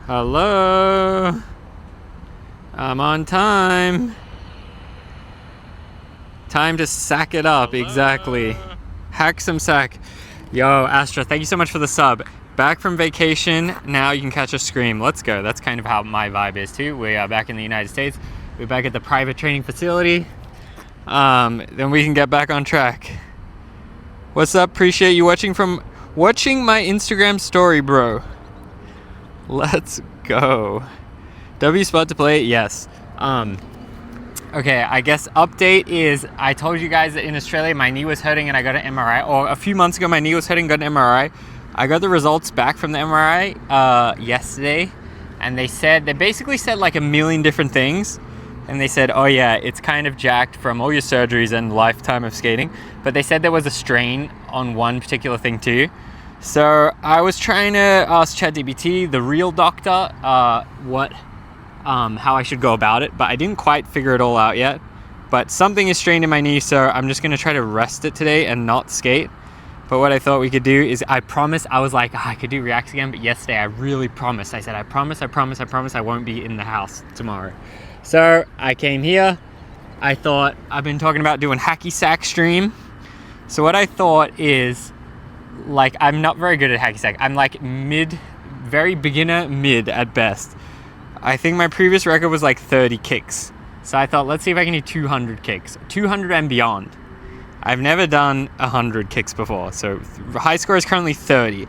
Hello. I'm on time. Time to sack it up. Hello. Exactly. Hack some sack. Yo, Astra, thank you so much for the sub. Back from vacation, now you can catch a stream. Let's go. That's kind of how my vibe is too. We are back in the United States. We're back at the private training facility. Then we can get back on track. What's up? Appreciate you watching my Instagram story, bro. Let's go. W spot to play? Yes. Okay, I guess update is I told you guys that in Australia my knee was hurting and I got an MRI. Or a few months ago my knee was hurting, got an MRI. I got the results back from the MRI yesterday, and they basically said like a million different things. And they said, oh yeah, it's kind of jacked from all your surgeries and lifetime of skating. But they said there was a strain on one particular thing too. So I was trying to ask ChatGPT, the real doctor, how I should go about it, but I didn't quite figure it all out yet. But something is strained in my knee, so I'm just gonna try to rest it today and not skate. But what I thought we could do is, I was like, I could do reacts again, but yesterday I really promised. I said, I promise I won't be in the house tomorrow. So I came here. I thought, I've been talking about doing hacky sack stream. So what I thought is, like, I'm not very good at hacky sack. I'm like very beginner mid at best. I think my previous record was like 30 kicks. So I thought, let's see if I can do 200 kicks, 200 and beyond. I've never done 100 kicks before. So high score is currently 30.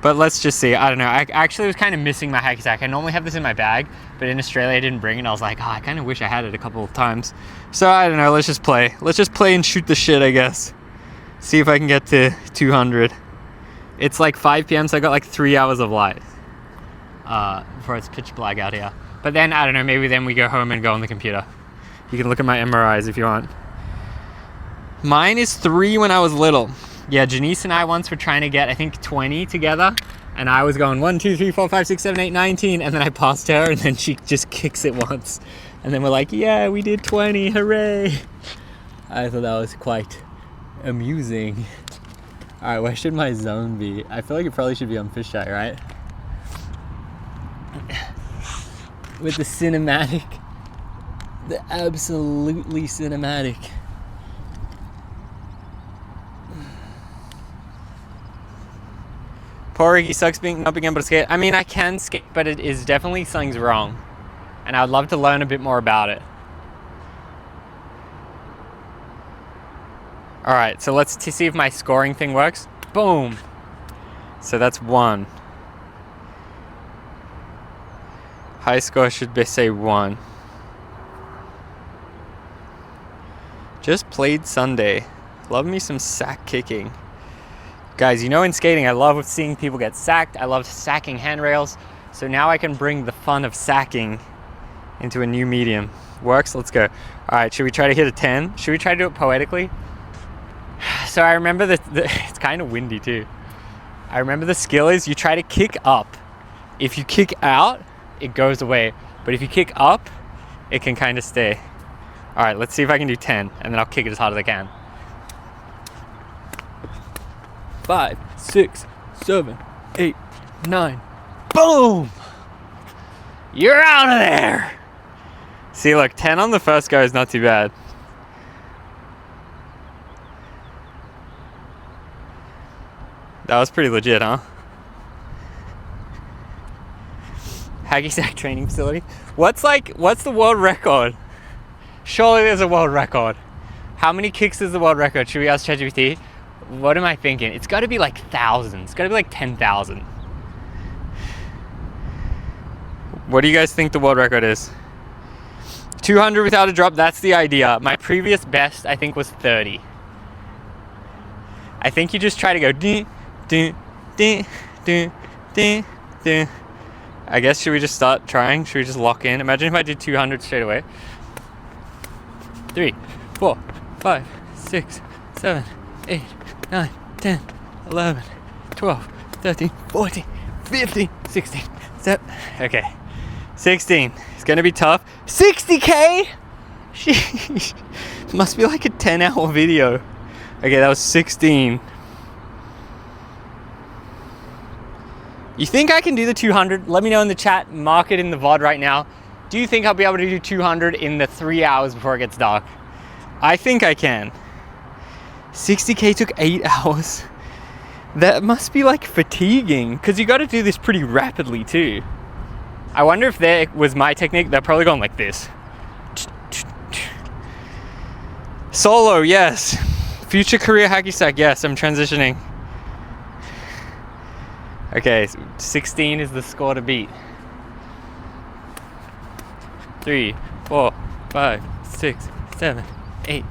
But let's just see. I don't know. I actually was kind of missing my hacky sack. I normally have this in my bag, but in Australia I didn't bring it. I was like, I kind of wish I had it a couple of times. So I don't know. Let's just play. Let's just play and shoot the shit, I guess. See if I can get to 200. It's like 5 p.m. so I got like 3 hours of light before it's pitch black out here. But then, I don't know, maybe then we go home and go on the computer. You can look at my MRIs if you want. Mine is 3 when I was little. Yeah, Janice and I once were trying to get, I think, 20 together. And I was going 1, 2, 3, 4, 5, 6, 7, 8, 19. And then I passed her and then she just kicks it once. And then we're like, yeah, we did 20, hooray. I thought that was quite amusing. All right, where should my zone be? I feel like it probably should be on fisheye, right? With the cinematic, the absolutely cinematic. Poor Ricky sucks not being able to skate. I mean, I can skate, but it is definitely something's wrong. And I would love to learn a bit more about it. All right, so let's see if my scoring thing works. Boom. So that's 1. High score should be, say, 1. Just played Sunday. Love me some sack kicking. Guys, you know in skating, I love seeing people get sacked. I love sacking handrails. So now I can bring the fun of sacking into a new medium. Works? Let's go. All right, should we try to hit a 10? Should we try to do it poetically? So I remember it's kind of windy too. I remember the skill is you try to kick up. If you kick out, it goes away. But if you kick up, it can kind of stay. All right, let's see if I can do 10, and then I'll kick it as hard as I can. 5, 6, 7, 8, 9. Boom! You're out of there! See, look, 10 on the first go is not too bad. That was pretty legit, huh? Hacky sack training facility. What's the world record? Surely there's a world record. How many kicks is the world record? Should we ask ChatGPT? What am I thinking? It's got to be like thousands. It's got to be like 10,000. What do you guys think the world record is? 200 without a drop, that's the idea. My previous best, I think, was 30. I think you just try to go ding, ding, ding, ding, ding, ding. I guess, should we just start trying? Should we just lock in? Imagine if I did 200 straight away. 3, 4, 5, 6, 7, 8, 9, 10, 11, 12, 13, 14, 15, 16, 17. Okay. 16. It's going to be tough. 60K? Sheesh. It must be like a 10-hour video. Okay, that was 16. You think I can do the 200? Let me know in the chat, mark it in the VOD right now. Do you think I'll be able to do 200 in the 3 hours before it gets dark? I think I can. 60K took 8 hours. That must be like fatiguing, because you got to do this pretty rapidly too. I wonder if that was my technique. They're probably going like this. Solo, yes. Future career hacky sack, yes, I'm transitioning. Okay, 16 is the score to beat. 3, 4, 5, 6, 7, 8,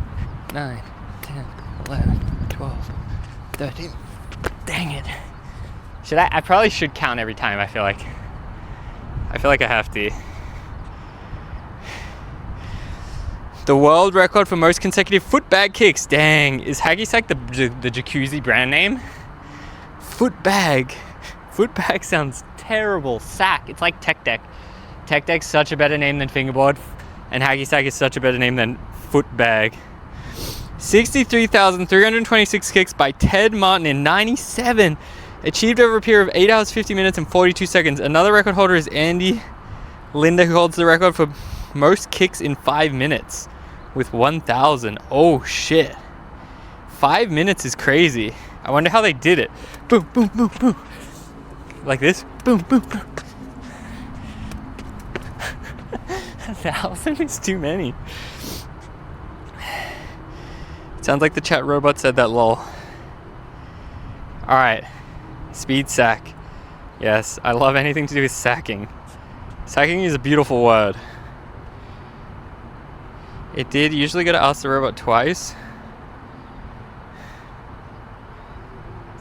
9, 10, 11, 12, 13. Dang it. Should I probably should count every time, I feel like I have to. The world record for most consecutive foot bag kicks. Dang, is Hacky Sack the jacuzzi brand name? Foot bag. Foot bag sounds terrible. Sack, it's like tech deck. Tech deck's such a better name than fingerboard, and Hacky Sack is such a better name than foot bag. 63,326 kicks by Ted Martin in 97. Achieved over a period of 8 hours, 50 minutes, and 42 seconds. Another record holder is Andy Linda, who holds the record for most kicks in 5 minutes with 1,000. Oh shit. 5 minutes is crazy. I wonder how they did it. Boom, boom, boom, boom. Like this. Boom, boom, boom. 1,000 is too many. Sounds like the chat robot said that, lol. Alright. Speed sack. Yes, I love anything to do with sacking. Sacking is a beautiful word. It did usually go to ask the robot twice.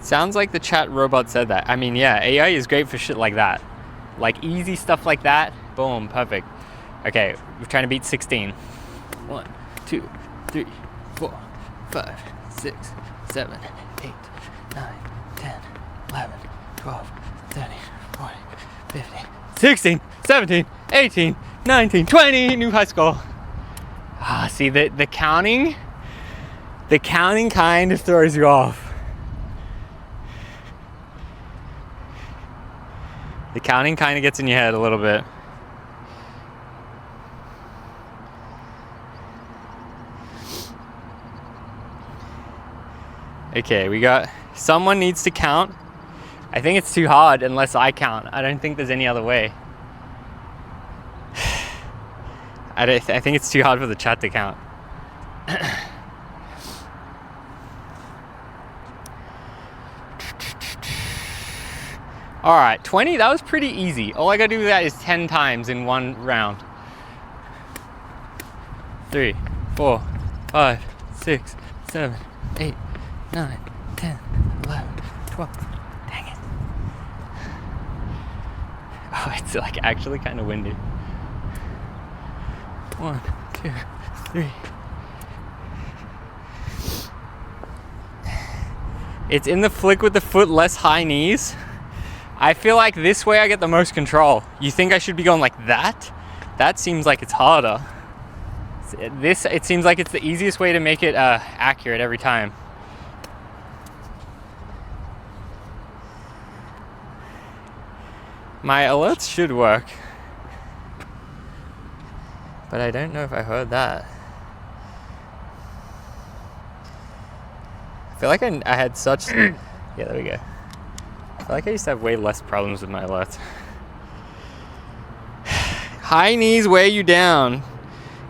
Sounds like the chat robot said that. I mean, yeah, AI is great for shit like that. Like easy stuff like that. Boom, perfect. Okay, we're trying to beat 16. 1, 2, 3, 4, 5, 6, 7, 8, 9, 10, 11, 12, 13, 14, 15, 16, 17, 18, 19, 20, new high score. Ah, see, the counting kind of throws you off. The counting kind of gets in your head a little bit. Okay, we got, someone needs to count. I think it's too hard unless I count. I don't think there's any other way. I think it's too hard for the chat to count. All right, 20, that was pretty easy. All I gotta do with that is 10 times in one round. 3, 4, 5, 6, 7, 8, 9, 10, 11, 12. Dang it. Oh, it's like actually kind of windy. 1, 2, 3. It's in the flick with the foot, less high knees. I feel like this way I get the most control. You think I should be going like that? That seems like it's harder. It seems like it's the easiest way to make it accurate every time. My alerts should work. But I don't know if I heard that. I feel like I had such... Yeah, there we go. I feel like I used to have way less problems with my alerts. High knees weigh you down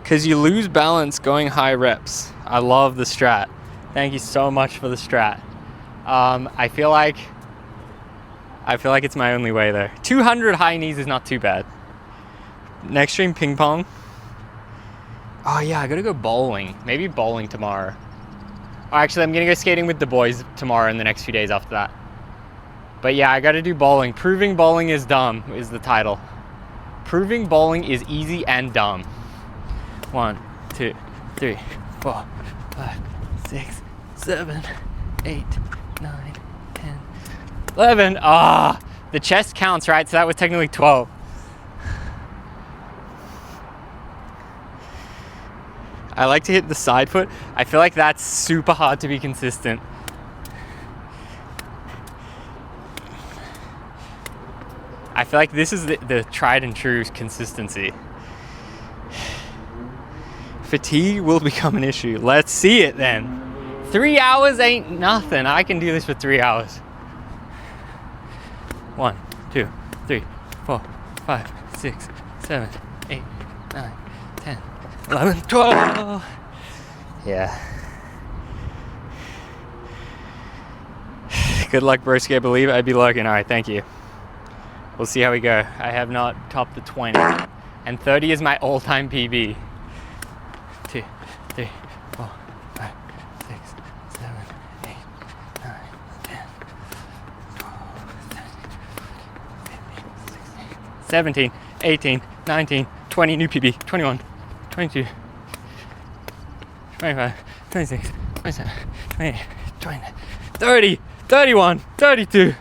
because you lose balance going high reps. I love the strat. Thank you so much for the strat. I feel like it's my only way there. 200 high knees is not too bad. Next stream, ping pong. Oh yeah, I gotta go bowling. Maybe bowling tomorrow. Oh, actually, I'm gonna go skating with the boys tomorrow and the next few days after that. But yeah, I gotta do bowling. Proving bowling is dumb is the title. Proving bowling is easy and dumb. 1, 2, 3, 4, 5, 6, 7, 8, 9, 10, 11. Ah, the chest counts, right? So that was technically 12. I like to hit the side foot. I feel like that's super hard to be consistent. I feel like this is the tried and true consistency. Fatigue will become an issue. Let's see it then. 3 hours ain't nothing. I can do this for 3 hours. 1, 2, 3, 4, 5, 6, 7, 8, 9, 10, 11, 12. Yeah. Good luck, broski. I believe I'd be lurking. All right, thank you. We'll see how we go. I have not topped the 20. And 30 is my all-time PB. 2, 3, 4, 5, 6, 7, 8, 9, 10, 12, 13, 15, 16, 17, 18, 19, 20, new PB, 21, 22, 25, 26, 27, 28, 29, 30, 31, 32,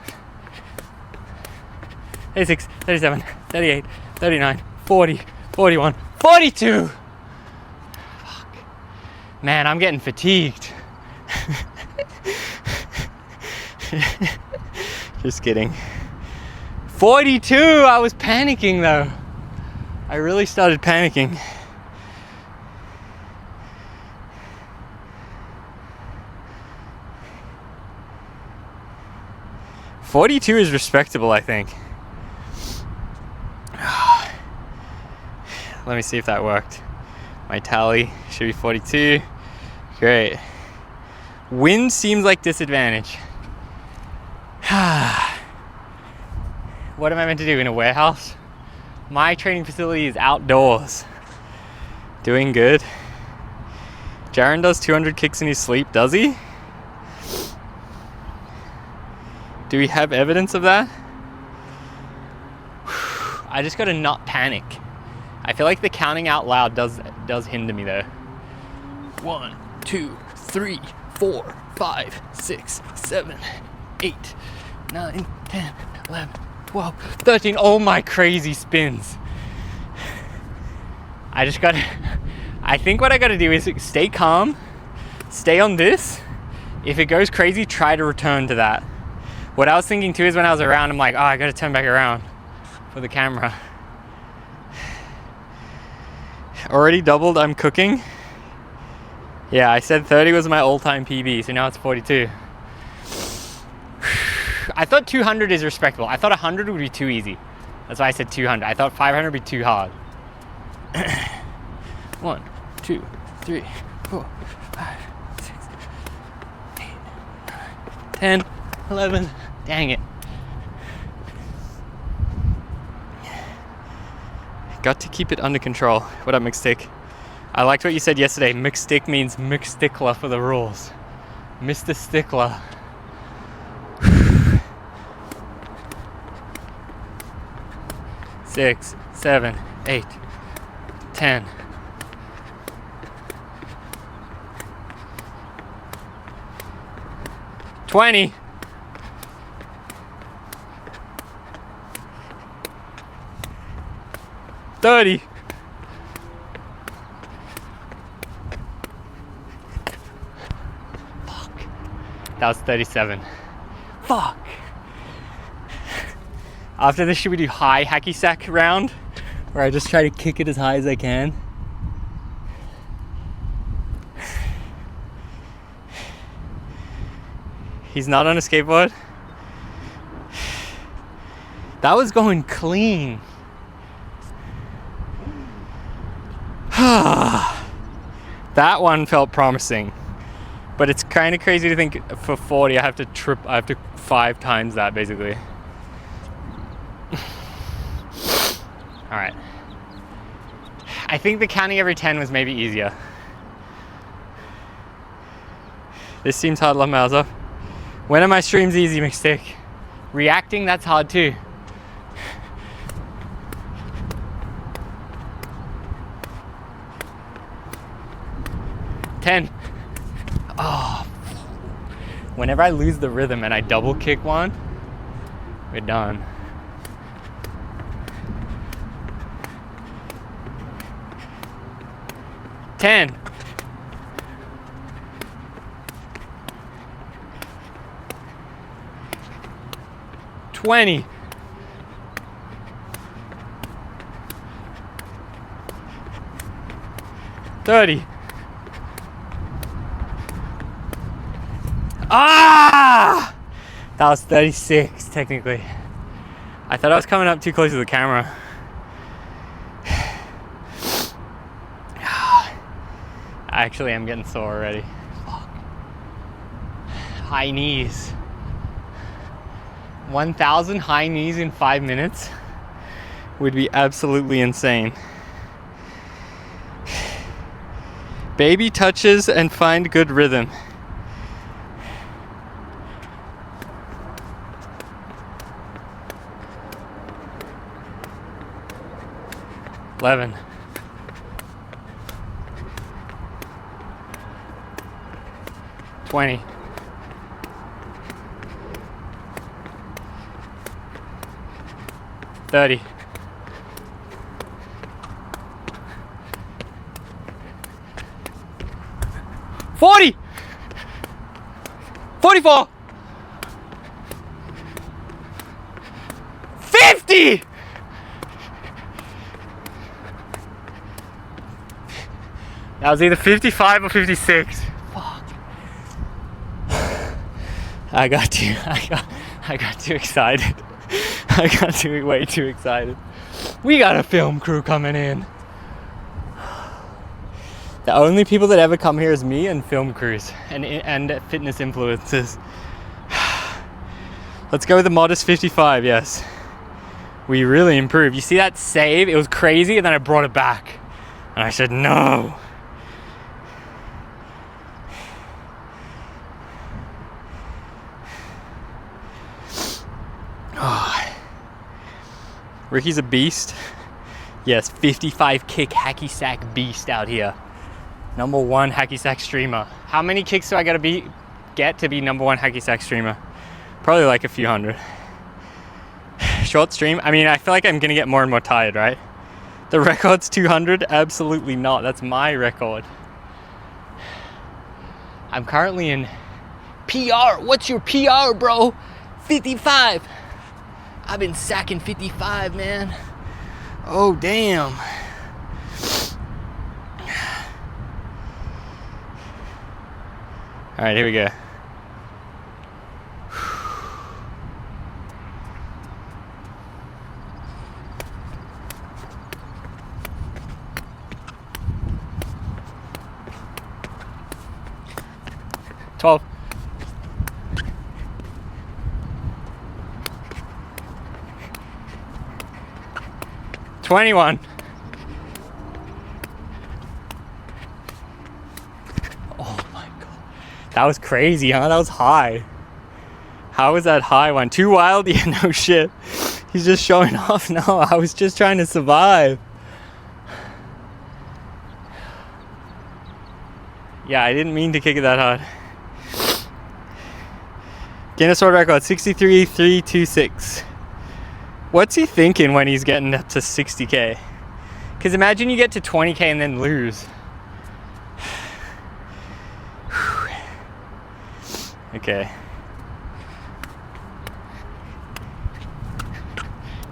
36, 37, 38, 39, 40, 41, 42. Fuck. Man, I'm getting fatigued. Just kidding. 42, I was panicking though. I really started panicking. $42 is respectable, I think. Let me see if that worked. My tally should be 42. Great. Wind seems like disadvantage. What am I meant to do in a warehouse? My training facility is outdoors. Doing good. Jaren does 200 kicks in his sleep, does he? Do we have evidence of that? I just gotta not panic. I feel like the counting out loud does hinder me though. 1, 2, 3, 4, 5, 6, 7, 8, 9, 10, 11, 12, 13. Oh my crazy spins. I think what I gotta do is stay calm, stay on this. If it goes crazy, try to return to that. What I was thinking too is when I was around, I'm like, oh, I gotta turn back around for the camera. Already doubled, I'm cooking. Yeah, I said 30 was my all-time PB, so now it's 42. I thought 200 is respectable. I thought 100 would be too easy. That's why I said 200. I thought 500 would be too hard. 1, 2, 3, 4, 5, 6, 8, 9, 10, 11. Dang it. Got to keep it under control. What up, McStick? I liked what you said yesterday. McStick means McStickler for the rules. Mr. Stickler. 6, 7, 8, 10. 20. 30. Fuck. That was 37. Fuck. After this, should we do high hacky sack round? Where I just try to kick it as high as I can? He's not on a skateboard. That was going clean. That one felt promising, but it's kind of crazy to think for 40 I have to 5 times that basically. All right. I think the counting every 10 was maybe easier. This seems hard, love Mauser. When are my streams easy, McStick? Reacting, that's hard too. Oh, whenever I lose the rhythm and I double kick one, we're done. Ten. 20. 30. Ah! That was 36, technically. I thought I was coming up too close to the camera. Actually, I'm getting sore already. Fuck. High knees. 1,000 high knees in 5 minutes would be absolutely insane. Baby touches and find good rhythm. $11. 20. 30. 40. 44. 50. That was either 55 or 56. Fuck. I got too excited. I got way too excited. We got a film crew coming in. The only people that ever come here is me and film crews and fitness influencers. Let's go with the modest 55, yes. We really improved. You see that save? It was crazy, and then I brought it back. And I said, no. Oh. Ricky's a beast. Yes, 55 kick hacky sack beast out here. #1 hacky sack streamer. How many kicks do I gotta get to be #1 hacky sack streamer? Probably like a few hundred. Short stream. I mean, I feel like I'm gonna get more and more tired, right? The record's 200. Absolutely not. That's my record. I'm currently in PR. What's your PR, bro? 55. I've been sacking 55, man. Oh, damn. All right, here we go. $12. 21. Oh my god. That was crazy, huh? That was high. How was that high one? Too wild? Yeah, no shit. He's just showing off. No, I was just trying to survive. Yeah, I didn't mean to kick it that hard. Guinness World Record, 63,326. What's he thinking when he's getting up to 60K? Because imagine you get to 20K and then lose. Okay.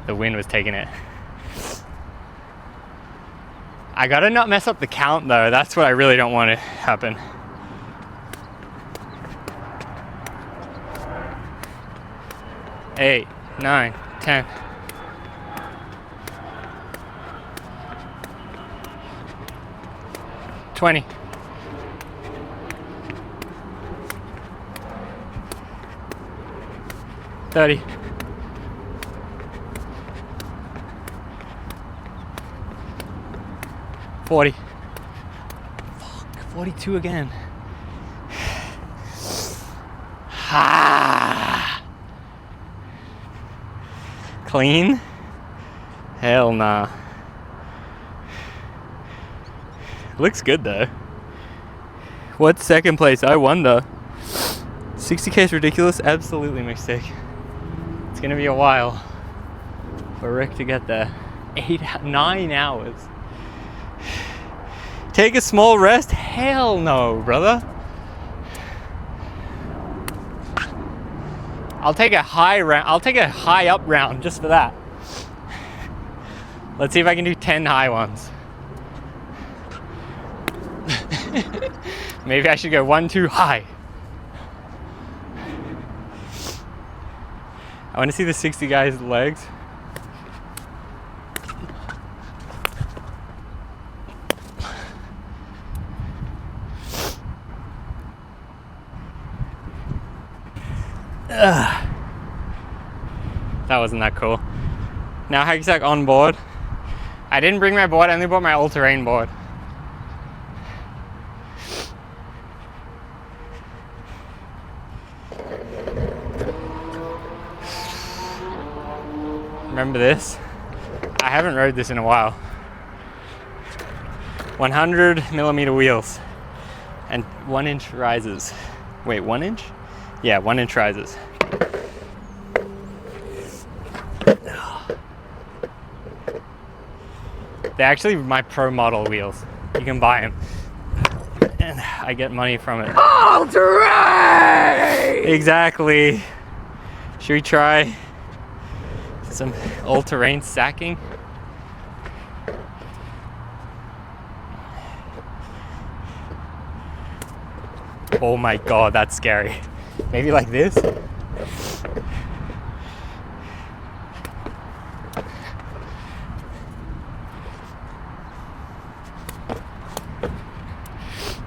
The wind was taking it. I gotta not mess up the count though. That's what I really don't want to happen. Eight, 9, 10. $20. $30. $40. Fuck, 42 again. Ah. Clean? Hell nah. Looks good though. What's second place? I wonder. 60K is ridiculous? Absolutely, mistake. It's gonna be a while for Rick to get there. 9 hours. Take a small rest? Hell no, brother. I'll take a high round. I'll take a high up round just for that. Let's see if I can do 10 high ones. Maybe I should go 1, 2, high. I want to see the 60 guy's legs. Ugh. That wasn't that cool. Now Hacky sack on board. I didn't bring my board, I only brought my all-terrain board. Remember this? I haven't rode this in a while. 100mm wheels and 1-inch risers. Wait, 1 inch? Yeah, 1-inch risers. They're actually my pro model wheels. You can buy them. And I get money from it. All terrain! Exactly. Should we try some all-terrain sacking? Oh my god, that's scary. Maybe like this?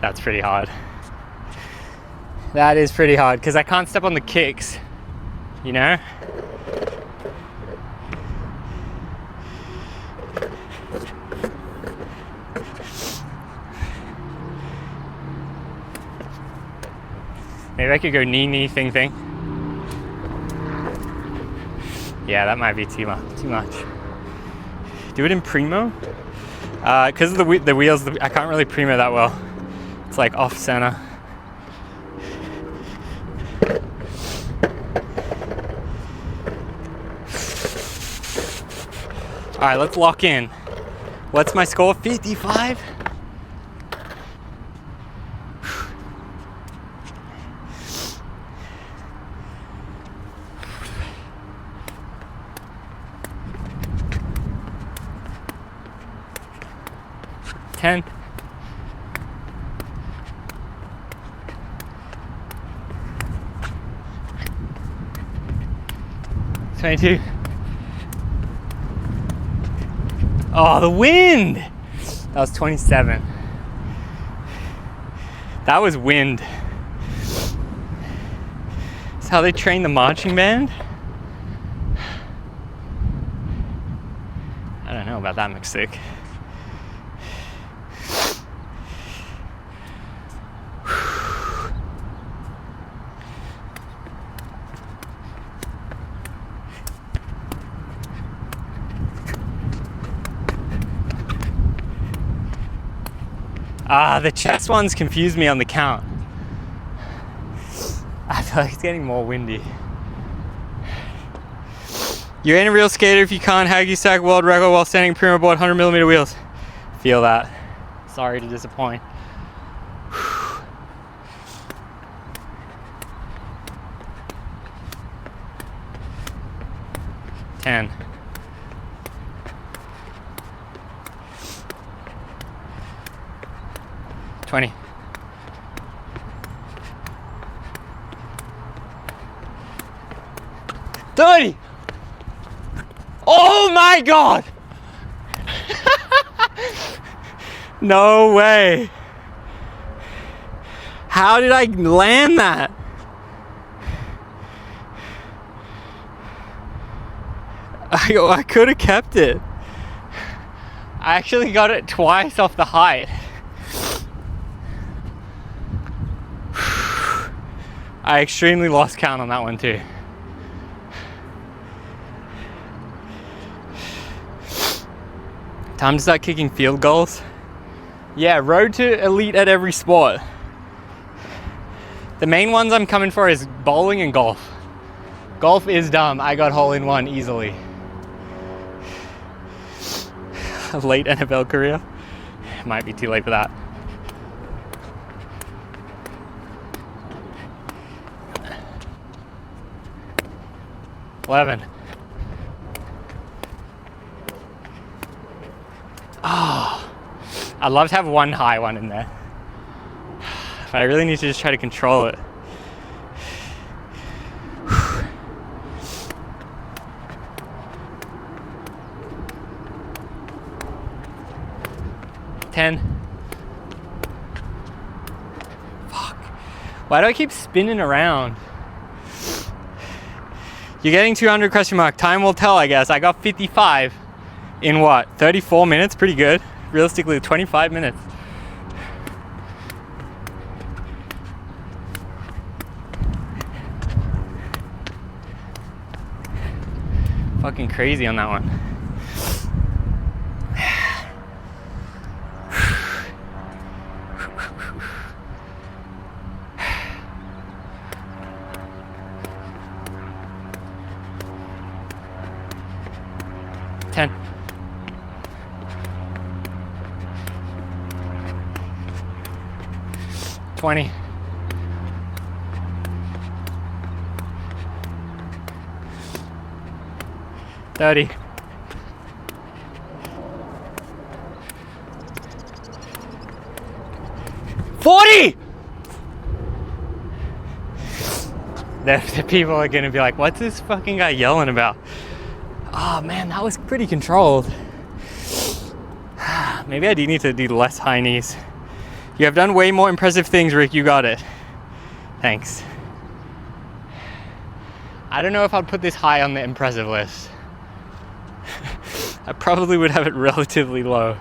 That's pretty hard. That is pretty hard because I can't step on the kicks, you know? Maybe I could go knee, thing. Yeah, that might be too much. Do it in primo? Because of the wheels, I can't really primo that well. It's like off center. All right, let's lock in. What's my score? 55? $10. 22. Oh, the wind! That was 27. That was wind. That's how they train the marching band? I don't know about that mixed sick. The chest ones confused me on the count. I feel like it's getting more windy. You ain't a real skater if you can't Hacky sack world record while standing primo board 100mm wheels. Feel that. Sorry to disappoint. 10. 20. 30. Oh my god! No way. How did I land that? I could have kept it. I actually got it twice off the height. I extremely lost count on that one too. Time to start kicking field goals. Yeah, road to elite at every sport. The main ones I'm coming for is bowling and golf. Golf is dumb. I got hole in one easily. A late NFL career. Might be too late for that. $11. Oh, I'd love to have one high one in there. I really need to just try to control it. Ten. Fuck. Why do I keep spinning around? You're getting 200 ? Time will tell, I guess. I got 55 in what? 34 minutes? Pretty good. Realistically, 25 minutes. Fucking crazy on that one. Ten. $20. $30. $40. The people are gonna be like, what's this fucking guy yelling about? Oh man, that was pretty controlled. Maybe I do need to do less high knees. You have done way more impressive things, Rick. You got it. Thanks. I don't know if I'd put this high on the impressive list. I probably would have it relatively low.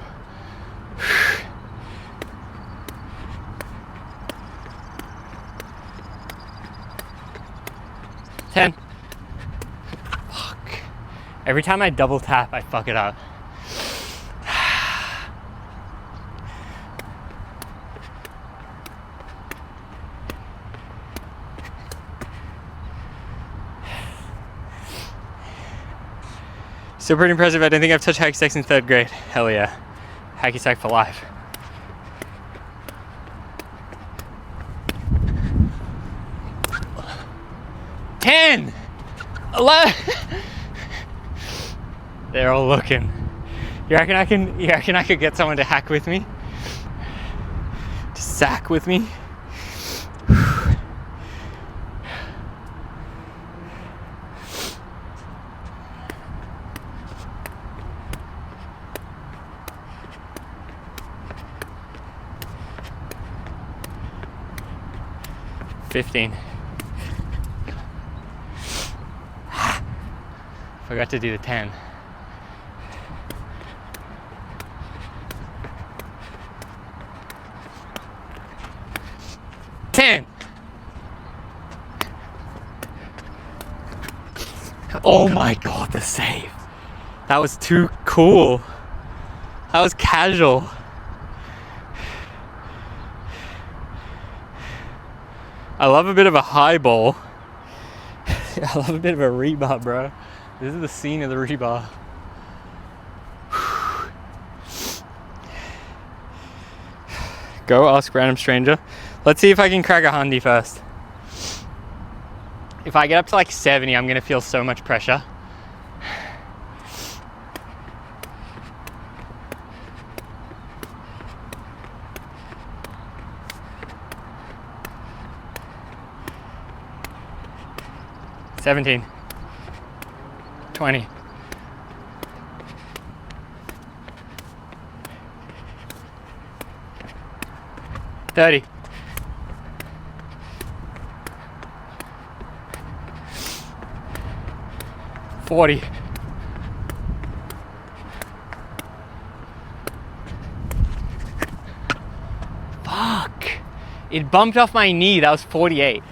Ten. Fuck. Every time I double tap, I fuck it up. Still pretty impressive. I don't think I've touched hacky sack since 3rd grade. Hell yeah. Hacky sack for life. $10. $11. They're all looking. You reckon I could get someone to hack with me? To sack with me? $15. Forgot to do the 10. $10. Oh my god, the save. That was too cool. That was casual. I love a bit of a high ball. I love a bit of a rebar, bro. This is the scene of the rebar. Go ask random stranger. Let's see if I can crack a hundy first. If I get up to like 70, I'm gonna feel so much pressure. $17. $20. $30. $40. Fuck. It bumped off my knee. That was 48.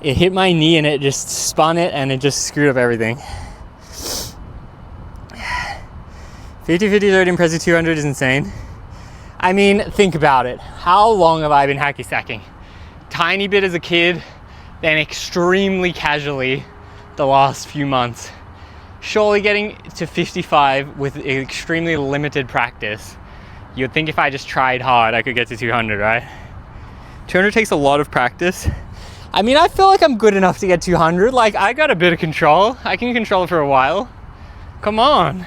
It hit my knee and it just spun it and it just screwed up everything. 50-50 is already impressive. 200 is insane. I mean, think about it. How long have I been hacky sacking? Tiny bit as a kid, then extremely casually the last few months. Surely getting to 55 with extremely limited practice, you'd think if I just tried hard, I could get to 200, right? 200 takes a lot of practice. I mean, I feel like I'm good enough to get 200. Like, I got a bit of control. I can control it for a while. Come on.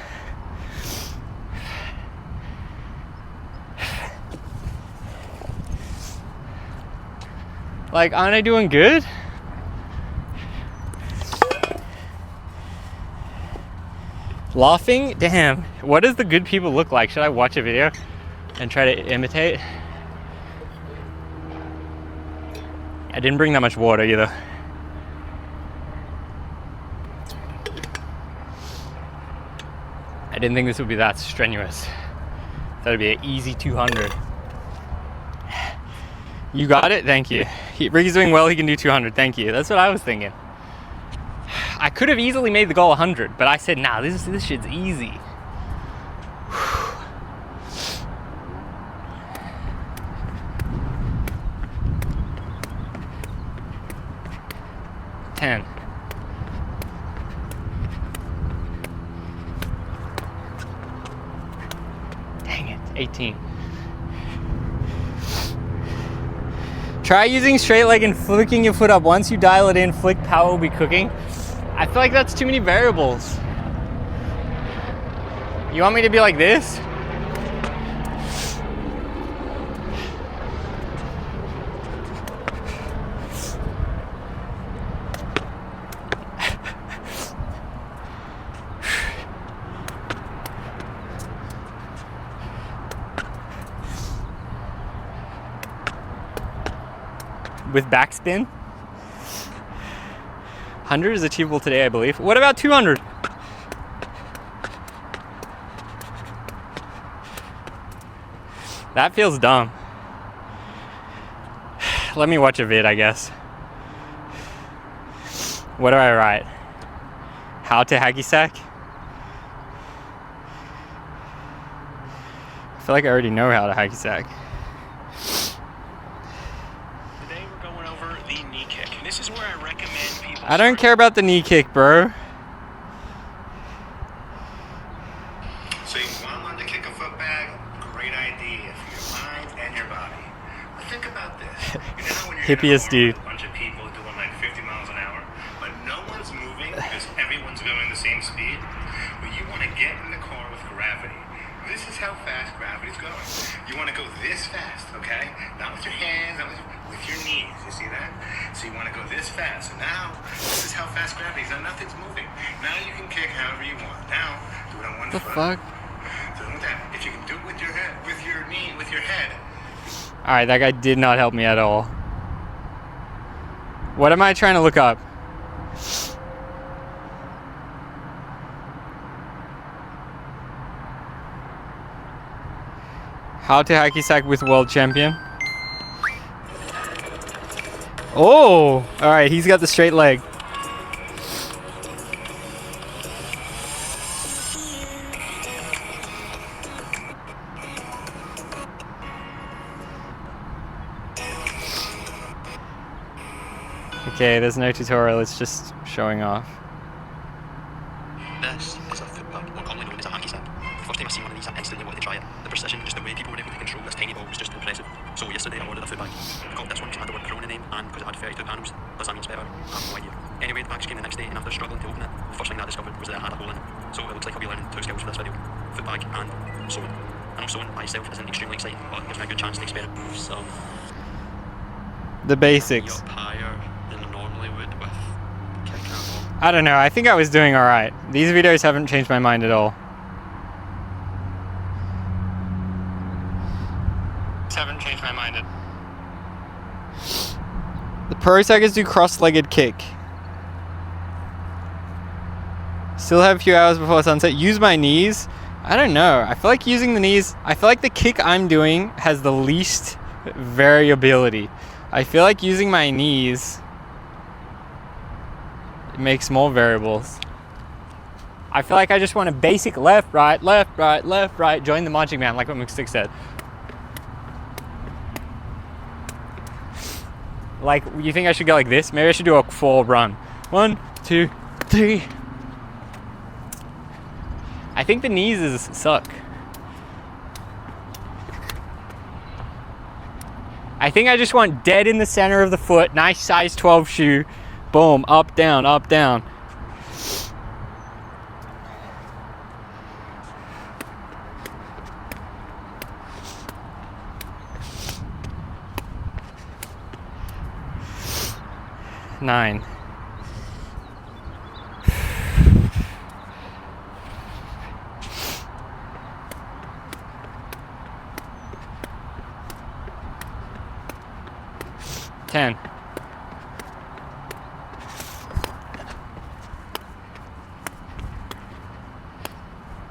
Like, aren't I doing good? Laughing? Damn. What does the good people look like? Should I watch a video and try to imitate? I didn't bring that much water either. I didn't think this would be that strenuous. Thought it'd be an easy 200. You got it? Thank you. Ricky's doing well, he can do 200. Thank you. That's what I was thinking. I could have easily made the goal 100, but I said, nah, this shit's easy. 10. Dang it, 18. Try using straight leg and flicking your foot up. Once you dial it in, flick power will be cooking. I feel like that's too many variables. You want me to be like this? With backspin? 100 is achievable today, I believe. What about 200? That feels dumb. Let me watch a vid, I guess. What do I write? How to hacky sack? I feel like I already know how to hacky sack. Today we're going over the knee kick. This is where I recommend people. I don't care about the knee kick, bro. So you want to kick a foot back? Great idea for your mind and your body. But think about this. You know when you're Hippiest dude. with a bunch of people doing like 50 miles an hour, but no one's moving because everyone's going the same speed? But you want to get in the car with gravity. This is how fast gravity's going. You want to go this fast, okay? Not with your hands, not with your knees. You see that? So you want to go this fast. So now, this is how fast gravity is. Now nothing's moving. Now you can kick however you want. Now, do it on one foot. What the fuck? So with that, if you can do it with your head, with your knee, with your head. Alright, that guy did not help me at all. What am I trying to look up? How to hacky sack with world champion. Oh! Alright, he's got the straight leg. Okay, there's no tutorial, it's just showing off. This is a football, more commonly known as a hacky sack. First time I seen one of these, I instantly wanted to try it. The precision, just the way people were able to control this tiny ball was just impressive. So yesterday I ordered a footbag. I got this one because it had the word pro in the name and because it had 32 panels. Does that mean it's better? I have no idea. Anyway, the package came the next day and after struggling to open it, the first thing that I discovered was that it had a hole in it. So it looks like I'll be learning 2 skills for this video. Footbag and sewing. I know sewing by itself isn't extremely exciting, but it gives me a good chance to experiment with some. The basics. Up higher than I normally would with kicking a ball. I don't know, I think I was doing alright. These videos haven't changed my mind at all. Haven't changed my mind at all. The pro sackers do cross-legged kick. Still have a few hours before sunset. Use my knees. I don't know. I feel like using the knees, I feel like the kick I'm doing has the least variability. I feel like using my knees makes more variables. I feel like I just want a basic left, right, left, right, left, right. Join the marching band, like what McStick said. Like, you think I should go like this? Maybe I should do a 4 run. 1, 2, 3. I think the knees suck. I think I just want dead in the center of the foot, nice size 12 shoe. Boom, up, down, up, down. 9. 10.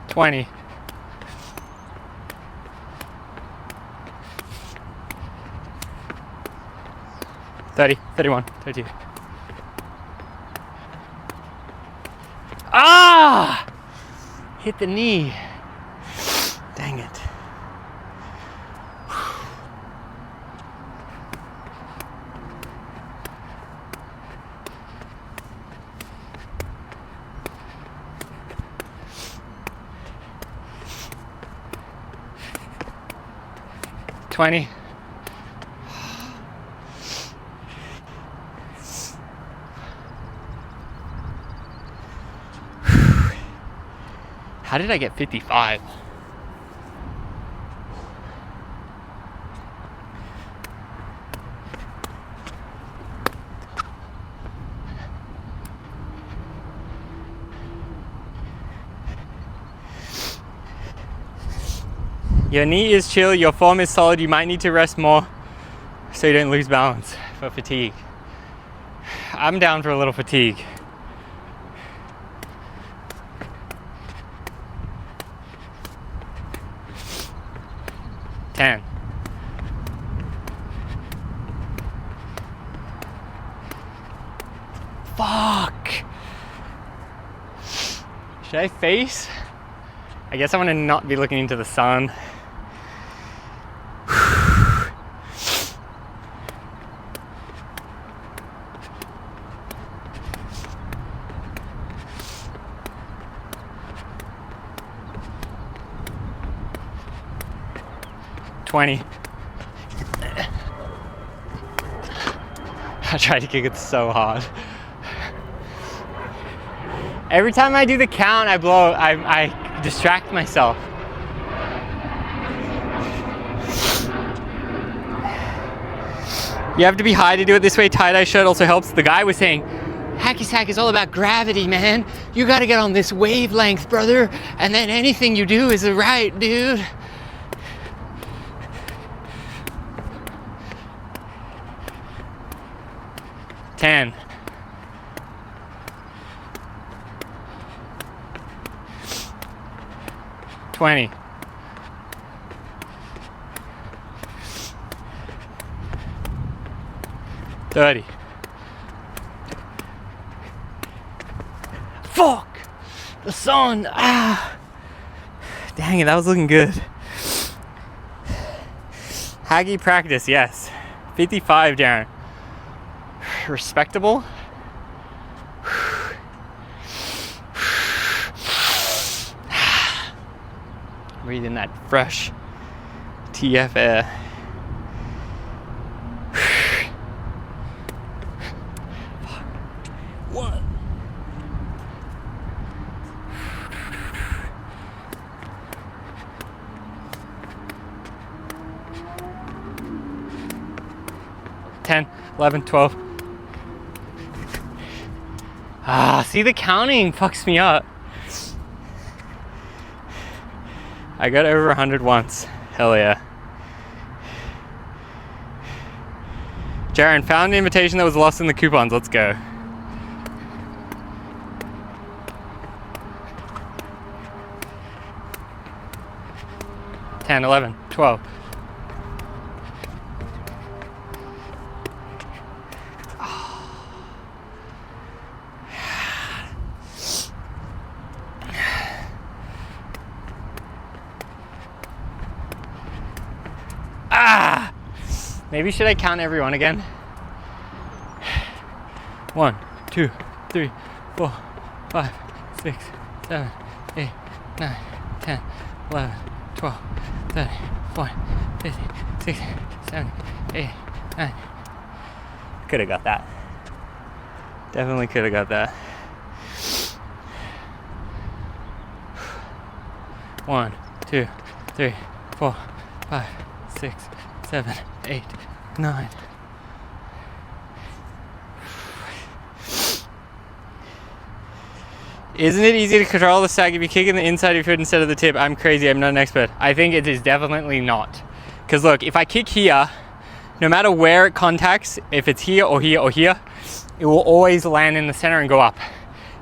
20. 30, 31, 32. Ah! Hit the knee. Dang it. $20. How did I get 55? Your knee is chill, your form is solid, you might need to rest more so you don't lose balance for fatigue. I'm down for a little fatigue. $10. Fuck. Should I face? I guess I want to not be looking into the sun. $20. I tried to kick it so hard. Every time I do the count, I distract myself. You have to be high to do it this way. Tie-dye shirt also helps. The guy was saying, hacky sack is all about gravity, man. You gotta get on this wavelength, brother. And then anything you do is right, dude. $10. $20. $30. Fuck! The sun! Ah! Dang it, that was looking good. Hacky practice, yes. 55, Darren. Respectable. Breathing that fresh TF air. What? $10, $11, $12. Ah, see, the counting fucks me up. I got over 100 once. Hell yeah. Jaren, found an invitation that was lost in the coupons. Let's go. $10, $11, $12. Maybe should I count everyone again? 1, 2, 3, 4, 5, 6, 7, 8, 9, 10, 11, 12, 13, 14, 15, 16, 17, 18, 19. Could have got that. Definitely could have got that. 1, 2, 3, 4, 5, 6, 7, 8, 9. Isn't it easy to control the sag if you kick in the inside of your foot instead of the tip? I'm crazy, I'm not an expert. I think it is definitely not. Because look, if I kick here, no matter where it contacts, if it's here or here or here, it will always land in the center and go up.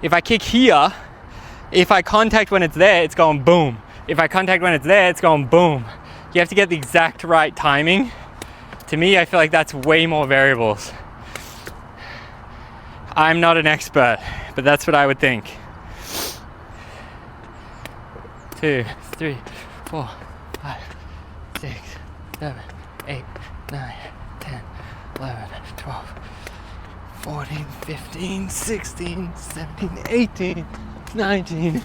If I kick here, if I contact when it's there, it's going boom. If I contact when it's there, it's going boom. You have to get the exact right timing. To me, I feel like that's way more variables. I'm not an expert, but that's what I would think. 2, 3, 4, 5, 6, 7, 8, 9, 10, 11, 12, 14, 15, 16, 17, 18, 19.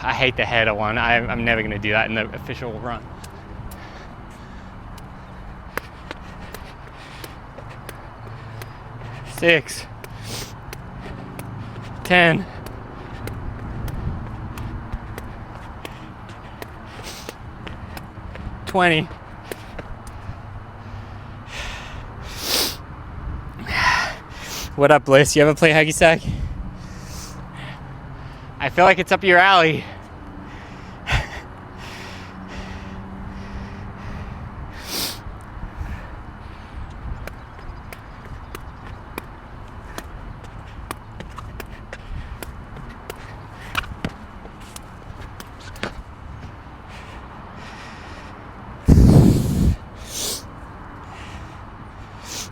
I hate the header one. I'm never going to do that in the official run. 6, 10, 20. What up, Bliss? You ever play hacky sack? I feel like it's up your alley.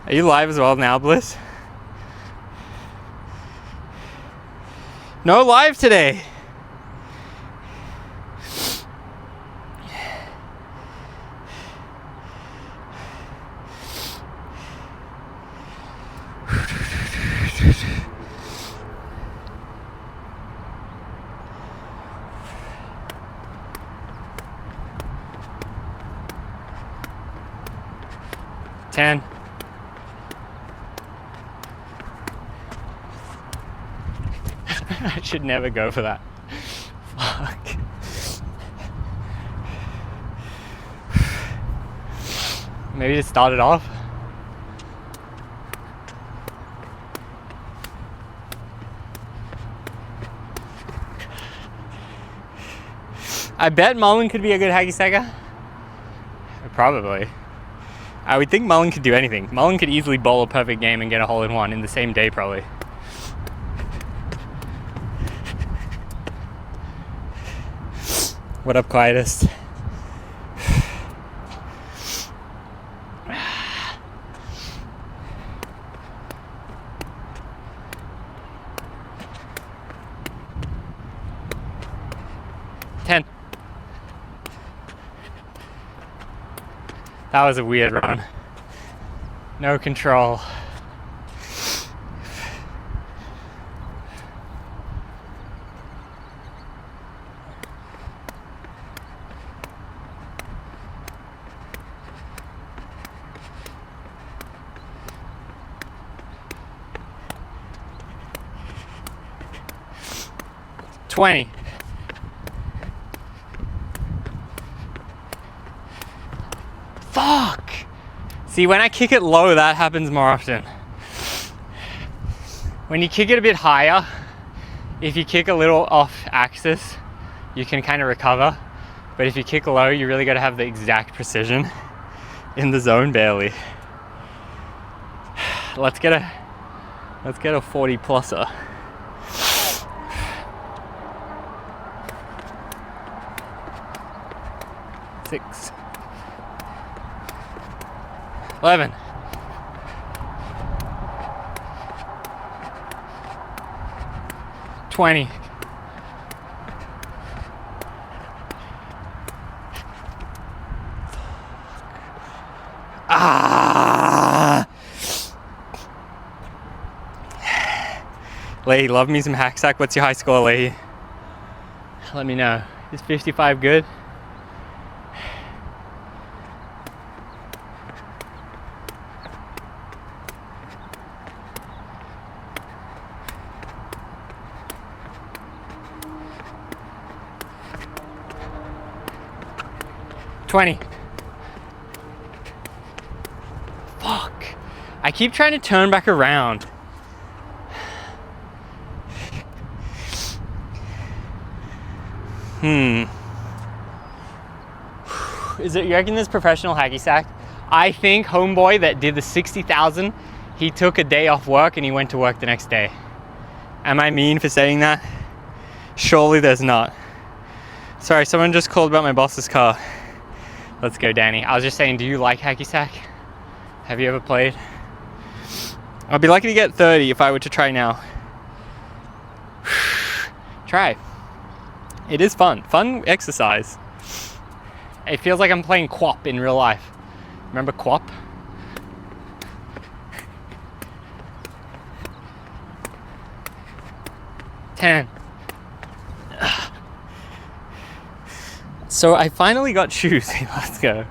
Are you live as well now, Bliss? No live today. Ten. I should never go for that. Fuck. Maybe just start it off. I bet Mullen could be a good hacky sacker. Probably. I would think Mullen could do anything. Mullen could easily bowl a perfect game and get a hole in one in the same day, probably. What up, quietest? Ten. That was a weird run. No control. $20. Fuck! See, when I kick it low, that happens more often. When you kick it a bit higher, if you kick a little off axis, you can kind of recover. But if you kick low, you really got to have the exact precision in the zone barely. Let's get a 40 pluser. 6, 11, 20, 'Leahy, love me some hack sack. What's your high score, Leahy? Let me know. Is 55 good? $20. Fuck. I keep trying to turn back around. Is it, you reckon this professional hacky sack? I think homeboy that did the 60,000, he took a day off work and he went to work the next day. Am I mean for saying that? Surely there's not. Sorry, someone just called about my boss's car. Let's go, Danny. I was just saying, do you like hacky sack? Have you ever played? I'd be lucky to get 30 if I were to try now. Try. It is fun. Fun exercise. It feels like I'm playing quap in real life. Remember quap? Ten. So I finally got shoes. Let's go.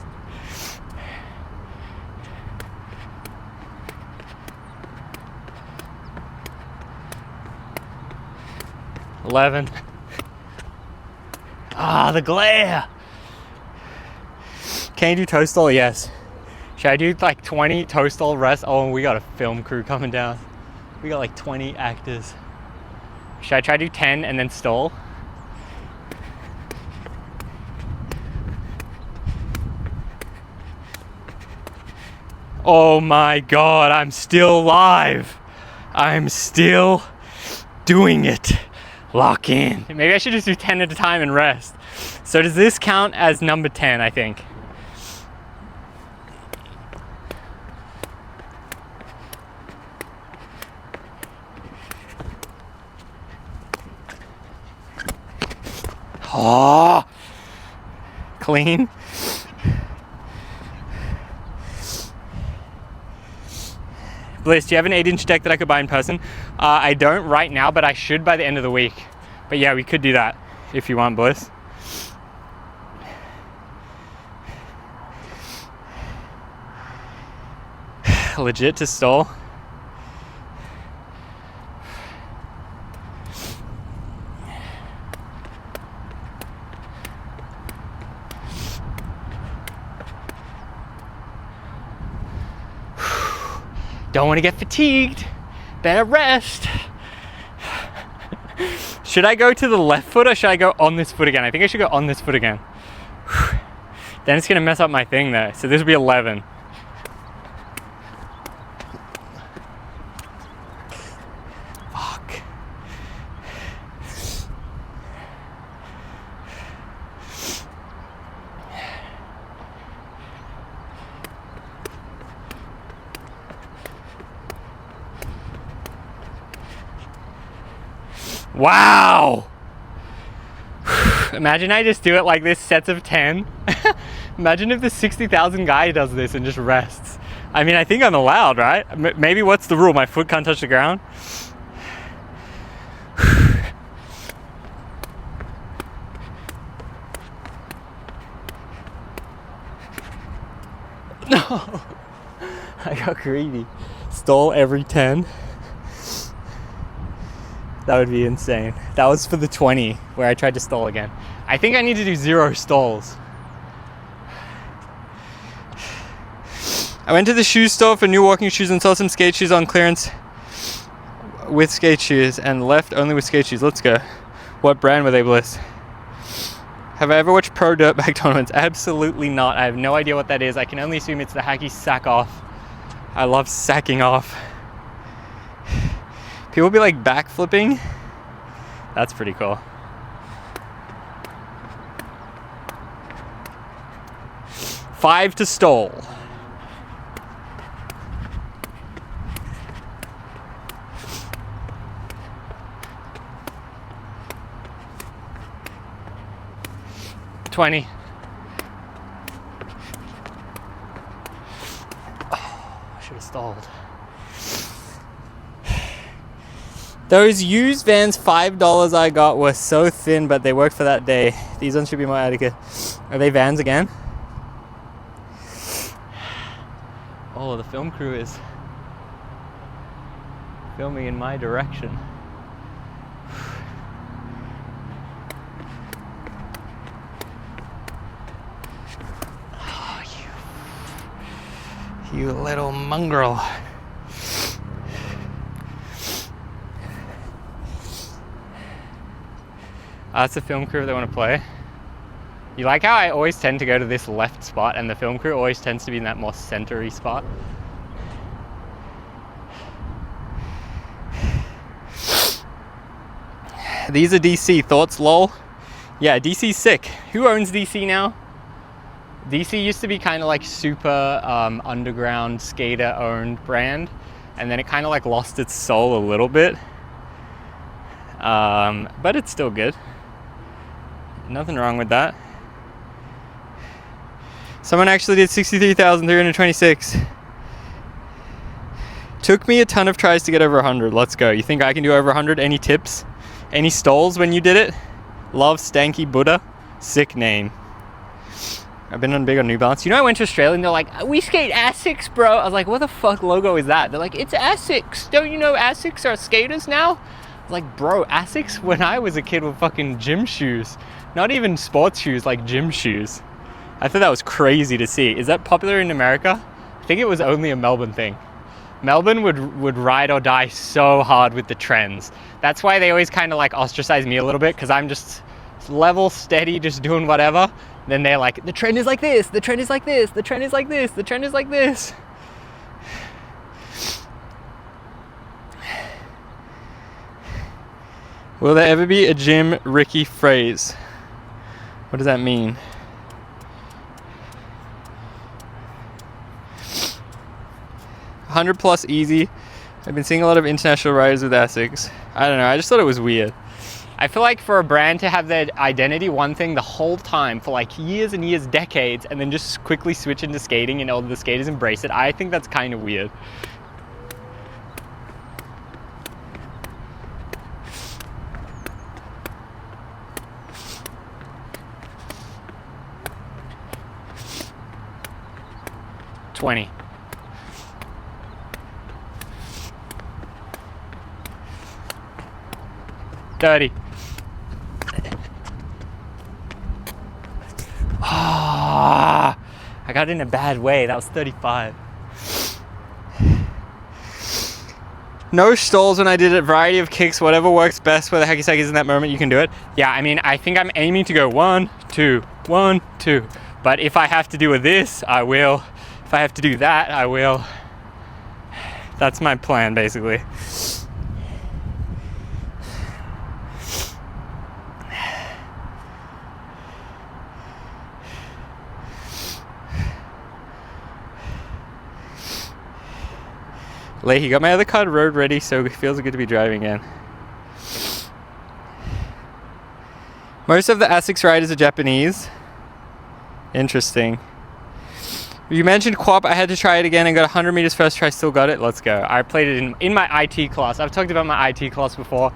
$11. Ah, the glare. Can you do toe stall? Yes. Should I do like 20 toe stall rest? Oh, we got a film crew coming down. We got like 20 actors. Should I try to do 10 and then stall? Oh my God, I'm still live. I'm still doing it. Lock in. Maybe I should just do 10 at a time and rest. So does this count as number 10, I think? Oh, clean. Bliss, do you have an 8-inch deck that I could buy in person? I don't right now, but I should by the end of the week. But yeah, we could do that if you want, Bliss. Legit to stall. Don't want to get fatigued. Better rest. Should I go to the left foot or should I go on this foot again? I think I should go on this foot again. Then it's gonna mess up my thing there. So this will be 11. Fuck. Wow! Imagine I just do it like this, sets of 10. Imagine if the 60,000 guy does this and just rests. I mean, I think I'm allowed, right? Maybe what's the rule? My foot can't touch the ground? No! I got greedy. Stall every 10. That would be insane. That was for the 20 where I tried to stall again. I think I need to do 0 stalls. I went to the shoe store for new walking shoes and saw some skate shoes on clearance with skate shoes and left only with skate shoes. Let's go. What brand were they, Bliss? Have I ever watched pro dirt bag tournaments? Absolutely not. I have no idea what that is. I can only assume it's the Hacky sack off. I love sacking off. People be like backflipping. That's pretty cool. Five to stall. $20. Oh, I should have stalled. Those used Vans $5 I got were so thin, but they worked for that day. These ones should be more adequate. Are they Vans again? Oh, the film crew is filming in my direction. Oh, you little mongrel. That's the film crew if they want to play. You like how I always tend to go to this left spot and the film crew always tends to be in that more centery spot? These are DC thoughts, lol. Yeah, DC's sick. Who owns DC now? DC used to be kind of like super underground skater owned brand, and then it kind of like lost its soul a little bit. But it's still good. Nothing wrong with that. Someone actually did 63,326. Took me a ton of tries to get over 100. Let's go. You think I can do over 100? Any tips? Any stalls when you did it? Love Stanky Buddha. Sick name. I've been on big on New Balance. You know, I went to Australia and they're like, we skate Asics, bro. I was like, what the fuck logo is that? They're like, it's Asics. Don't you know Asics are skaters now? I was like, bro, Asics when I was a kid were fucking gym shoes. Not even sports shoes, like gym shoes. I thought that was crazy to see. Is that popular in America? I think it was only a Melbourne thing. Melbourne would ride or die so hard with the trends. That's why they always kind of like ostracize me a little bit, because I'm just level, steady, just doing whatever. Then they're like, the trend is like this, the trend is like this, the trend is like this, the trend is like this. Will there ever be a Jim Ricky phrase? What does that mean? $100+ easy. I've been seeing a lot of international riders with Asics. I don't know, I just thought it was weird. I feel like for a brand to have their identity one thing the whole time for like years and years, decades, and then just quickly switch into skating and all the skaters embrace it, I think that's kind of weird. $20. $30. Ah, I got it in a bad way. That was 35. No stalls when I did it. Variety of kicks, whatever works best. Where the hacky sack is in that moment, you can do it. Yeah, I mean, I think I'm aiming to go 1, 2, 1, 2. But if I have to do a this, I will. If I have to do that, I will. That's my plan, basically. Leahy, got my other card road ready, so it feels good to be driving again. Most of the Asics riders are Japanese. Interesting. You mentioned Quap. I had to try it again and got 100 meters first try, still got it. Let's go. I played it in my IT class. I've talked about my IT class before.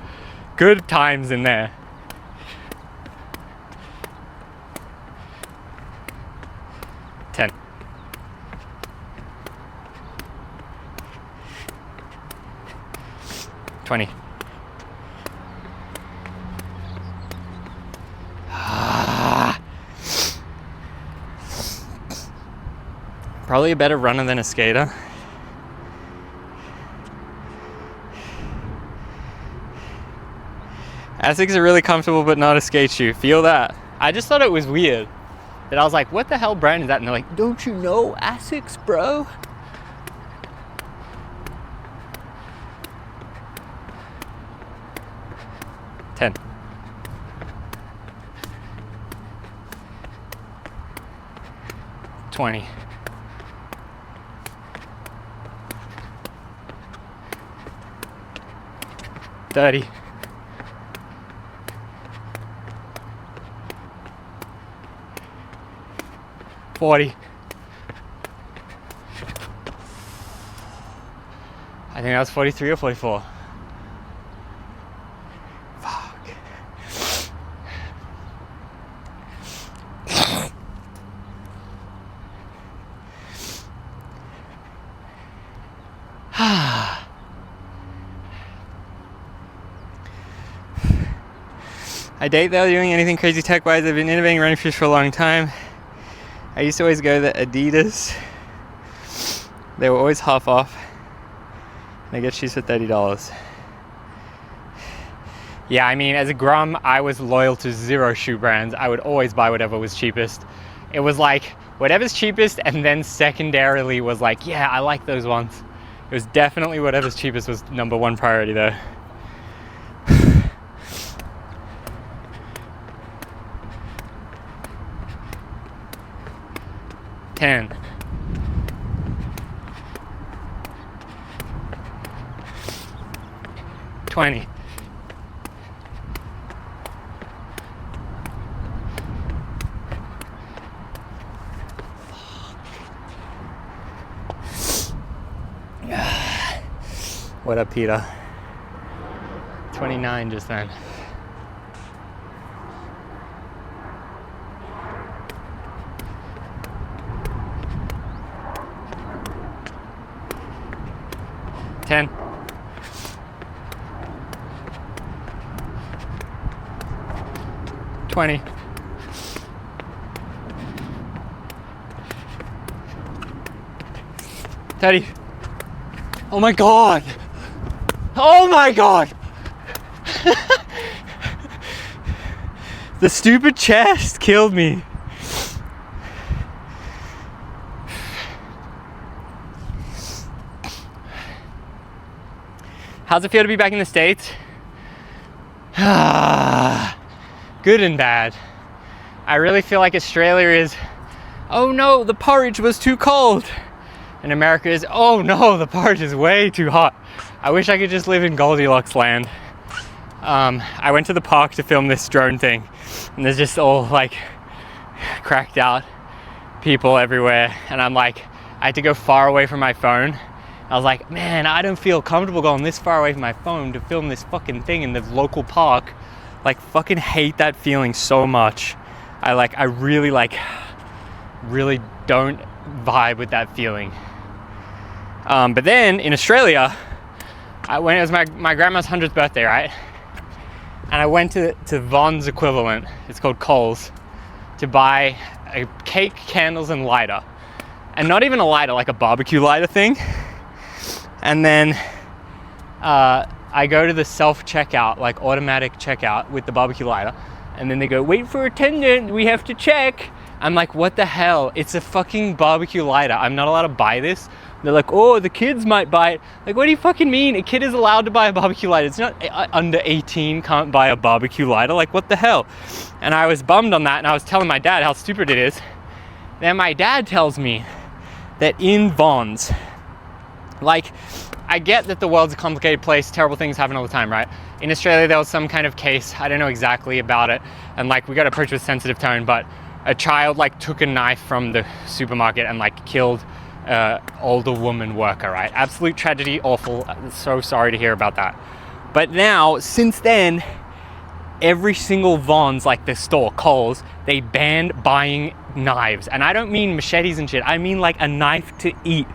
Good times in there. $10. $20. Probably a better runner than a skater. Asics are really comfortable but not a skate shoe. Feel that? I just thought it was weird. That I was like, what the hell brand is that? And they're like, don't you know Asics, bro? $10. $20. $30. $40. I think that was 43 or 44. Fuck. I date though doing anything crazy tech wise. I've been innovating running shoes for a long time. I used to always go the Adidas. They were always half off. And I get shoes for $30. Yeah, I mean, as a Grum, I was loyal to 0 shoe brands. I would always buy whatever was cheapest. It was like, whatever's cheapest, and then secondarily was like, yeah, I like those ones. It was definitely whatever's cheapest was number 1 priority though. $10. 20. What up, Peter? 29 just then. $10. 20. 30. Oh my god! Oh my god! The stupid chest killed me. How's it feel to be back in the States? Good and bad. I really feel like Australia is, oh no, the porridge was too cold. And America is, oh no, the porridge is way too hot. I wish I could just live in Goldilocks land. I went to the park to film this drone thing, and there's just all like cracked out people everywhere. And I'm like, I had to go far away from my phone. I was like, man, I don't feel comfortable going this far away from my phone to film this fucking thing in the local park. Like, fucking hate that feeling so much. I really don't vibe with that feeling. But then in Australia, when it was my grandma's 100th birthday, right? And I went to Von's equivalent, it's called Coles, to buy a cake, candles, and lighter. And not even a lighter, like a barbecue lighter thing. And then I go to the self-checkout, like automatic checkout with the barbecue lighter. And then they go, wait for attendant, we have to check. I'm like, what the hell? It's a fucking barbecue lighter. I'm not allowed to buy this. They're like, oh, the kids might buy it. Like, what do you fucking mean? A kid is allowed to buy a barbecue lighter. It's not under 18 can't buy a barbecue lighter. Like, what the hell? And I was bummed on that, and I was telling my dad how stupid it is. Then my dad tells me that in Vons, like, I get that the world's a complicated place, terrible things happen all the time, right? In Australia, there was some kind of case, I don't know exactly about it, and like, we got to approach with sensitive tone, but a child like took a knife from the supermarket and like killed older woman worker, right? Absolute tragedy, awful, so sorry to hear about that. But now, since then, every single Vons, like the store, Coles, they banned buying knives. And I don't mean machetes and shit, I mean like a knife to eat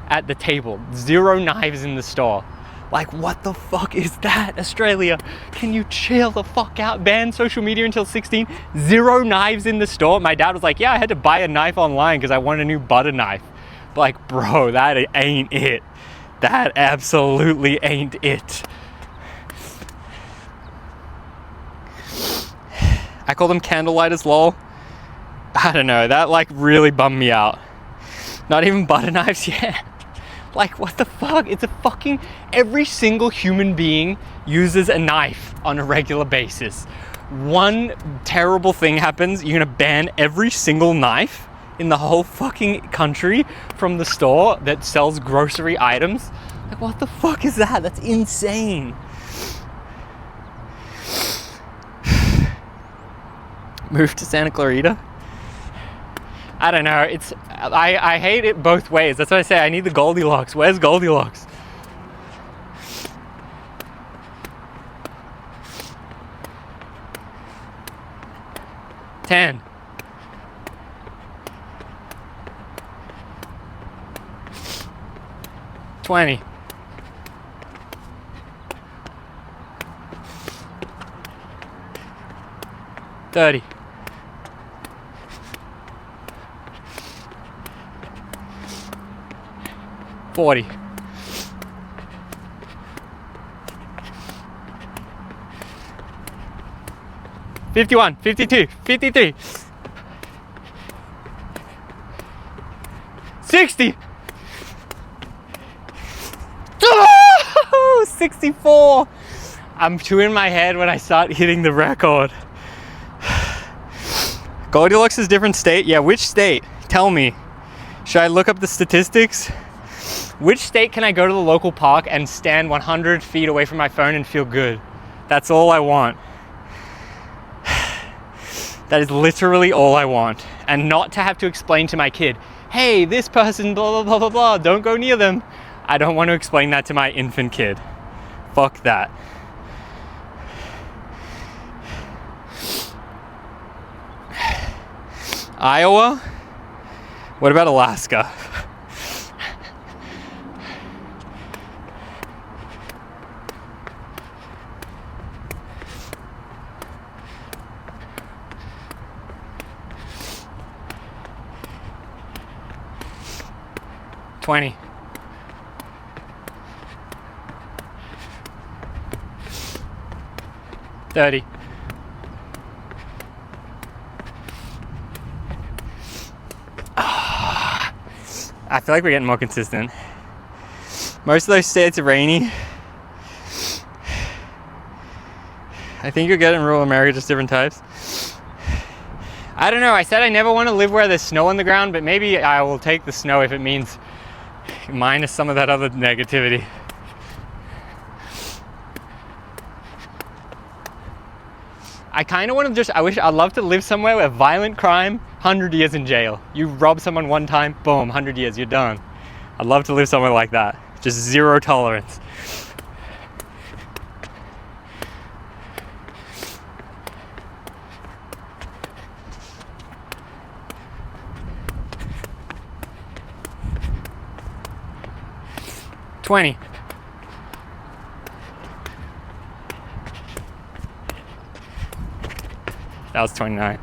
at the table. 0 knives in the store. Like, what the fuck is that, Australia? Can you chill the fuck out? Ban social media until 16? 0 knives in the store? My dad was like, yeah, I had to buy a knife online because I want a new butter knife. But like, bro, that ain't it. That absolutely ain't it. I call them candle lighters, lol. I don't know, that like really bummed me out. Not even butter knives, yeah. Like, what the fuck? It's a fucking, every single human being uses a knife on a regular basis. One terrible thing happens, you're gonna ban every single knife in the whole fucking country from the store that sells grocery items? Like, what the fuck is that? That's insane. Move to Santa Clarita? I don't know, it's, I hate it both ways. That's why I say I need the Goldilocks. Where's Goldilocks? $10. $20. $30. $40. 51, 52, 53, 60. Oh, 64. I'm chewing my head when I start hitting the record. Goldilocks is different state? Yeah, which state? Tell me. Should I look up the statistics? Which state can I go to the local park and stand 100 feet away from my phone and feel good? That's all I want. That is literally all I want. And not to have to explain to my kid, hey, this person, blah, blah, blah, blah, blah, don't go near them. I don't want to explain that to my infant kid. Fuck that. Iowa? What about Alaska? $20. $30. I feel like we're getting more consistent. Most of those states are rainy. I think you'll get it in rural America, just different types. I don't know, I said I never want to live where there's snow on the ground, but maybe I will take the snow if it means minus some of that other negativity. I kind of want to I'd love to live somewhere where violent crime, 100 years in jail. You rob someone one time, boom, 100 years, you're done. I'd love to live somewhere like that. Just zero tolerance. $20. That was 29.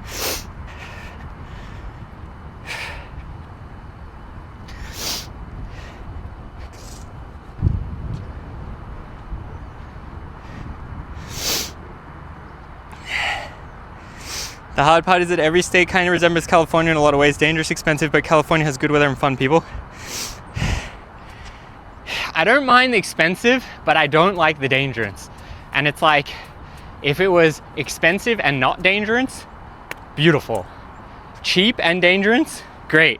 The hard part is that every state kind of resembles California in a lot of ways. Dangerous, expensive, but California has good weather and fun people. I don't mind the expensive, but I don't like the dangerous. And it's like, if it was expensive and not dangerous, beautiful. Cheap and dangerous, great.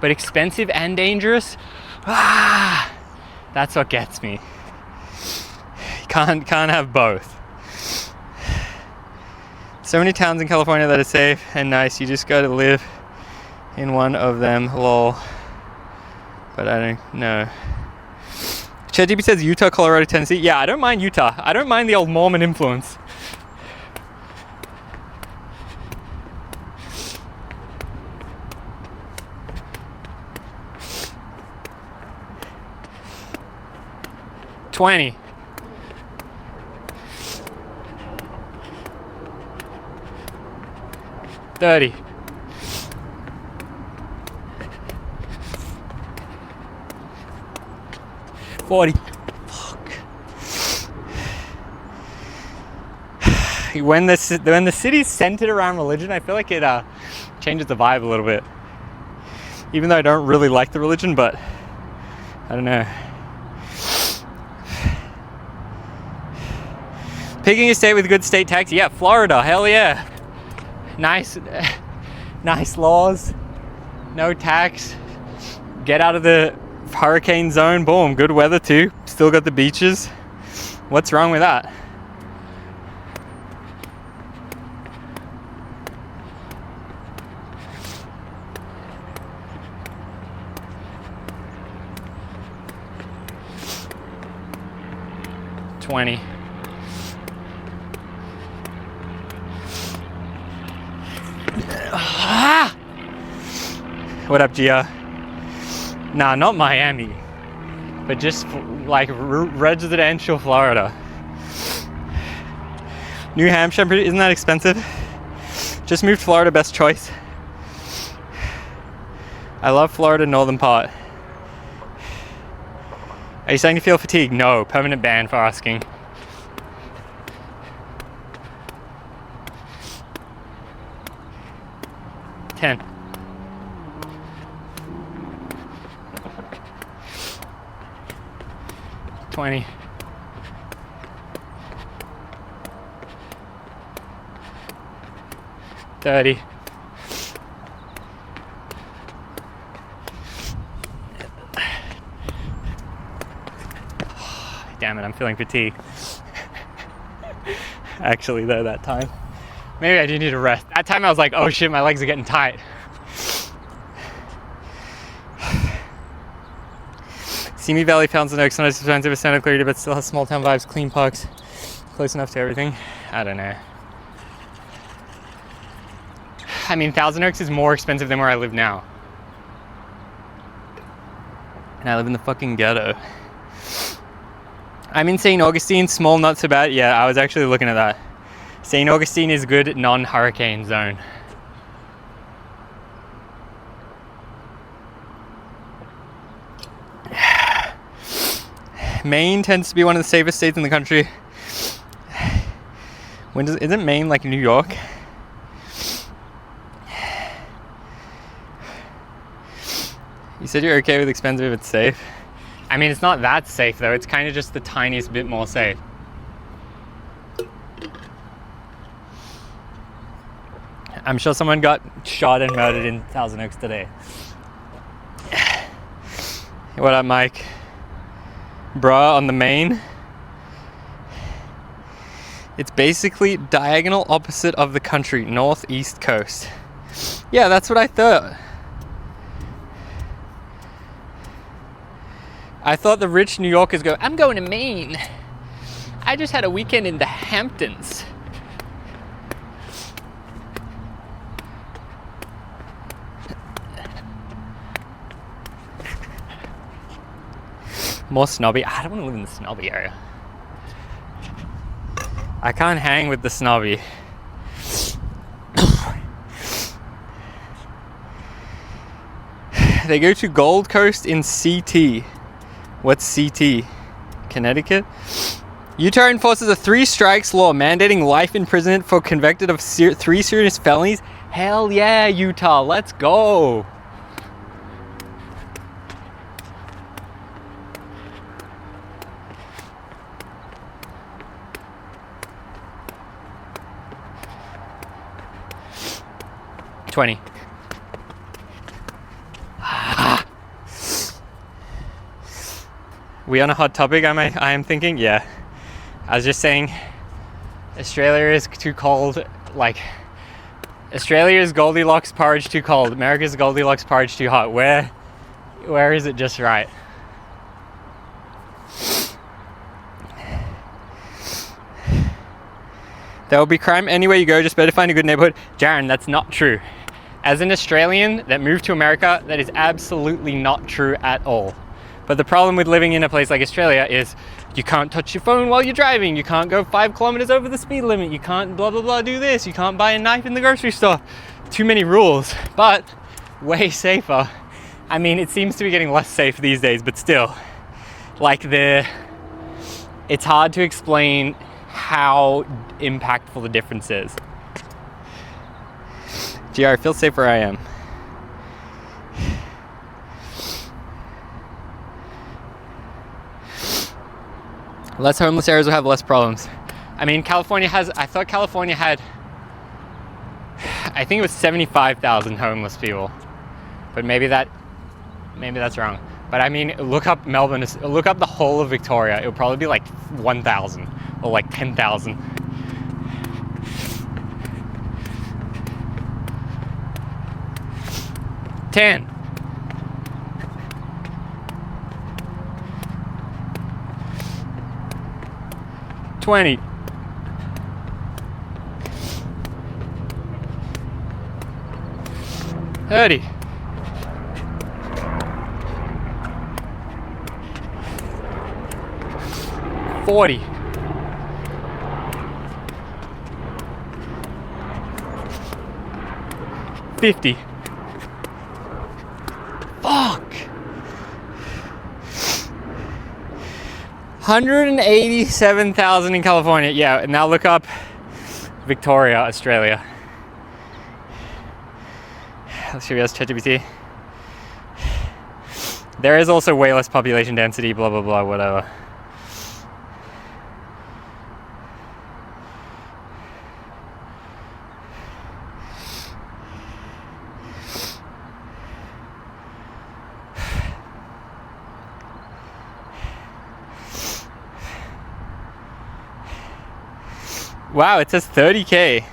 But expensive and dangerous, that's what gets me. Can't have both. So many towns in California that are safe and nice, you just gotta live in one of them, lol. But I don't know. ChatGPT says Utah, Colorado, Tennessee. Yeah, I don't mind Utah. I don't mind the old Mormon influence. $20. $30. $40. Fuck. When the city's centered around religion, I feel like it changes the vibe a little bit. Even though I don't really like the religion, but I don't know. Picking a state with good state tax, yeah, Florida, hell yeah. Nice laws, no tax, get out of the hurricane zone, boom, good weather too, still got the beaches. What's wrong with that? $20. What up, Gia? Nah, not Miami, but just like residential Florida. New Hampshire, isn't that expensive? Just moved to Florida, best choice. I love Florida northern part. Are you starting to feel fatigued? No, permanent ban for asking. 10. 20. 30. Damn it, I'm feeling fatigued. Actually, though, that time. Maybe I do need a rest. That time I was like, oh shit, my legs are getting tight. Simi Valley, Fountain Oaks, not as expensive as Santa Clarita, but still has small town vibes, clean parks, close enough to everything. I don't know. I mean, Thousand Oaks is more expensive than where I live now. And I live in the fucking ghetto. I'm in St. Augustine, small, not so bad. Yeah, I was actually looking at that. St. Augustine is good non-hurricane zone. Maine tends to be one of the safest states in the country. Isn't Maine like New York? You said you're okay with expensive, it's safe. I mean, it's not that safe though. It's kind of just the tiniest bit more safe. I'm sure someone got shot and murdered in Thousand Oaks today. What up, Mike? Bruh, on the main. It's basically diagonal opposite of the country, northeast coast. Yeah, that's what I thought. I thought the rich New Yorkers go, I'm going to Maine. I just had a weekend in the Hamptons. More snobby. I don't want to live in the snobby area. I can't hang with the snobby. They go to Gold Coast in CT. What's CT? Connecticut? Utah enforces a 3 strikes law mandating life imprisonment for convicted of 3 serious felonies. Hell yeah, Utah, let's go. $20. We on a hot topic, I am thinking? Yeah. I was just saying, Australia is too cold. Like, Australia is Goldilocks porridge too cold. America's Goldilocks porridge too hot. Where is it just right? There will be crime anywhere you go, just better find a good neighborhood. Jaron, that's not true. As an Australian that moved to America, that is absolutely not true at all. But the problem with living in a place like Australia is you can't touch your phone while you're driving. You can't go 5 kilometers over the speed limit. You can't blah, blah, blah, do this. You can't buy a knife in the grocery store. Too many rules, but way safer. I mean, it seems to be getting less safe these days, but still, like it's hard to explain how impactful the difference is. GR, I feel safe where I am. Less homeless areas will have less problems. I mean, I thought California had, I think it was 75,000 homeless people, but maybe that's wrong. But I mean, look up Melbourne, look up the whole of Victoria. It'll probably be like 1,000 or like 10,000. $10. $20. $30. $40. $50. Fuck. 187,000 in California. Yeah, now look up Victoria, Australia. Should we ask ChatGPT? There is also way less population density, blah, blah, blah, whatever. Wow, it says 30K.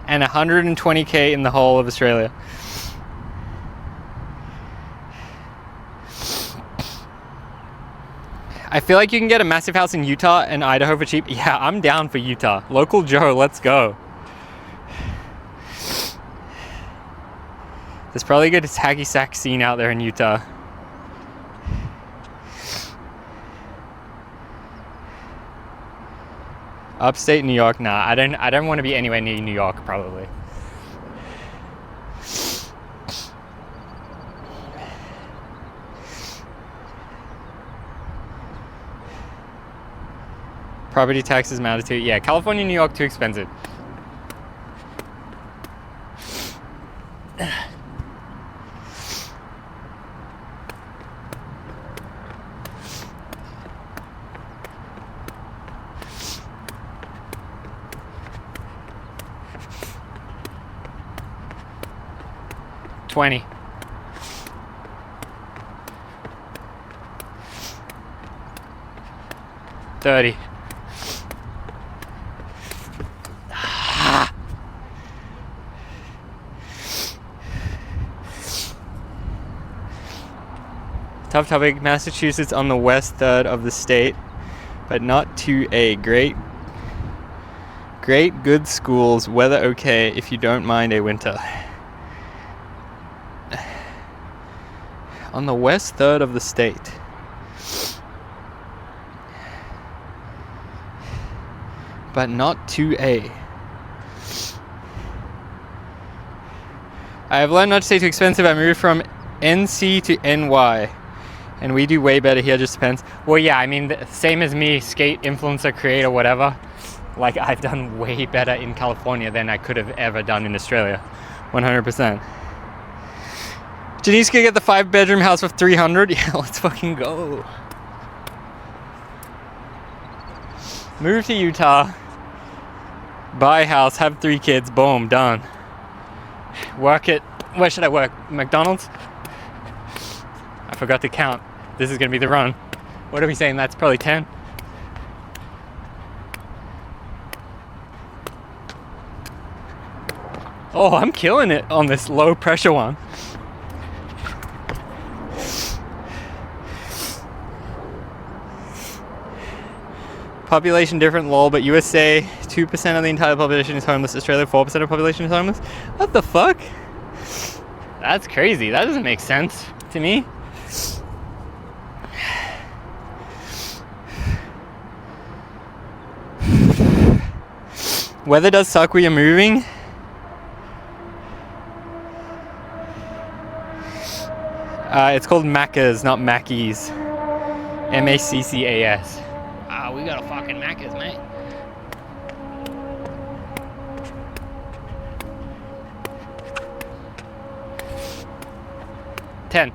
And 120K in the whole of Australia. I feel like you can get a massive house in Utah and Idaho for cheap. Yeah, I'm down for Utah. Local Joe, let's go. There's probably a good hacky sack scene out there in Utah. Upstate New York, nah, I don't want to be anywhere near New York, probably. Property taxes matter too. Yeah, California, New York, too expensive. $20. $30. Tough topic. Massachusetts on the west third of the state, but not to a great good schools. Weather okay if you don't mind a winter. On the west third of the state. But not to a. I have learned not to say too expensive. I moved from NC to NY. And we do way better here, just depends. Well, yeah, I mean, same as me, skate, influencer, creator, whatever. Like, I've done way better in California than I could have ever done in Australia. 100%. Janice could get the 5-bedroom house for $300. Yeah, let's fucking go. Move to Utah. Buy a house, have 3 kids, boom, done. Work it. Where should I work? McDonald's? I forgot to count. This is gonna be the run. What are we saying? That's probably 10. Oh, I'm killing it on this low pressure one. Population different, lol, but USA, 2% of the entire population is homeless. Australia, 4% of the population is homeless. What the fuck? That's crazy. That doesn't make sense to me. Weather does suck where you're moving. It's called Macca's, not Mackey's. M-A-C-C-A-S. We got a fucking Macca's, mate. $10.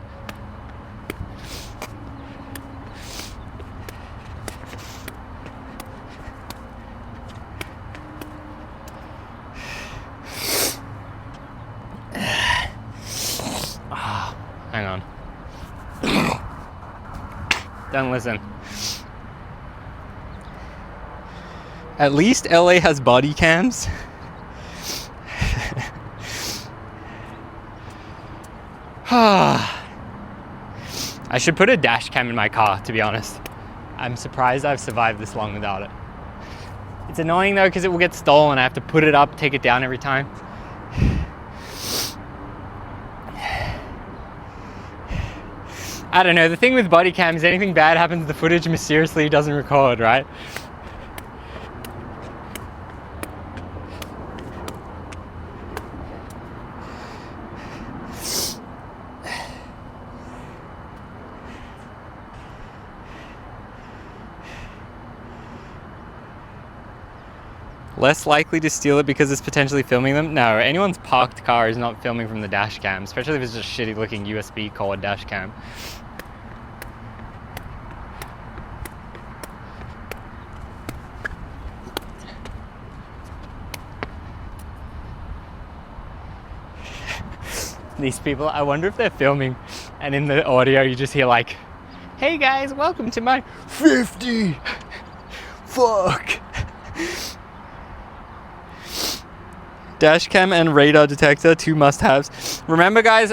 Hang on. Don't listen. At least LA has body cams. I should put a dash cam in my car, to be honest. I'm surprised I've survived this long without it. It's annoying though because it will get stolen. I have to put it up, take it down every time. I don't know, the thing with body cams, anything bad happens, the footage mysteriously doesn't record, right? Less likely to steal it because it's potentially filming them? No, anyone's parked car is not filming from the dash cam, especially if it's just shitty looking USB cord dash cam. These people, I wonder if they're filming and in the audio you just hear like, hey guys, welcome to my 50! Fuck! Dashcam and radar detector, 2 must-haves. Remember guys,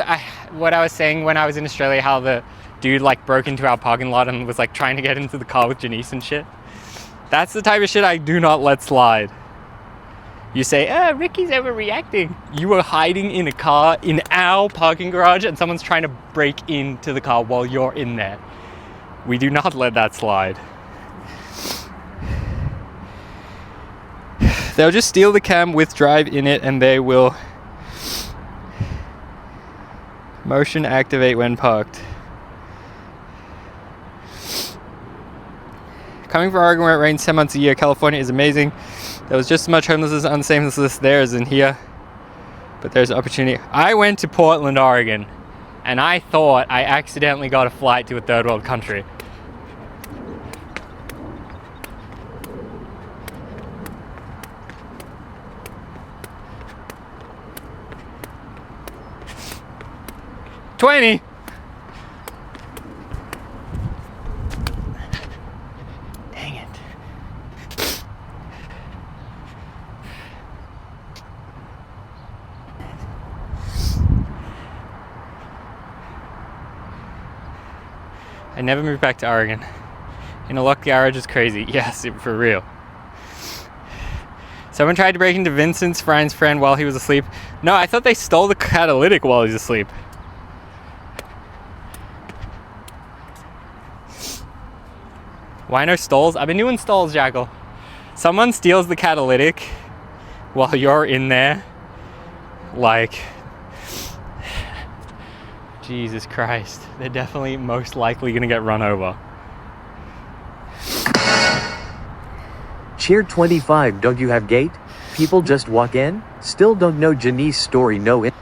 what I was saying when I was in Australia, how the dude like broke into our parking lot and was like trying to get into the car with Janice and shit? That's the type of shit I do not let slide. You say, Ricky's overreacting. You were hiding in a car in our parking garage and someone's trying to break into the car while you're in there. We do not let that slide. They'll just steal the cam with drive in it and they will motion activate when parked. Coming from Oregon where it rains 10 months a year, California is amazing. There was just as much homelessness on the same list there as in here, but there's opportunity. I went to Portland, Oregon, and I thought I accidentally got a flight to a third world country. $20. Dang it. I never moved back to Oregon. In a locked garage is crazy. Yes, for real. Someone tried to break into Vincent's friend's friend while he was asleep. No, I thought they stole the catalytic while he's asleep. Why no stalls? I've been doing stalls, Jackal. Someone steals the catalytic while you're in there. Like, Jesus Christ. They're definitely most likely gonna get run over. Cheer 25. Don't you have gate? People just walk in? Still don't know Janice's story, no it.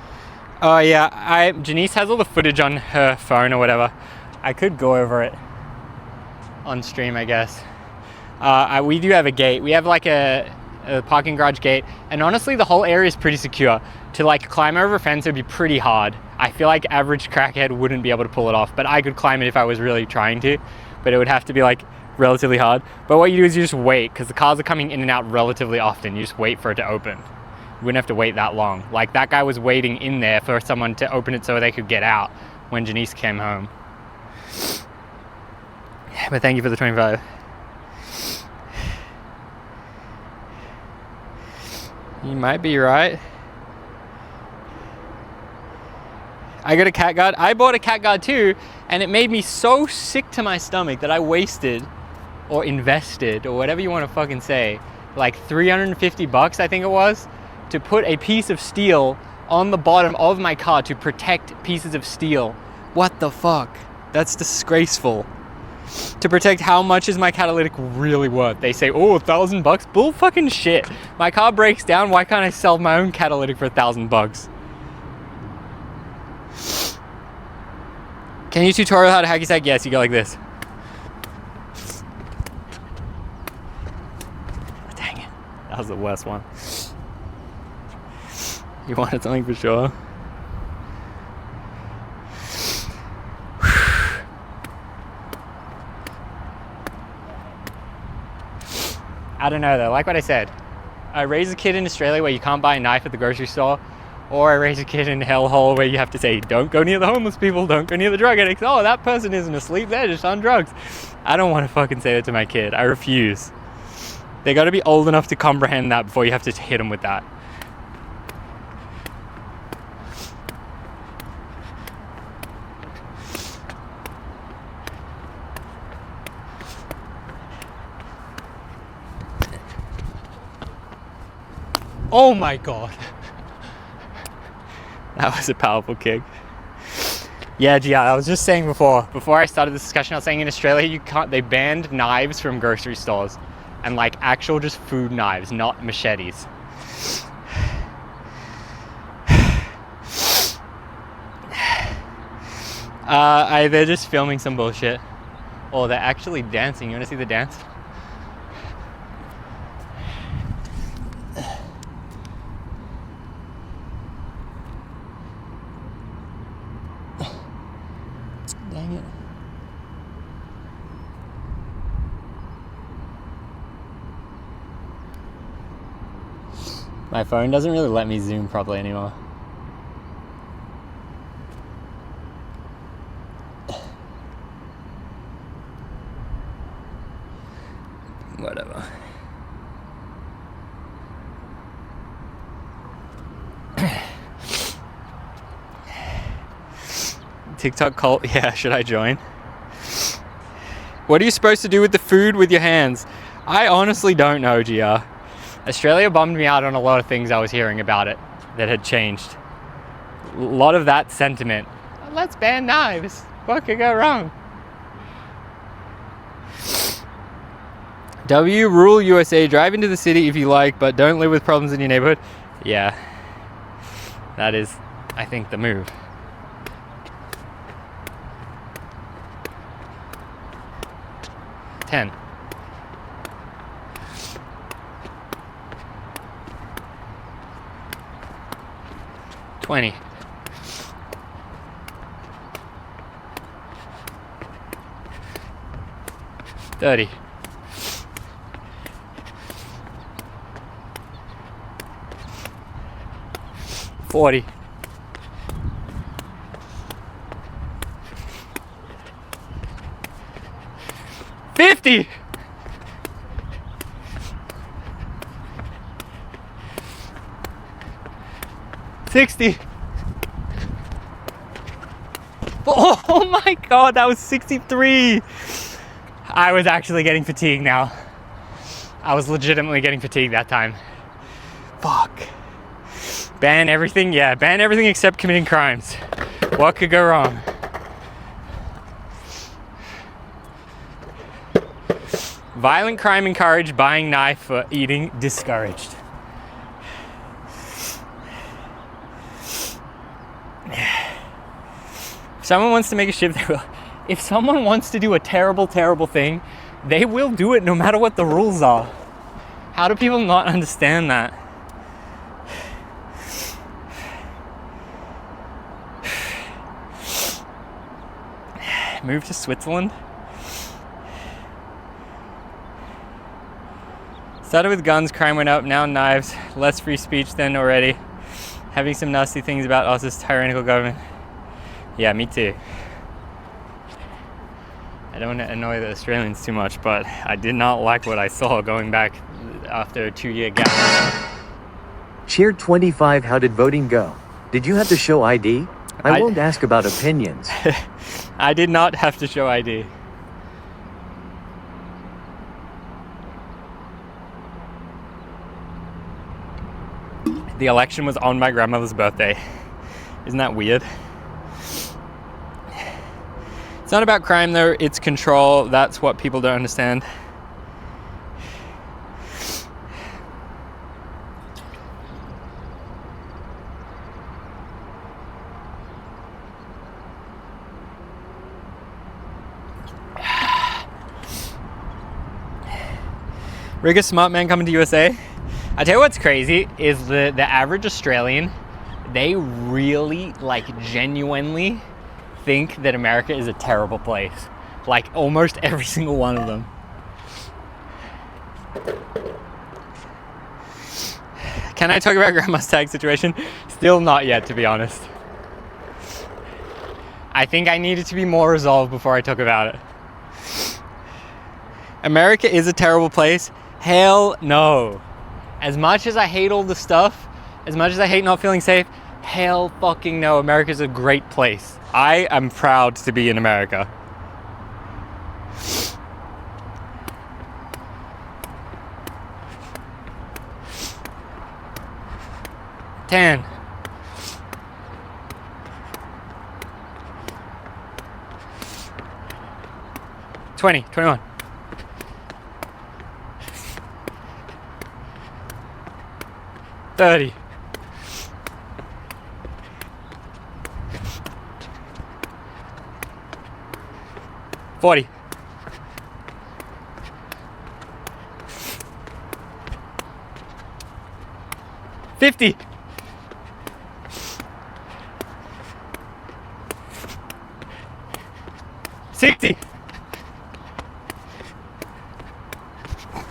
Oh yeah, Janice has all the footage on her phone or whatever. I could go over it on stream, I guess. We do have a gate. We have like a parking garage gate, and honestly the whole area is pretty secure. To like climb over a fence would be pretty hard. I feel like average crackhead wouldn't be able to pull it off, but I could climb it if I was really trying to, but it would have to be like relatively hard. But what you do is you just wait, because the cars are coming in and out relatively often. You just wait for it to open. You wouldn't have to wait that long. Like that guy was waiting in there for someone to open it so they could get out when Janice came home. But thank you for the 25. You might be right. I got a cat guard. I bought a cat guard too, and it made me so sick to my stomach that I wasted or invested or whatever you want to fucking say, like $350 I think it was, to put a piece of steel on the bottom of my car to protect pieces of steel. What the fuck? That's disgraceful. To protect how much is my catalytic really worth? They say, oh, $1,000? Bull fucking shit. My car breaks down, why can't I sell my own catalytic for $1,000? Can you tutorial how to hacky sack? Yes, you go like this. Dang it. That was the worst one. You wanted something for sure? I don't know though, like what I said. I raise a kid in Australia where you can't buy a knife at the grocery store, or I raise a kid in hellhole where you have to say, don't go near the homeless people, don't go near the drug addicts. Oh, that person isn't asleep, they're just on drugs. I don't want to fucking say that to my kid. I refuse. They got to be old enough to comprehend that before you have to hit them with that. Oh my god. That was a powerful kick. Yeah, I was just saying before I started this discussion, I was saying in Australia they banned knives from grocery stores. and like actual just food knives, not machetes. They're just filming some bullshit. Or they're actually dancing. You wanna see the dance? Dang it. My phone doesn't really let me zoom properly anymore. Whatever. TikTok cult, yeah, should I join? What are you supposed to do with the food with your hands? I honestly don't know, GR. Australia bummed me out on a lot of things I was hearing about it that had changed. A lot of that sentiment. Let's ban knives. What could go wrong? W, rule USA, drive into the city if you like, but don't live with problems in your neighborhood. Yeah, that is, I think, the move. Ten. 20. 30. 40. 50. 60. Oh my god, that was 63. I was actually getting fatigued now. I was legitimately getting fatigued that time. Fuck. Ban everything? Yeah, ban everything except committing crimes. What could go wrong? Violent crime encouraged, buying knife for eating discouraged. If someone wants to make a shift, they will. If someone wants to do a terrible, terrible thing, they will do it no matter what the rules are. How do people not understand that? Move to Switzerland? Started with guns, crime went up, now knives. Less free speech than already. Having some nasty things about us as tyrannical government. Yeah, me too. I don't want to annoy the Australians too much, but I did not like what I saw going back after a 2-year gap. Cheer 25. How did voting go? Did you have to show ID? I won't ask about opinions. I did not have to show ID. The election was on my grandmother's birthday. Isn't that weird? It's not about crime though, it's control. That's what people don't understand. Rigger smart man coming to USA. I tell you what's crazy is the average Australian, they really like genuinely think that America is a terrible place. Like almost every single one of them. Can I talk about grandma's tag situation? Still not yet, to be honest. I think I needed to be more resolved before I talk about it. America is a terrible place. Hell no. As much as I hate all the stuff, as much as I hate not feeling safe, hell fucking no. America's a great place. I am proud to be in America. Ten. 20, 21. 30. 40. 50. 60.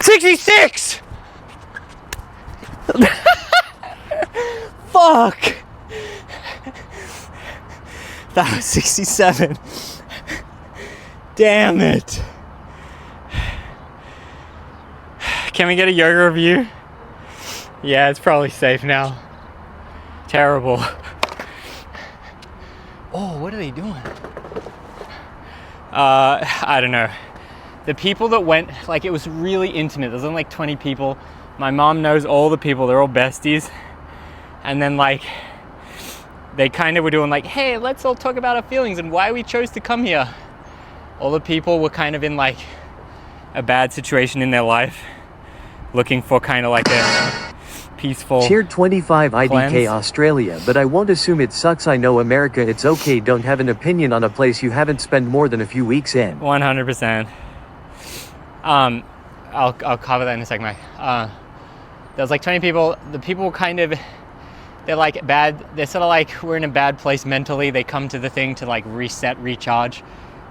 66. Fuck. That was 67. Damn it. Can we get a yoga review? Yeah, it's probably safe now. Terrible. Oh, what are they doing? I don't know. The people that went, like, it was really intimate. There's only like 20 people. My mom knows all the people. They're all besties. And then, like, they kind of were doing like, hey, let's all talk about our feelings and why we chose to come here. All the people were kind of in like a bad situation in their life, looking for kind of like a peaceful Tier 25 IDK cleanse. Australia, but I won't assume it sucks. I know America, it's okay. Don't have an opinion on a place you haven't spent more than a few weeks in. 100%. I'll cover that in a second, Mike. There's like 20 people. The people were kind of, they're like bad. They're sort of like, we're in a bad place mentally. They come to the thing to like reset, recharge.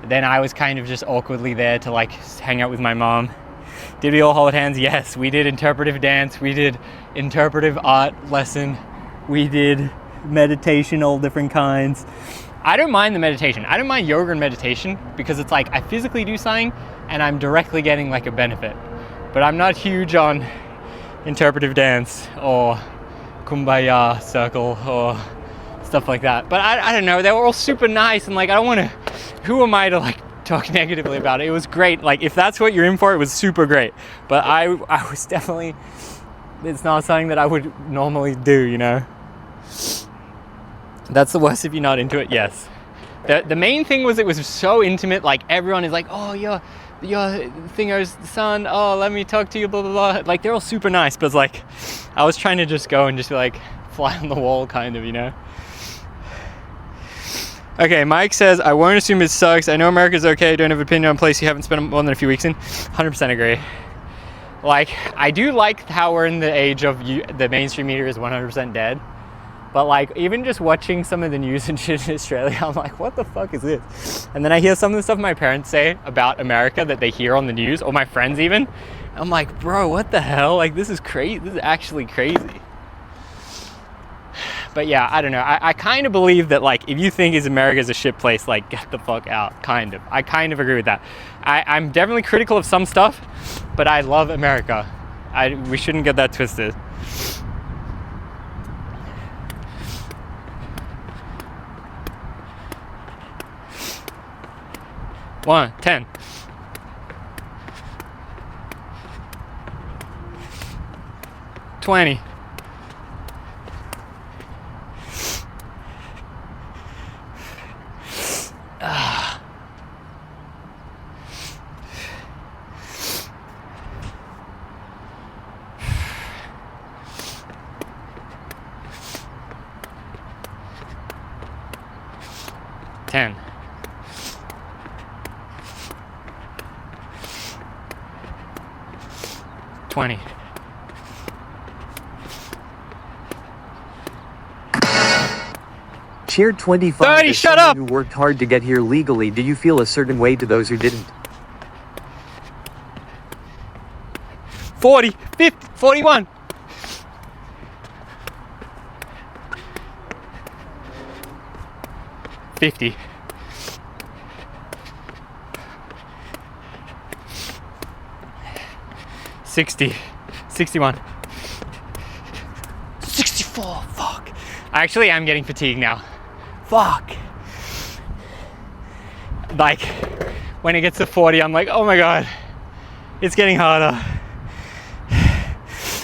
Then I was kind of just awkwardly there to like hang out with my mom. Did we all hold hands? Yes. We did interpretive dance. We did interpretive art lesson. We did meditation, all different kinds. I don't mind the meditation. I don't mind yoga and meditation because it's like I physically do something and I'm directly getting like a benefit. But I'm not huge on interpretive dance or kumbaya circle or stuff like that. But I don't know. They were all super nice and like I don't want to. Who am I to like talk negatively about it? It was great. Like if that's what you're in for, it was super great. But I was definitely. It's not something that I would normally do, you know. That's the worst if you're not into it. Yes. The main thing was it was so intimate. Like everyone is like, oh, you're Thingo's son. Oh, let me talk to you. Blah blah blah. Like they're all super nice, but it's like I was trying to just go and just be like fly on the wall, kind of, you know. Okay, Mike says, I won't assume it sucks. I know America's okay. I don't have an opinion on a place you haven't spent more than a few weeks in. 100% agree. Like, I do like how we're in the age of the mainstream media is 100% dead. But like, even just watching some of the news and shit in Australia, I'm like, what the fuck is this? And then I hear some of the stuff my parents say about America that they hear on the news, or my friends even. I'm like, bro, what the hell? Like, this is crazy. This is actually crazy. But yeah, I don't know. I kind of believe that like if you think America's a shit place, like get the fuck out, kind of. I kind of agree with that. I'm definitely critical of some stuff, but I love America. We shouldn't get that twisted. One, 10. 20. 10. 20. Tier 25. 30, as shut someone up! Who worked hard to get here legally, do you feel a certain way to those who didn't? 40, 50, 41. 50. 60. 61. 64. Fuck. I actually am getting fatigued now. Fuck. Like, when it gets to 40, I'm like, oh my god, it's getting harder.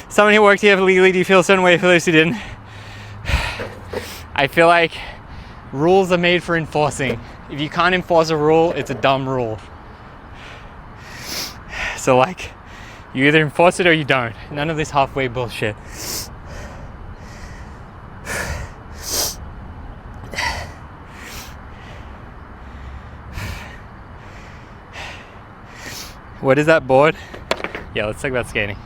Someone who worked here legally, do you feel a certain way for those who didn't? I feel like rules are made for enforcing. If you can't enforce a rule, it's a dumb rule. So like, you either enforce it or you don't. None of this halfway bullshit. What is that board? Yeah, let's talk about skating.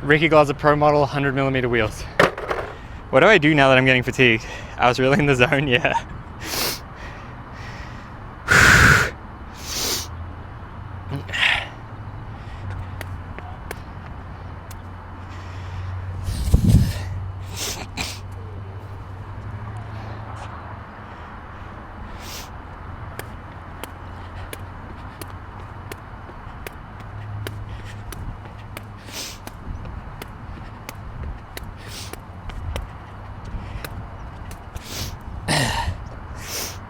Ricky Glaser Pro Model 100mm wheels. What do I do now that I'm getting fatigued? I was really in the zone, yeah.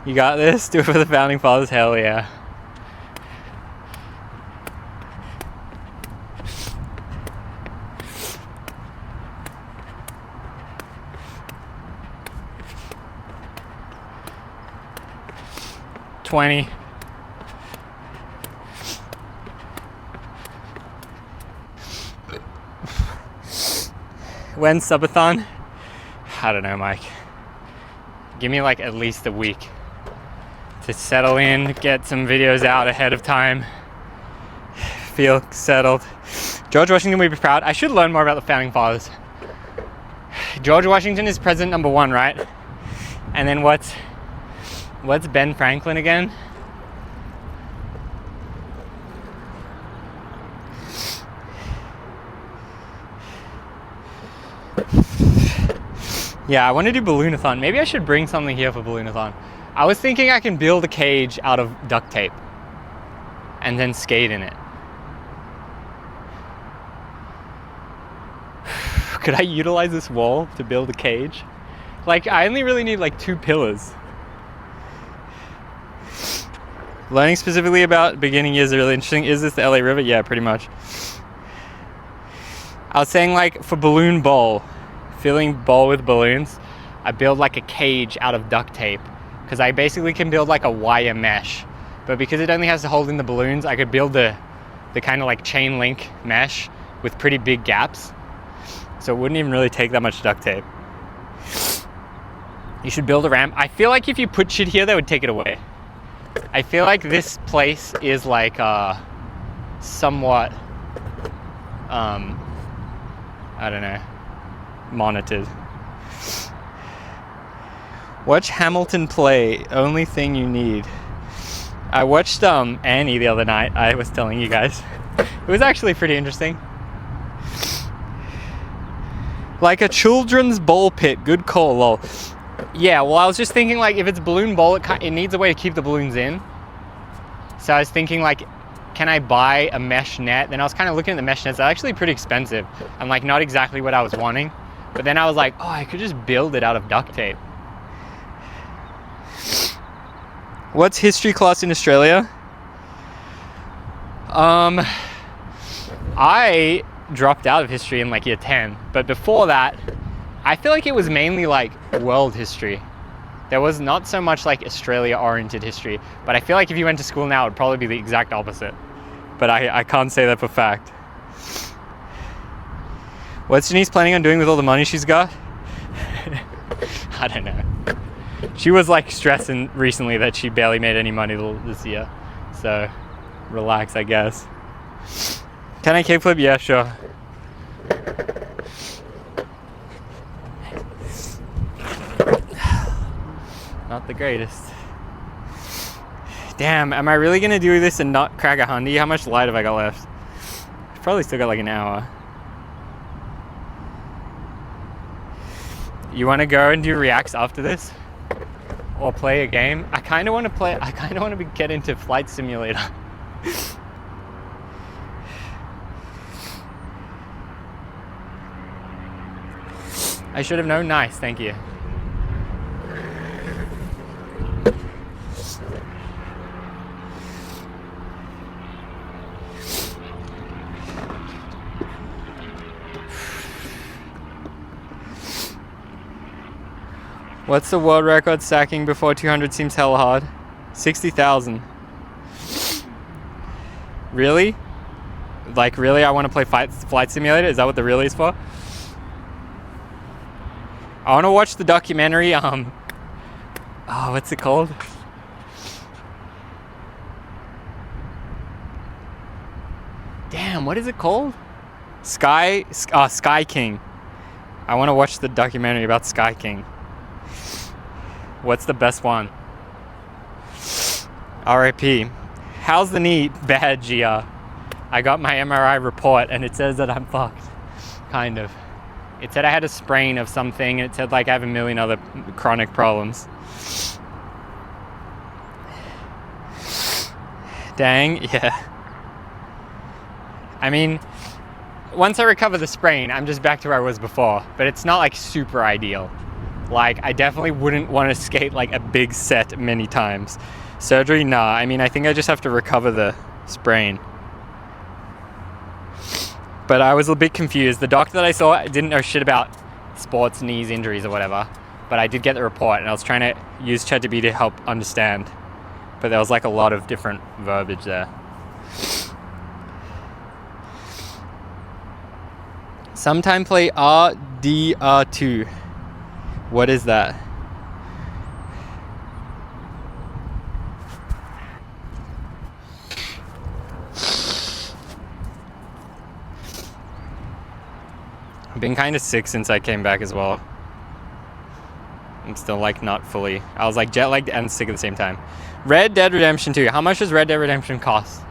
You got this? Do it for the founding fathers? Hell yeah. $20. When's subathon? I don't know, Mike. Give me like at least a week to settle in, get some videos out ahead of time, feel settled. George Washington would be proud. I should learn more about the founding fathers. George Washington is president number 1, right? And then what's Ben Franklin again? Yeah, I want to do balloonathon. Maybe I should bring something here for balloonathon. I was thinking I can build a cage out of duct tape and then skate in it. Could I utilize this wall to build a cage? Like, I only really need like 2 pillars. Learning specifically about beginning years is really interesting. Is this the LA River? Yeah, pretty much. I was saying, like, for balloon bowl, filling bowl with balloons, I build like a cage out of duct tape, because I basically can build like a wire mesh, but because it only has to hold in the balloons, I could build the kind of like chain link mesh with pretty big gaps, so it wouldn't even really take that much duct tape. You should build a ramp. I feel like if you put shit here, they would take it away. I feel like this place is like somewhat I don't know, monitored. Watch Hamilton play, only thing you need. I watched Annie the other night, I was telling you guys. It was actually pretty interesting. Like a children's ball pit, good call, lol. Yeah, well, I was just thinking, like, if it's balloon bowl, it needs a way to keep the balloons in. So I was thinking, like, can I buy a mesh net? Then I was kind of looking at the mesh nets. They're actually pretty expensive and like not exactly what I was wanting. But then I was like, oh, I could just build it out of duct tape. What's history class in Australia? I dropped out of history in like year 10, but before that, I feel like it was mainly like world history. There was not so much like Australia-oriented history, but I feel like if you went to school now, it would probably be the exact opposite. But I can't say that for fact. What's Denise planning on doing with all the money she's got? I don't know. She was like stressing recently that she barely made any money this year. So, relax, I guess. Can I kickflip? Yeah, sure. Not the greatest. Damn, am I really gonna do this and not crack a hundy? How much light have I got left? I've probably still got like an hour. You wanna go and do reacts after this? Or play a game? I kinda wanna get into Flight Simulator. I should have known. Nice, thank you. What's the world record stacking before 200 seems hella hard? 60,000. Really? Like, really? I want to play Flight Simulator? Is that what the really is for? I want to watch the documentary, oh, what's it called? Damn, what is it called? Sky King. I want to watch the documentary about Sky King. What's the best one? RIP. How's the knee? Bad, Gia. I got my MRI report and it says that I'm fucked. Kind of. It said I had a sprain of something and it said like I have a million other chronic problems. Dang, yeah. I mean, once I recover the sprain, I'm just back to where I was before, but it's not like super ideal. Like, I definitely wouldn't want to skate like a big set many times. Surgery, nah. I mean, I think I just have to recover the sprain. But I was a bit confused. The doctor that I saw didn't know shit about sports, knees, injuries or whatever, but I did get the report and I was trying to use ChatGPT to help understand. But there was like a lot of different verbiage there. Sometime play RDR2. What is that? I've been kind of sick since I came back as well. I'm still like not fully. I was like jet lagged and sick at the same time. Red Dead Redemption 2. How much does Red Dead Redemption cost?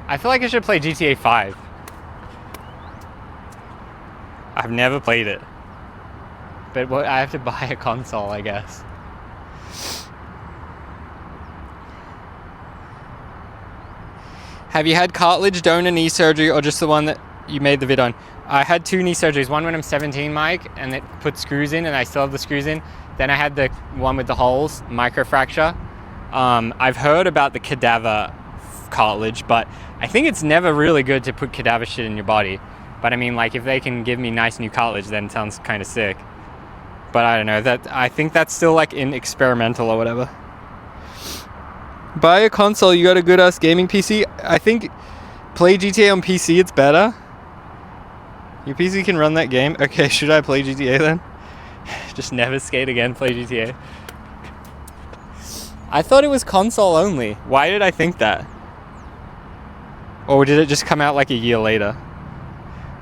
I feel like I should play GTA 5. I've never played it. But what, I have to buy a console, I guess. Have you had cartilage, donor, knee surgery, or just the one that you made the vid on? I had 2 knee surgeries. One when I'm 17, Mike, and it put screws in, and I still have the screws in. Then I had the one with the holes, microfracture. I've heard about the cadaver cartilage, but I think it's never really good to put cadaver shit in your body. But I mean, like, if they can give me nice new cartilage, then it sounds kind of sick. But I don't know, I think that's still like in experimental or whatever. Buy a console, you got a good ass gaming PC. I think play GTA on PC, it's better. Your PC can run that game. Okay, should I play GTA then? Just never skate again, play GTA. I thought it was console only. Why did I think that? Or did it just come out like a year later?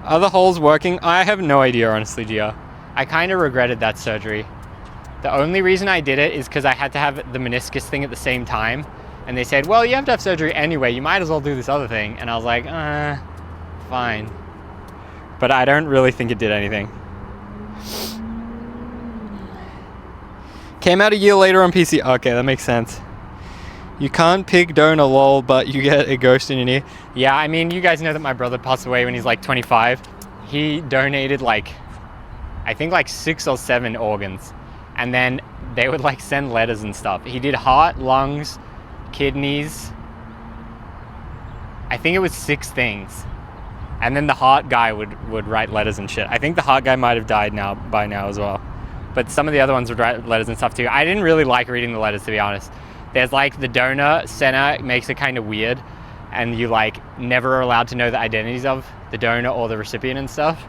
Are the holes working? I have no idea, honestly, Gia. I kind of regretted that surgery. The only reason I did it is because I had to have the meniscus thing at the same time. And they said, well, you have to have surgery anyway. You might as well do this other thing. And I was like, fine. But I don't really think it did anything. Came out a year later on PC. Okay, that makes sense. You can't pick donor, lol, but you get a ghost in your knee. Yeah, I mean, you guys know that my brother passed away when he's like 25. He donated like, I think like 6 or 7 organs. And then they would like send letters and stuff. He did heart, lungs, kidneys. I think it was 6 things. And then the heart guy would write letters and shit. I think the heart guy might have died by now as well. But some of the other ones would write letters and stuff too. I didn't really like reading the letters, to be honest. There's like the donor center makes it kind of weird. And you like never are allowed to know the identities of the donor or the recipient and stuff.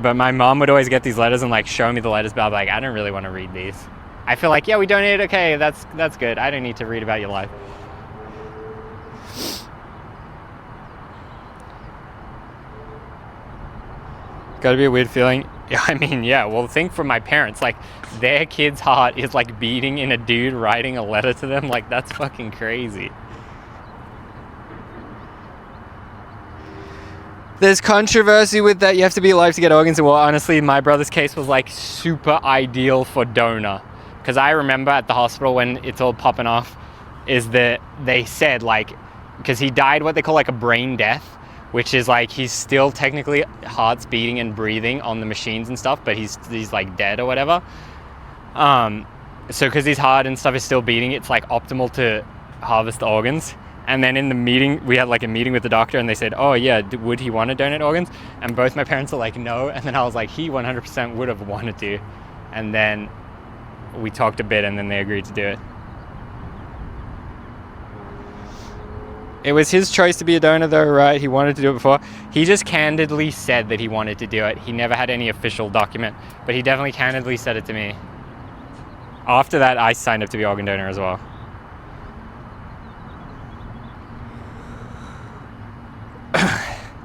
But my mom would always get these letters and like show me the letters, but I'd be like, I don't really want to read these. I feel like, yeah, we donated, okay, that's good. I don't need to read about your life. Gotta be a weird feeling. Yeah, I mean, yeah, well, think for my parents, like, their kid's heart is like beating in a dude writing a letter to them. Like, that's fucking crazy. There's controversy with that. You have to be alive to get organs. Well, honestly, my brother's case was like super ideal for donor. Because I remember at the hospital when it's all popping off, is that they said like, because he died what they call like a brain death, which is like he's still technically heart's beating and breathing on the machines and stuff, but he's like dead or whatever. So because his heart and stuff is still beating, it's like optimal to harvest the organs. And then in the meeting, we had like a meeting with the doctor and they said, oh yeah, would he want to donate organs? And both my parents were like, no. And then I was like, he 100% would have wanted to. And then we talked a bit and then they agreed to do it. It was his choice to be a donor though, right? He wanted to do it before. He just candidly said that he wanted to do it. He never had any official document, but he definitely candidly said it to me. After that, I signed up to be organ donor as well.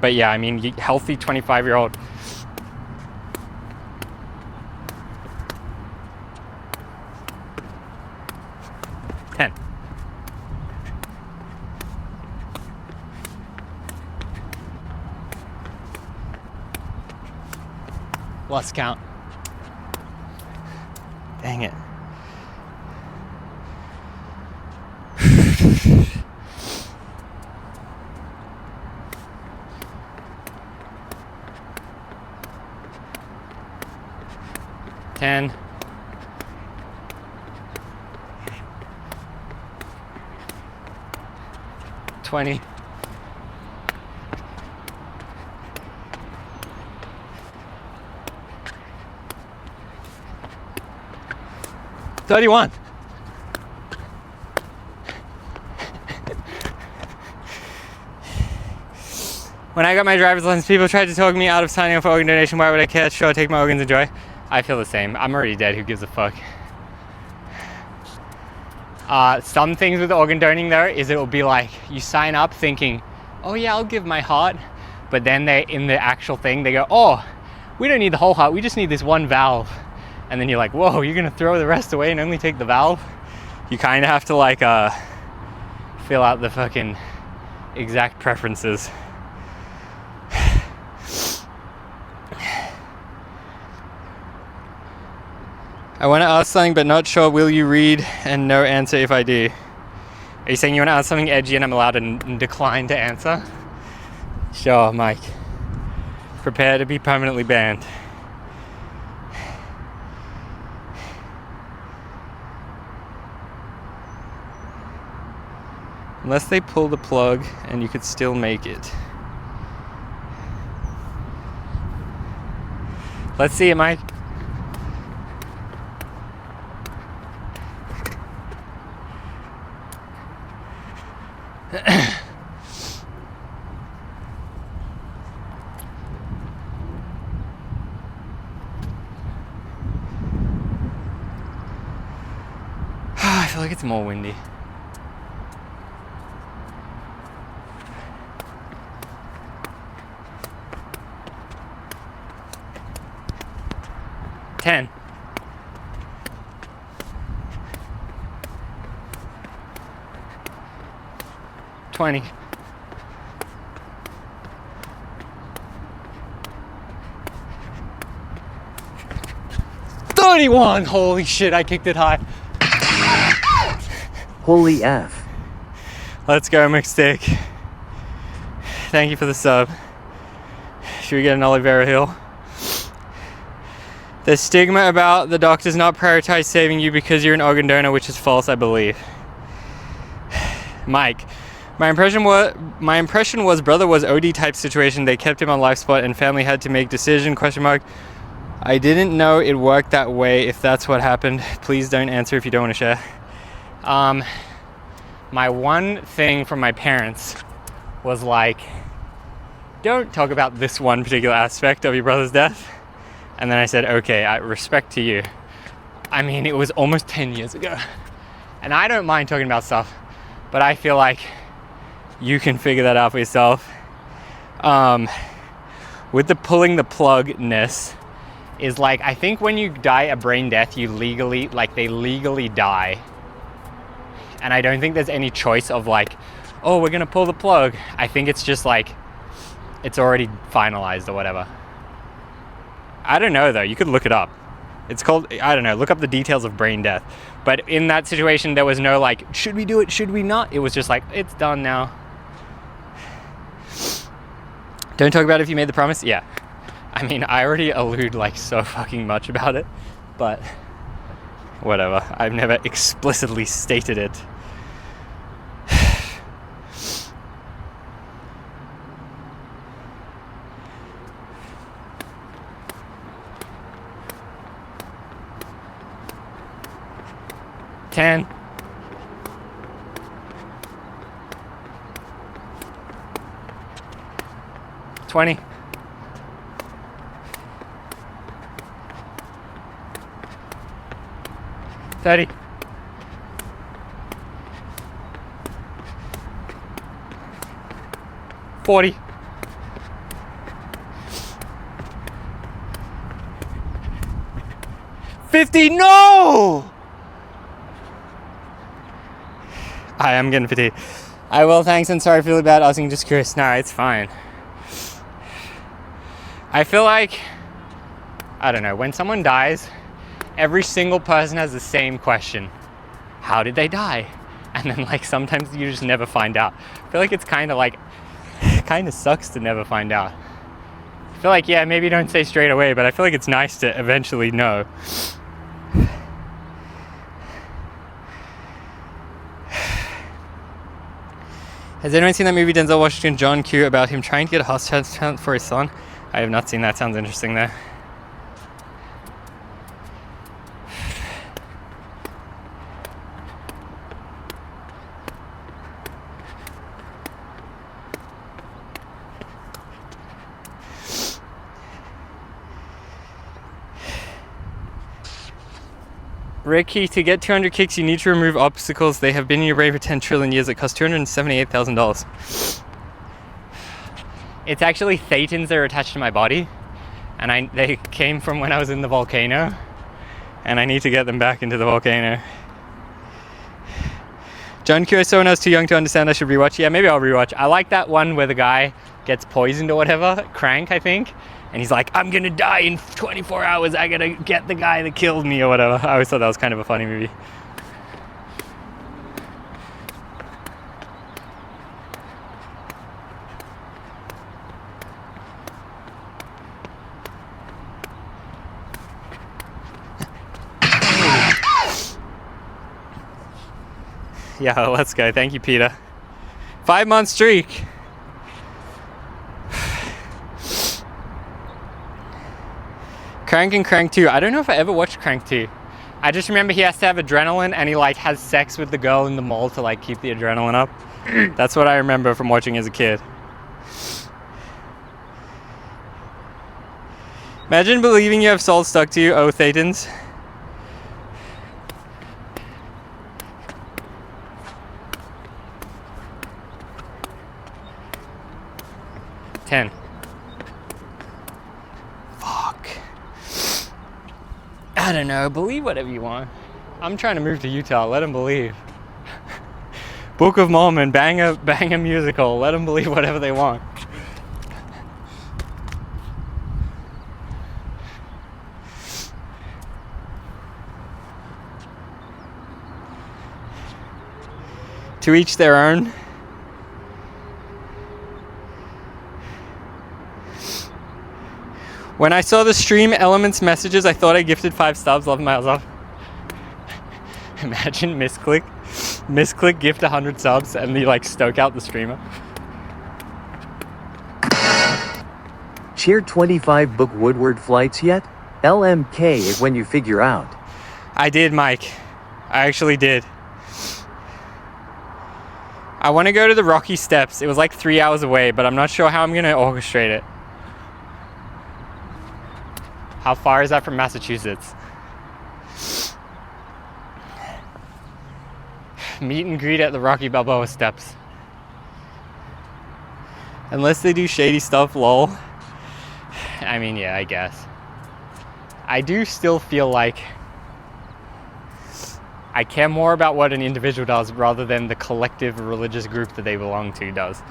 But yeah, I mean, healthy 25-year-old. Ten. Lost count. Dang it. Ten. 20. 31. When I got my driver's license, people tried to talk me out of signing up for organ donation. Why would I care? Sure, take my organs, enjoy. I feel the same. I'm already dead. Who gives a fuck? Some things with organ donating though is it'll be like you sign up thinking, oh yeah, I'll give my heart, but then they in the actual thing they go, oh, we don't need the whole heart, we just need this one valve. And then you're like, whoa, you're gonna throw the rest away and only take the valve? You kind of have to like fill out the fucking exact preferences. I want to ask something but not sure. Will you read and no answer if I do? Are you saying you want to ask something edgy and I'm allowed to decline to answer? Sure, Mike. Prepare to be permanently banned. Unless they pull the plug and you could still make it. Let's see it, Mike. I feel like it's more windy. Ten. 20. 31! Holy shit, I kicked it high. Holy F. Let's go, McStick. Thank you for the sub. Should we get an Oliveira Hill? The stigma about the doctors not prioritize saving you because you're an organ donor, which is false, I believe. Mike. My impression was brother was OD type situation. They kept him on life support and family had to make decision, ? I didn't know it worked that way. If that's what happened, please don't answer if you don't want to share. My one thing from my parents was like, don't talk about this one particular aspect of your brother's death. And then I said, okay, I respect to you. I mean, it was almost 10 years ago. And I don't mind talking about stuff, but I feel like you can figure that out for yourself. With the pulling the plug-ness is like, I think when you die a brain death, you legally, like they legally die. And I don't think there's any choice of like, oh, we're gonna pull the plug. I think it's just like, it's already finalized or whatever. I don't know though, you could look it up. It's called, I don't know, look up the details of brain death. But in that situation, there was no like, should we do it, should we not? It was just like, it's done now. Don't talk about it if you made the promise? Yeah. I mean, I already allude like so fucking much about it, but whatever. I've never explicitly stated it. Ten. 20. 30. 40. 50, no! I am getting fatigued. I will, thanks, and sorry for feeling bad. I was just curious. Nah, it's fine. I feel like, I don't know, when someone dies, every single person has the same question. How did they die? And then like sometimes you just never find out. I feel like it's kind of sucks to never find out. I feel like, yeah, maybe don't say straight away, but I feel like it's nice to eventually know. Has anyone seen that movie Denzel Washington, John Q, about him trying to get a house transplant for his son? I have not seen that. Sounds interesting there. Ricky, to get 200 kicks, you need to remove obstacles. They have been in your brain for 10 trillion years. It costs $278,000. It's actually thetans that are attached to my body. And they came from when I was in the volcano. And I need to get them back into the volcano. John Q, I saw when I was too young to understand I should rewatch. Yeah, maybe I'll rewatch. I like that one where the guy gets poisoned or whatever. Crank, I think. And he's like, I'm gonna die in 24 hours. I gotta get the guy that killed me or whatever. I always thought that was kind of a funny movie. Yeah, let's go. Thank you, Peter. 5-month streak. Crank and Crank 2. I don't know if I ever watched Crank 2. I just remember he has to have adrenaline and he like has sex with the girl in the mall to like keep the adrenaline up. That's what I remember from watching as a kid. Imagine believing you have souls stuck to you, oh Thetans. Ten. Fuck. I don't know, believe whatever you want. I'm trying to move to Utah, let them believe. Book of Mormon, bang a musical, let them believe whatever they want. To each their own. When I saw the stream elements messages, I thought I gifted 5 subs. Love miles off. Imagine misclick gift 100 subs and you like stoke out the streamer. Cheer 25 book Woodward flights yet? LMK is when you figure out. I did, Mike. I actually did. I want to go to the Rocky Steps. It was like 3 hours away, but I'm not sure how I'm going to orchestrate it. How far is that from Massachusetts? Meet and greet at the Rocky Balboa Steps. Unless they do shady stuff, lol. I mean, yeah, I guess. I do still feel like I care more about what an individual does rather than the collective religious group that they belong to does.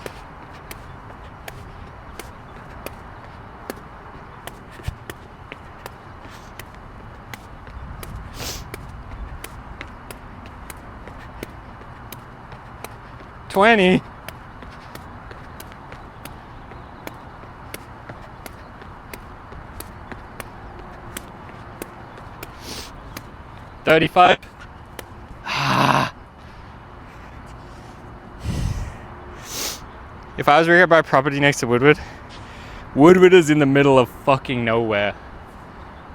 $20. $35. If I was going to buy property next to Woodward is in the middle of fucking nowhere.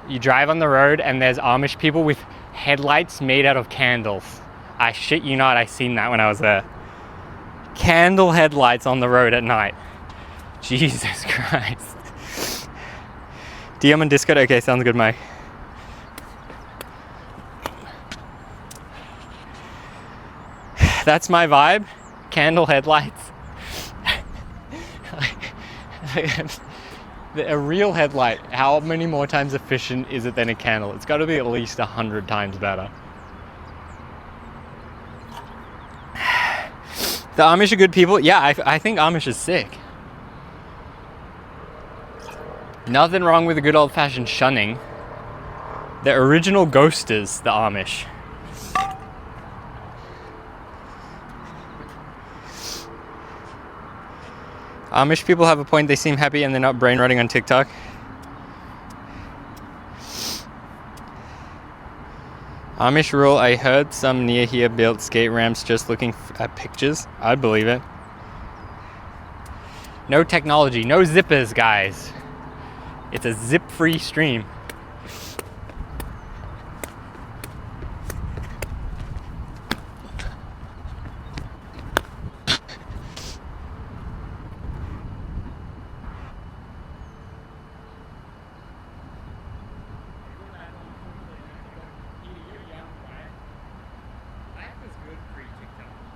You drive on the road and there's Amish people with headlights made out of candles. I shit you not, I seen that when I was there. Candle headlights on the road at night. Jesus Christ. DM on Discord? Okay, sounds good, Mike. That's my vibe. Candle headlights. A real headlight, how many more times efficient is it than a candle? It's got to be at least 100 times better. The Amish are good people. Yeah, I think Amish is sick. Nothing wrong with a good old-fashioned shunning. The original ghosters, the Amish. Amish people have a point. They seem happy and they're not brain rotting on TikTok. Amish rule, I heard some near here built skate ramps just looking at pictures. I'd believe it. No technology, no zippers, guys. It's a zip-free stream.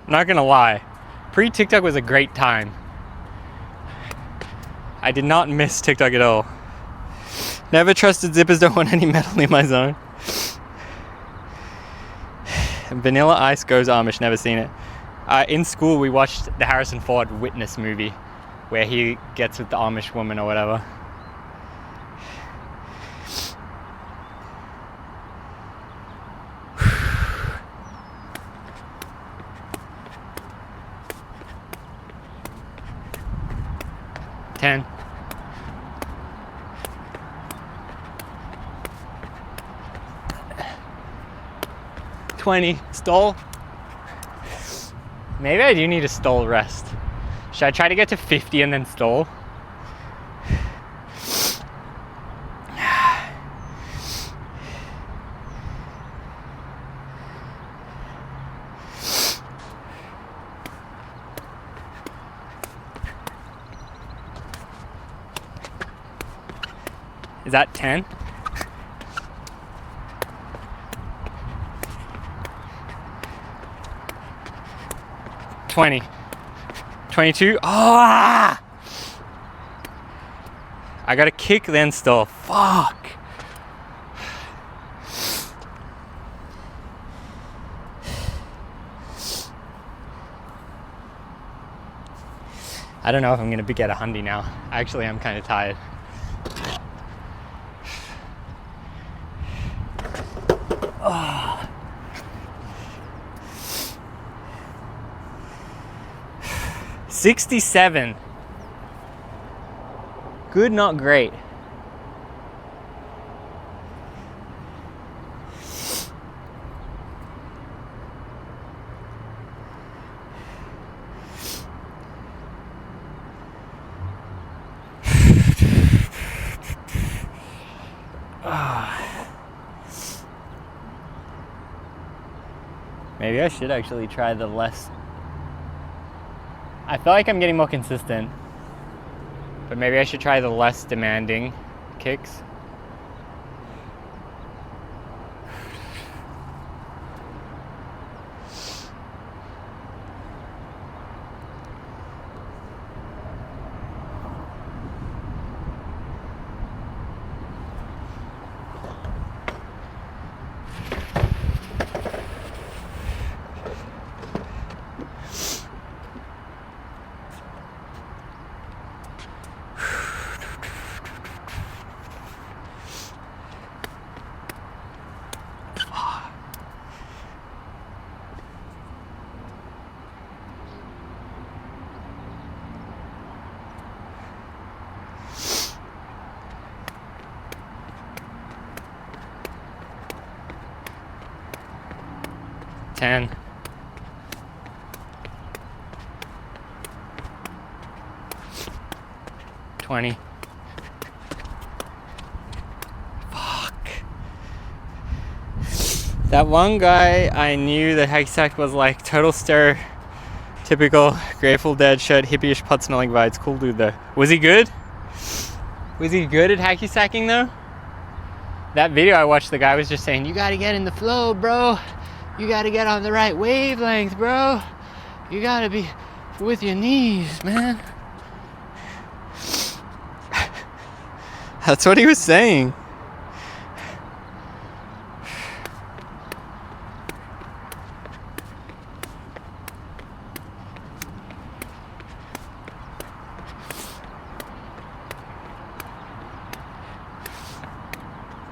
Not gonna lie, pre-TikTok was a great time. I did not miss TikTok at all. Never trusted zippers, don't want any metal in my zone. Vanilla Ice goes Amish, never seen it. In school we watched the Harrison Ford Witness movie where he gets with the Amish woman or whatever. $10. $20. Stall. Maybe I do need a stall rest. Should I try to get to 50 and then stall? Is that 10? $20. $22. Ah! I gotta kick then still. Fuck. I don't know if I'm gonna get a hundy now. Actually, I'm kind of tired. Oh. 67. Good, not great. Maybe I should actually try the less. I feel like I'm getting more consistent, but maybe I should try the less demanding kicks. $10. $20. Fuck. That one guy I knew that Hacky Sack was like total stereotypical Grateful Dead shirt, hippie-ish pot smelling vibes. Cool dude though. Was he good? Was he good at hacky sacking though? That video I watched, the guy was just saying, you gotta get in the flow, bro. You gotta get on the right wavelength, bro. You gotta be with your knees, man. That's what he was saying.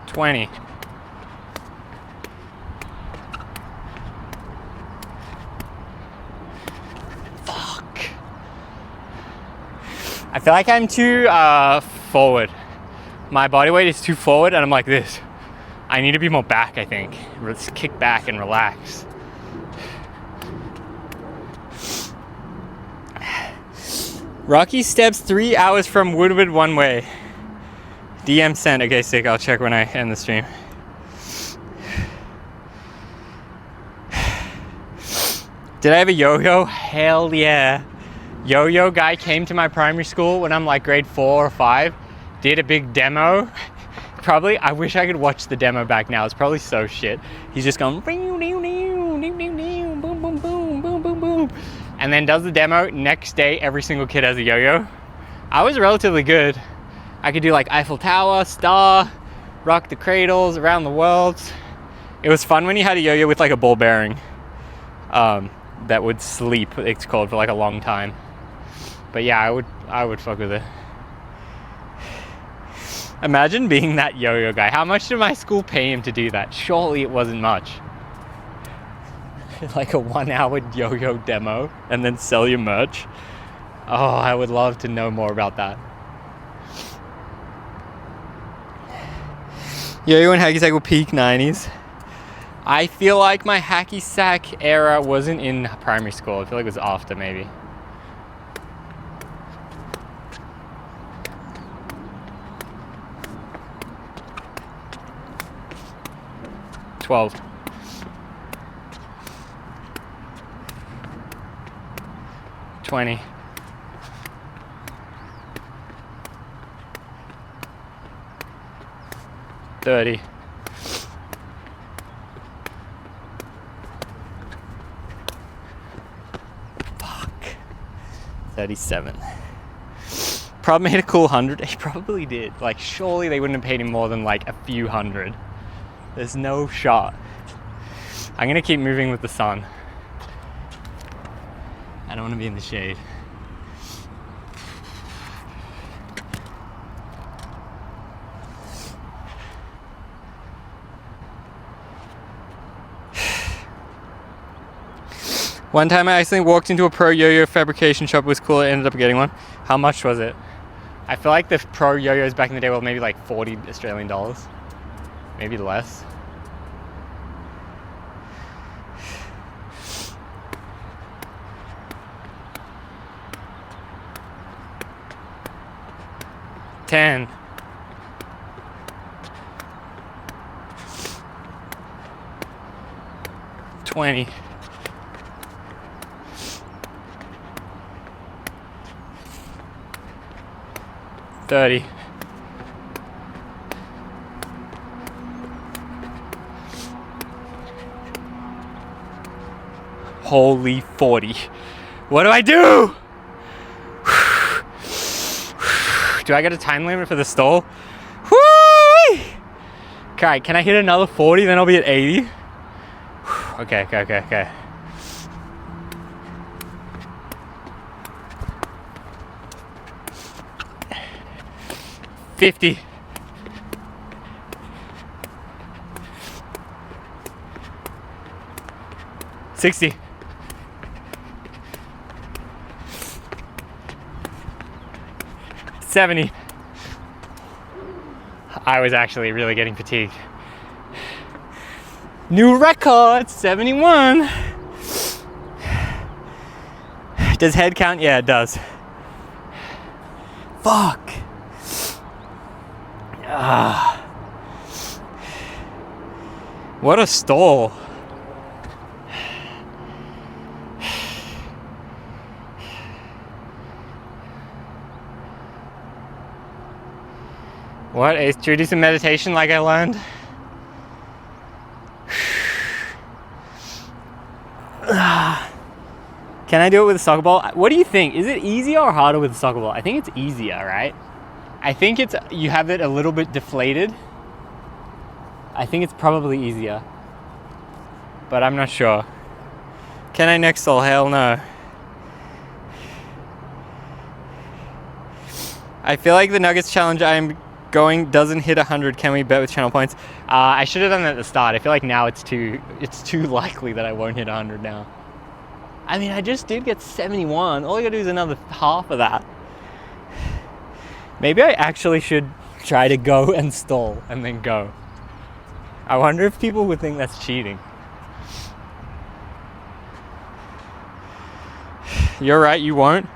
$20. Fuck. I feel like I'm too forward. My body weight is too forward and I'm like this. I need to be more back, I think. Let's kick back and relax. Rocky steps 3 hours from Woodward one way. DM sent. Okay, sick. I'll check when I end the stream. Did I have a yo-yo? Hell yeah. Yo-yo guy came to my primary school when I'm like grade 4 or 5. Did a big demo. Probably, I wish I could watch the demo back now. It's probably so shit. He's just going boom, boom, boom, boom, boom, boom. And then does the demo. Next day, every single kid has a yo-yo. I was relatively good. I could do like Eiffel Tower, Star, rock the cradles, around the world. It was fun when you had a yo-yo with like a ball bearing that would sleep, it's called, for like a long time. But yeah, I would fuck with it. Imagine being that yo-yo guy. How much did my school pay him to do that? Surely it wasn't much. Like a 1 hour yo-yo demo and then sell your merch. Oh, I would love to know more about that. Yo-yo and hacky sack were peak 90s. I feel like my hacky sack era wasn't in primary school. I feel like it was after, maybe. $12. $20. $30. Fuck. 37. Probably made a cool 100. He probably did. Like, surely they wouldn't have paid him more than like a few hundred. There's no shot. I'm gonna keep moving with the sun. I don't want to be in the shade. One time I accidentally walked into a pro yo-yo fabrication shop. It was cool. I ended up getting one. How much was it? I feel like the pro yo-yos back in the day were maybe like 40 Australian dollars. Maybe less. $10. $20. $30. Holy 40. What do I do? Do I get a time limit for the stall? Whoo! Okay, can I hit another 40? Then I'll be at 80. Okay. 50. 60. 70. I was actually really getting fatigued. New record, 71. Does head count? Yeah, it does. Fuck. What a stall. What? Should we do some meditation like I learned? Can I do it with a soccer ball? What do you think? Is it easier or harder with a soccer ball? I think it's easier, right? I think it's, you have it a little bit deflated. I think it's probably easier, but I'm not sure. Can I next stall? Hell no. I feel like the Nuggets challenge I'm going doesn't hit 100. Can we bet with channel points? I should have done that at the start. I feel like now it's too likely that I won't hit 100 now. I mean, I just did get 71. All I gotta do is another half of that. Maybe I actually should try to go and stall and then go. I wonder if people would think that's cheating. You're right, you won't.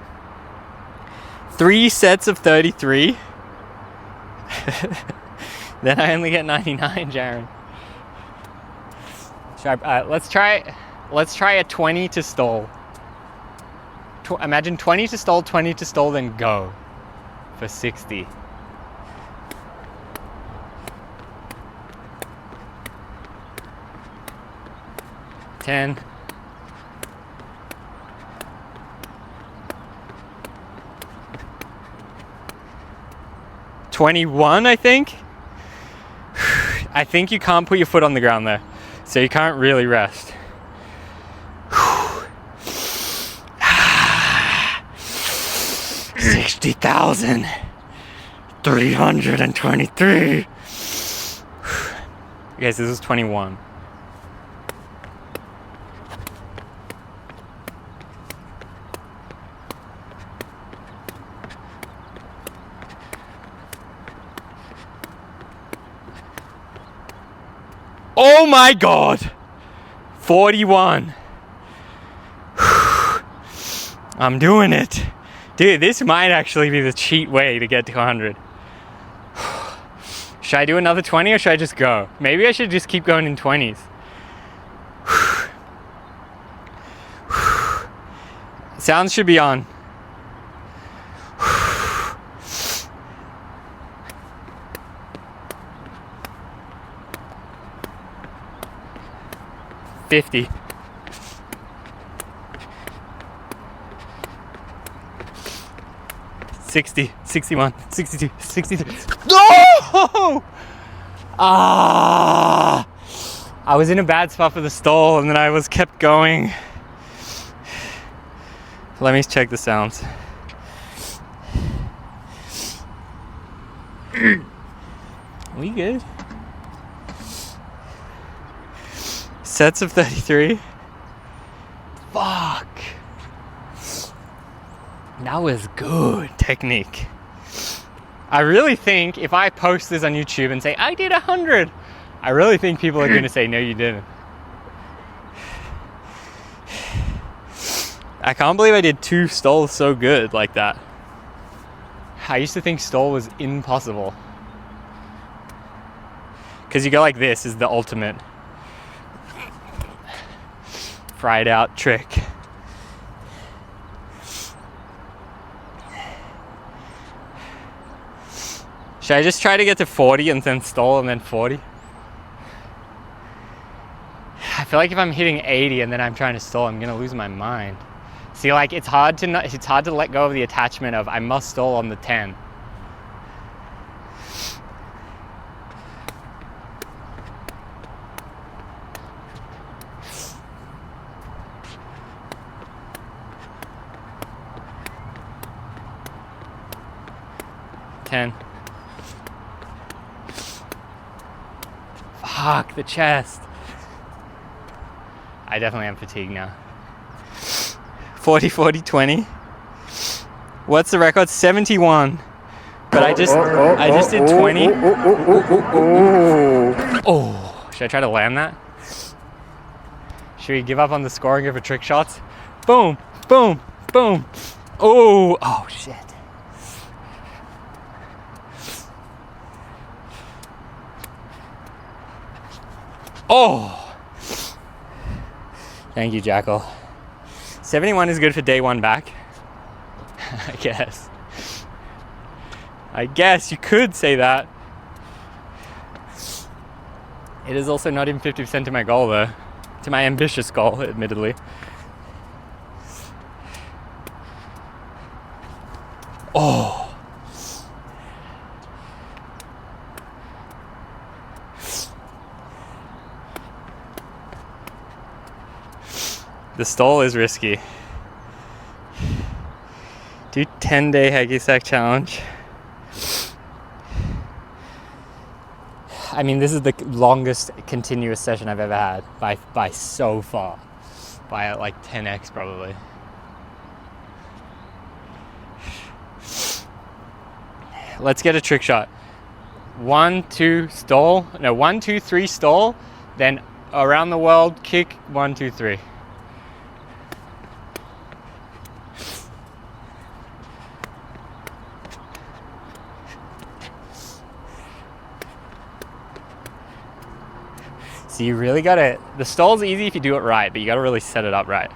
3 sets of 33. Then I only get 99, Jaron. Let's try a 20 to stall. Imagine 20 to stall, 20 to stall, then go for 60. $10. $21, I think. I think you can't put your foot on the ground there, so you can't really rest. 60,323. Guys, this is 21. Oh my God! 41. I'm doing it. Dude, this might actually be the cheat way to get to 100. Should I do another 20 or should I just go? Maybe I should just keep going in 20s. Sounds should be on. $50. 60, 61, 62, 63. No! I was in a bad spot for the stall and then I was kept going. Let me check the sounds. We good? Sets of 33. Fuck. That was good technique. I really think if I post this on YouTube and say, I did 100, I really think people are going to say, no, you didn't. I can't believe I did 2 stalls so good like that. I used to think stall was impossible. Because you go like this is the ultimate fried out trick. Should I just try to get to 40 and then stall and then 40? I feel like if I'm hitting 80 and then I'm trying to stall, I'm gonna lose my mind. See, like it's hard to let go of the attachment of I must stall on the 10. Fuck, the chest. I definitely am fatigued now. 40, 40, 20. What's the record? 71. But I just did 20. Oh, should I try to land that? Should we give up on the score and go for trick shots? Boom, boom, boom. Oh shit. Oh! Thank you, Jackal. 71 is good for day 1 back. I guess. I guess you could say that. It is also not even 50% to my goal, though. To my ambitious goal, admittedly. Oh! The stall is risky. Do 10-day Hacky Sack challenge. I mean, this is the longest continuous session I've ever had by so far. By like 10x probably. Let's get a trick shot. 1, 2, stall. No, 1, 2, 3, stall. Then around the world, kick. 1, 2, 3. So you really gotta, the stall's easy if you do it right, but you gotta really set it up right.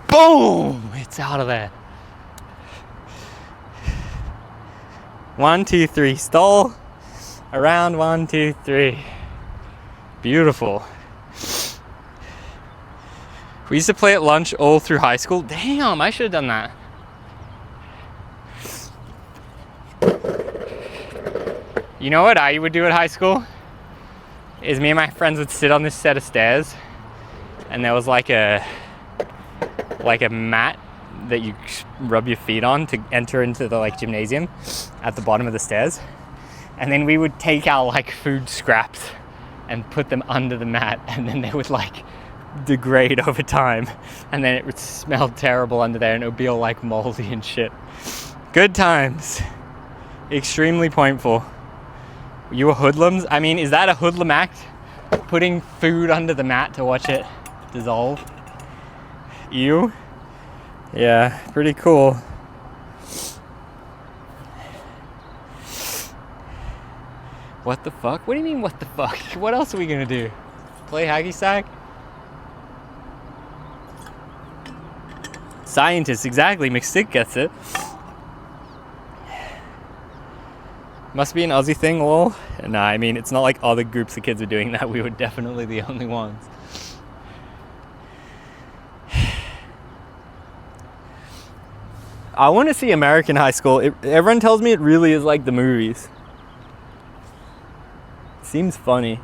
Boom! It's out of there. 1, 2, 3, stall. Around 1, 2, 3. Beautiful. We used to play at lunch all through high school. Damn, I should have done that. You know what I would do at high school? Is me and my friends would sit on this set of stairs, and there was like a mat that you rub your feet on to enter into the like gymnasium at the bottom of the stairs. And then we would take our like food scraps and put them under the mat, and then they would like degrade over time, and then it would smell terrible under there, and it would be all like moldy and shit. Good times. Extremely pointful. You were hoodlums? I mean, is that a hoodlum act? Putting food under the mat to watch it dissolve? You? Yeah, pretty cool. What the fuck? What do you mean, what the fuck? What else are we gonna do? Play Hacky Sack? Scientist, exactly. McStick gets it. Must be an Aussie thing, lol. Nah, I mean, it's not like other groups of kids are doing that. We were definitely the only ones. I want to see American high school. Everyone tells me it really is like the movies. Seems funny.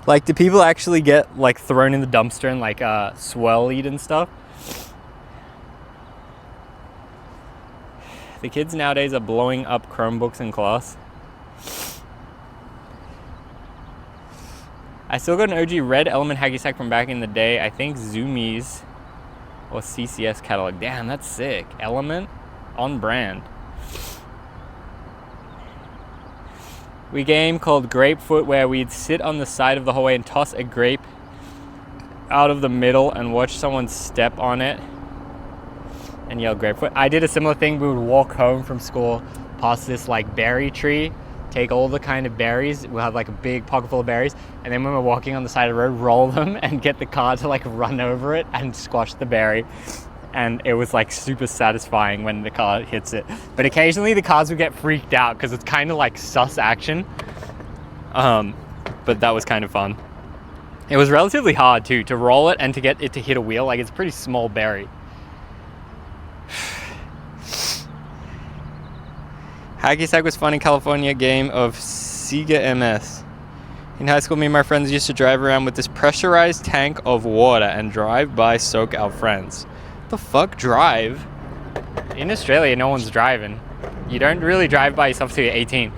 Like, do people actually get like thrown in the dumpster and like swirlied and stuff? The kids nowadays are blowing up Chromebooks in class. I still got an OG red Element Hacky Sack from back in the day. I think Zoomies or CCS catalog. Damn, that's sick. Element on brand. We game called Grapefoot, where we'd sit on the side of the hallway and toss a grape out of the middle and watch someone step on it and yell Grapefoot. I did a similar thing. We would walk home from school past this like berry tree, take all the kind of berries. We'll have like a big pocket full of berries, and then when we're walking on the side of the road, roll them and get the car to like run over it and squash the berry. And it was like super satisfying when the car hits it. But occasionally the cars would get freaked out because it's kind of like sus action. But that was kind of fun. It was relatively hard too, to roll it and to get it to hit a wheel. Like, it's a pretty small berry. Hacky Sack was fun in California game of Sega MS. In high school, me and my friends used to drive around with this pressurized tank of water and drive by soak our friends. What the fuck, drive? In Australia, no one's driving. You don't really drive by yourself till you're 18.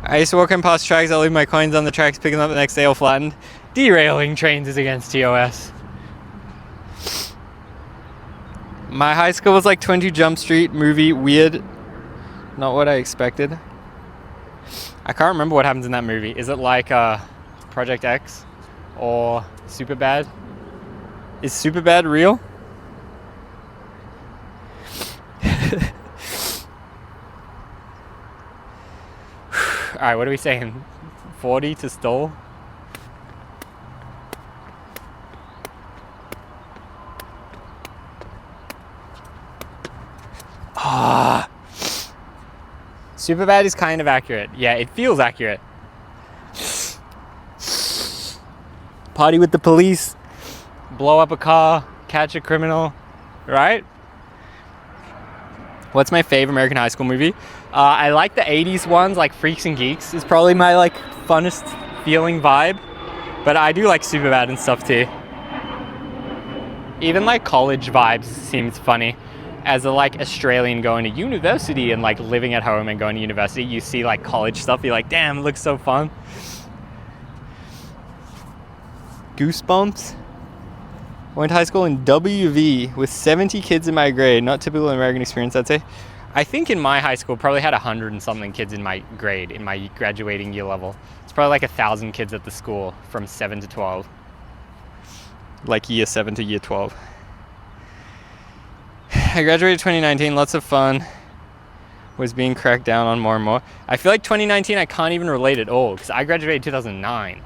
I used to walk in past tracks, I'll leave my coins on the tracks, picking them up the next day all flattened. Derailing trains is against TOS. My high school was like 22 Jump Street movie, weird. Not what I expected. I can't remember what happens in that movie. Is it like Project X or Superbad? Is Superbad real? Alright, what are we saying? 40 to stall? Ah. Superbad is kind of accurate. Yeah, it feels accurate. Party with the police, blow up a car, catch a criminal, right? What's my favorite American high school movie? I like the 80s ones, like Freaks and Geeks is probably my like funnest feeling vibe. But I do like Superbad and stuff too. Even like college vibes seems funny. As a like Australian going to university and like living at home and going to university, you see like college stuff, you're like, damn, it looks so fun. Goosebumps. Went to high school in WV with 70 kids in my grade. Not typical American experience, I'd say. I think in my high school probably had 100 and something kids in my grade, in my graduating year level. It's probably like 1,000 kids at the school from 7 to 12. Like year 7 to year 12. I graduated 2019, lots of fun. Was being cracked down on more and more. I feel like 2019 I can't even relate at all because I graduated 2009.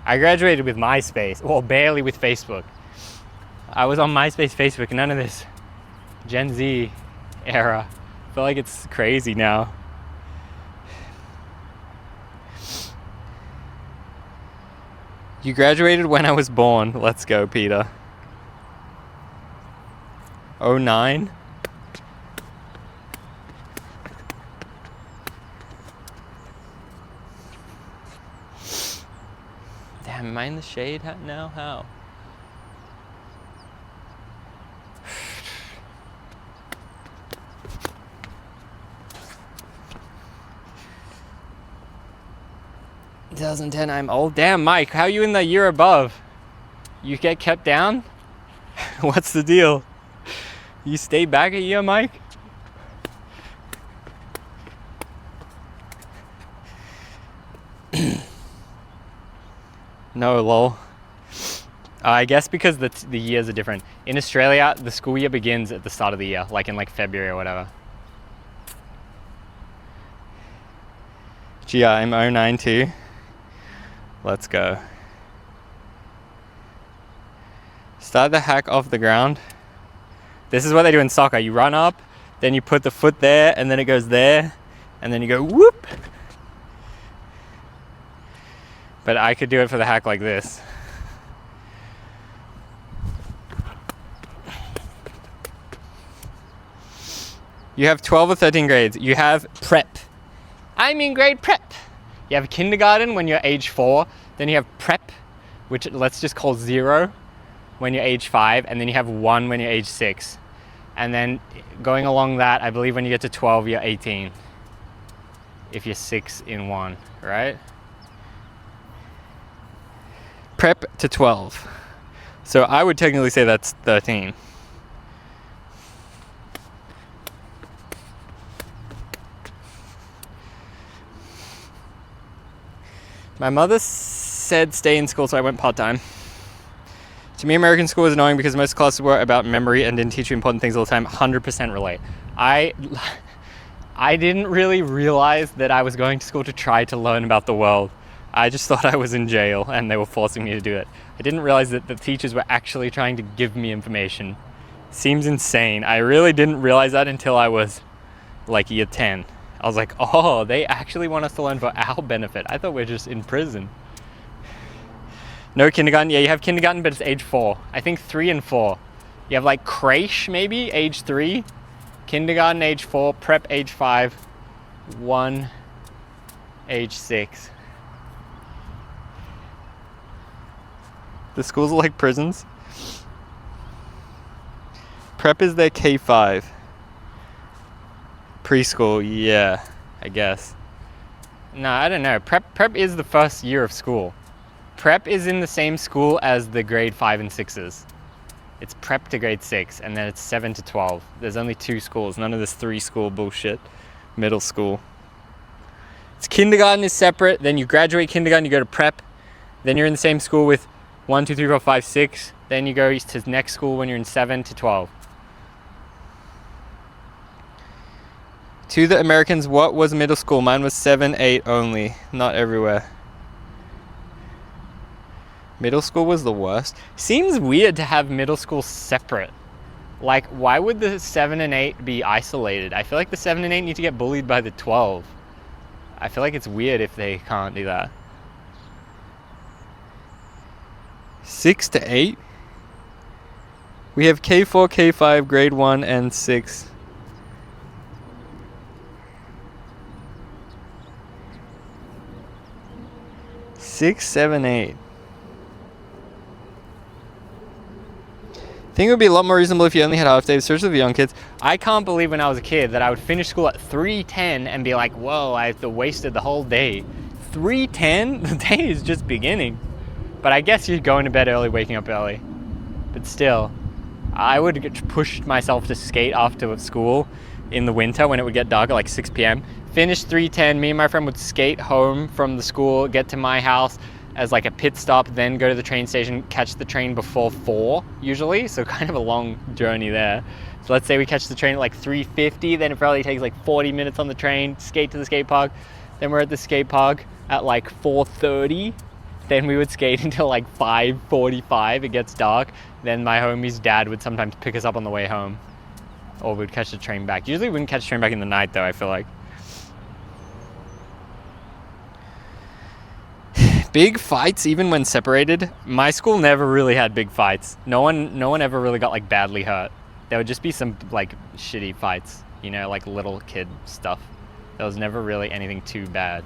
I graduated with MySpace, well, barely with Facebook. I was on MySpace, Facebook, none of this Gen Z era. I feel like it's crazy now. You graduated when I was born. Let's go, Peter. 09? Damn, am I in the shade now? How? In 2010, I'm old. Damn, Mike, how are you in the year above? You get kept down? What's the deal? You stay back a year, Mike? No, lol. I guess because the years are different. In Australia, the school year begins at the start of the year, like in like February or whatever. Gee, I'm 09 too. Let's go. Start the hack off the ground. This is what they do in soccer. You run up, then you put the foot there, and then it goes there, and then you go whoop. But I could do it for the hack like this. You have 12 or 13 grades. You have prep. I'm in grade prep. You have kindergarten when you're age 4. Then you have prep, which let's just call 0 when you're age 5. And then you have 1 when you're age 6. And then going along that, I believe when you get to 12, you're 18. If you're 6 in 1, right? Prep to 12. So I would technically say that's 13. My mother said stay in school, so I went part-time. To me, American school was annoying because most classes were about memory and didn't teach you important things all the time. 100% relate. I didn't really realize that I was going to school to try to learn about the world. I just thought I was in jail and they were forcing me to do it. I didn't realize that the teachers were actually trying to give me information. Seems insane. I really didn't realize that until I was like year 10. I was like, oh, they actually want us to learn for our benefit. I thought we were just in prison. No kindergarten. Yeah, you have kindergarten, but it's age 4. I think 3 and 4. You have like creche, maybe, age 3. Kindergarten, age 4. Prep, age 5. 1, age 6. The schools are like prisons. Prep is their K5. Preschool, yeah, I guess. No, I don't know. Prep is the first year of school. Prep is in the same school as the grade 5 and 6s. It's prep to grade 6, and then it's 7 to 12. There's only 2 schools, none of this 3-school bullshit. Middle school. It's kindergarten is separate, then you graduate kindergarten, you go to prep, then you're in the same school with 1, 2, 3, 4, 5, 6. Then you go to next school when you're in 7 to 12. To the Americans, what was middle school? Mine was 7, 8 only. Not everywhere. Middle school was the worst. Seems weird to have middle school separate. Like, why would the 7 and 8 be isolated? I feel like the 7 and 8 need to get bullied by the 12. I feel like it's weird if they can't do that. 6 to 8? We have K4, K5, grade 1, and 6. 6, 7, 8. I think it would be a lot more reasonable if you only had half days, especially with young kids. I can't believe when I was a kid that I would finish school at 3:10 and be like, whoa, I've wasted the whole day. 3:10? The day is just beginning. But I guess you're going to bed early, waking up early. But still, I would push myself to skate after school in the winter when it would get dark at like 6 p.m. Finish 3:10, me and my friend would skate home from the school, get to my house as like a pit stop, then go to the train station, catch the train before 4 usually, so kind of a long journey there. So let's say we catch the train at like 3:50, then it probably takes like 40 minutes on the train, skate to the skate park, then we're at the skate park at like 4:30, then we would skate until like 5:45, it gets dark, then my homie's dad would sometimes pick us up on the way home, or we'd catch the train back. Usually we wouldn't catch the train back in the night though, I feel like. Big fights, even when separated. My school never really had big fights. No one ever really got like badly hurt. There would just be some like shitty fights, you know, like little kid stuff. There was never really anything too bad.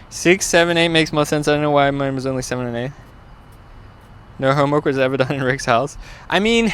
6, 7, 8 makes more sense. I don't know why mine was only 7 and 8. No homework was ever done in Rick's house. I mean,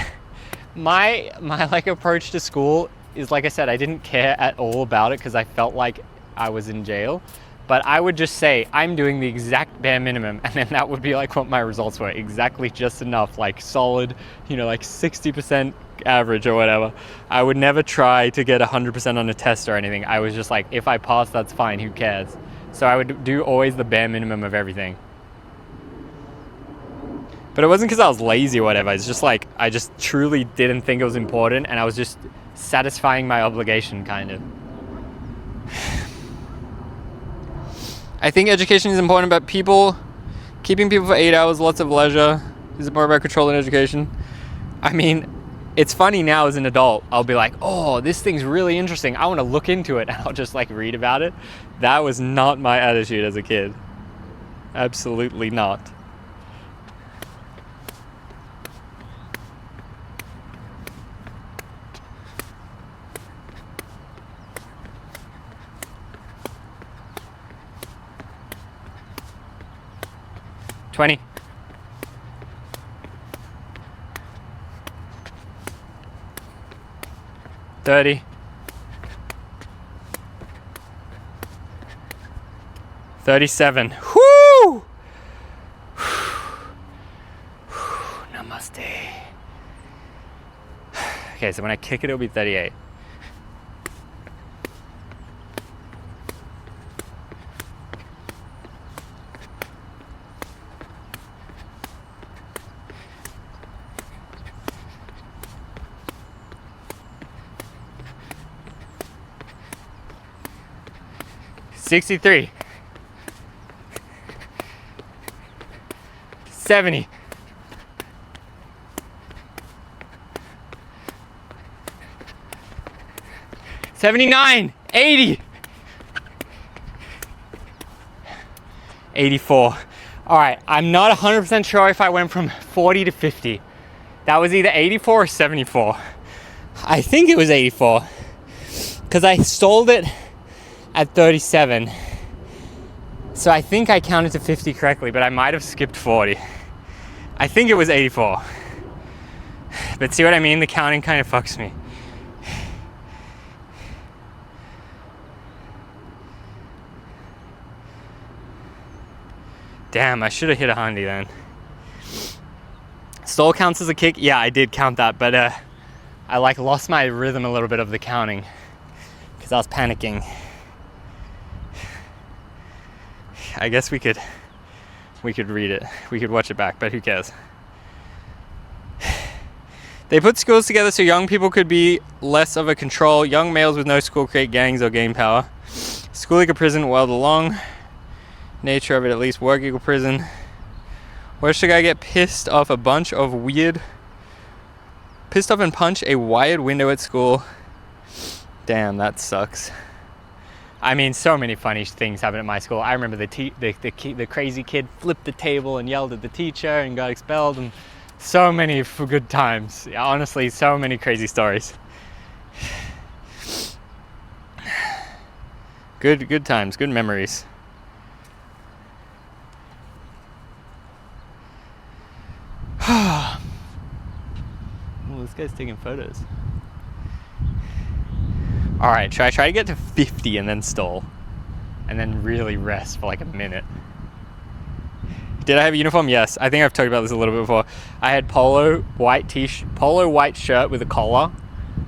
my like approach to school is, like I said, I didn't care at all about it because I felt like I was in jail. But I would just say, I'm doing the exact bare minimum, and then that would be like what my results were. Exactly just enough, like solid, you know, like 60% average or whatever. I would never try to get 100% on a test or anything. I was just like, if I pass, that's fine, who cares? So I would do always the bare minimum of everything. But it wasn't because I was lazy or whatever. It's just like, I just truly didn't think it was important, and I was just satisfying my obligation, kind of. I think education is important, but keeping people for 8 hours, lots of leisure, is more about control than education. I mean, it's funny now as an adult, I'll be like, oh, this thing's really interesting, I want to look into it, and I'll just like read about it. That was not my attitude as a kid. Absolutely not. $20. $30. $37. Whoo! Namaste. Okay, so when I kick it, it'll be 38. $63. $70. $79. $80. $84. All right, I'm not 100% sure if I went from 40 to 50. That was either 84 or 74. I think it was 84 because I sold it at 37. So I think I counted to 50 correctly, but I might have skipped 40. I think it was 84. But see what I mean? The counting kind of fucks me. Damn, I should have hit a handy then. Stall counts as a kick? Yeah, I did count that, but I like lost my rhythm a little bit of the counting because I was panicking. I guess we could read it. We could watch it back, but who cares? They put schools together so young people could be less of a control. Young males with no school create gangs or gain power. School equal prison, well, the long nature of it, at least work equal prison. Watch the guy get pissed off and punch a wired window at school. Damn, that sucks. I mean, so many funny things happened at my school. I remember the crazy kid flipped the table and yelled at the teacher and got expelled, and so many for good times. Honestly, so many crazy stories. Good times, good memories. Oh, this guy's taking photos. All right, should I try to get to 50 and then stall? And then really rest for like a minute? Did I have a uniform? Yes. I think I've talked about this a little bit before. I had polo white shirt with a collar.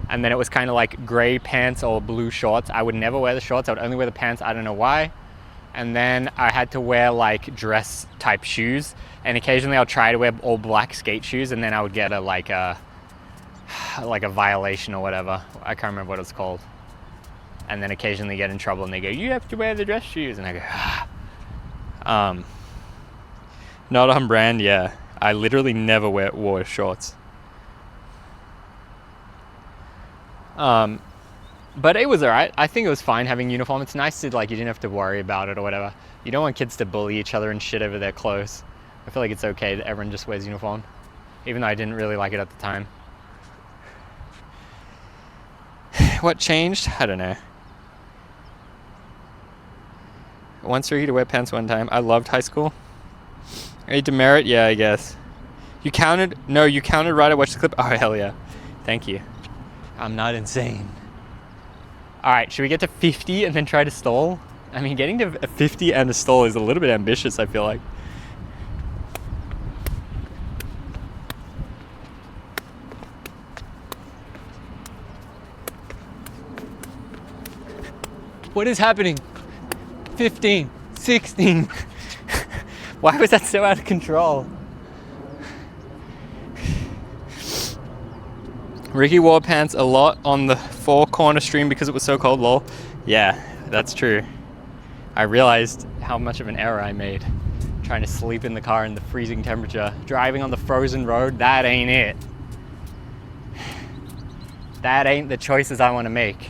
And then it was kind of like gray pants or blue shorts. I would never wear the shorts. I would only wear the pants. I don't know why. And then I had to wear like dress type shoes. And occasionally I'll try to wear all black skate shoes. And then I would get like a violation or whatever. I can't remember what it's called. And then occasionally get in trouble and they go, you have to wear the dress shoes. And I go, ah. Not on brand, yeah. I literally never wore shorts. But it was alright. I think it was fine having uniform. It's nice to like, you didn't have to worry about it or whatever. You don't want kids to bully each other and shit over their clothes. I feel like it's okay that everyone just wears uniform. Even though I didn't really like it at the time. What changed? I don't know. Once tricky to wear pants one time. I loved high school. Are you demerit? Yeah, I guess. You counted? No, you counted right. I watched the clip. Oh, hell yeah. Thank you. I'm not insane. All right, should we get to 50 and then try to stall? I mean, getting to 50 and a stall is a little bit ambitious, I feel like. What is happening? 15, 16. Why was that so out of control? Ricky wore pants a lot on the 4-corner stream because it was so cold, lol. Yeah, that's true. I realized how much of an error I made. Trying to sleep in the car in the freezing temperature. Driving on the frozen road, that ain't it. That ain't the choices I want to make.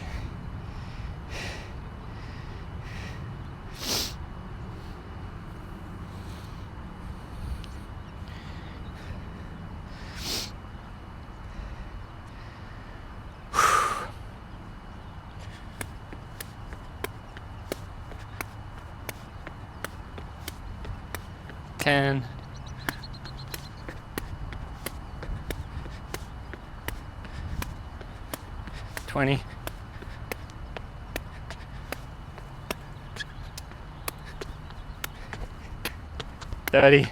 Ten. 20. 30.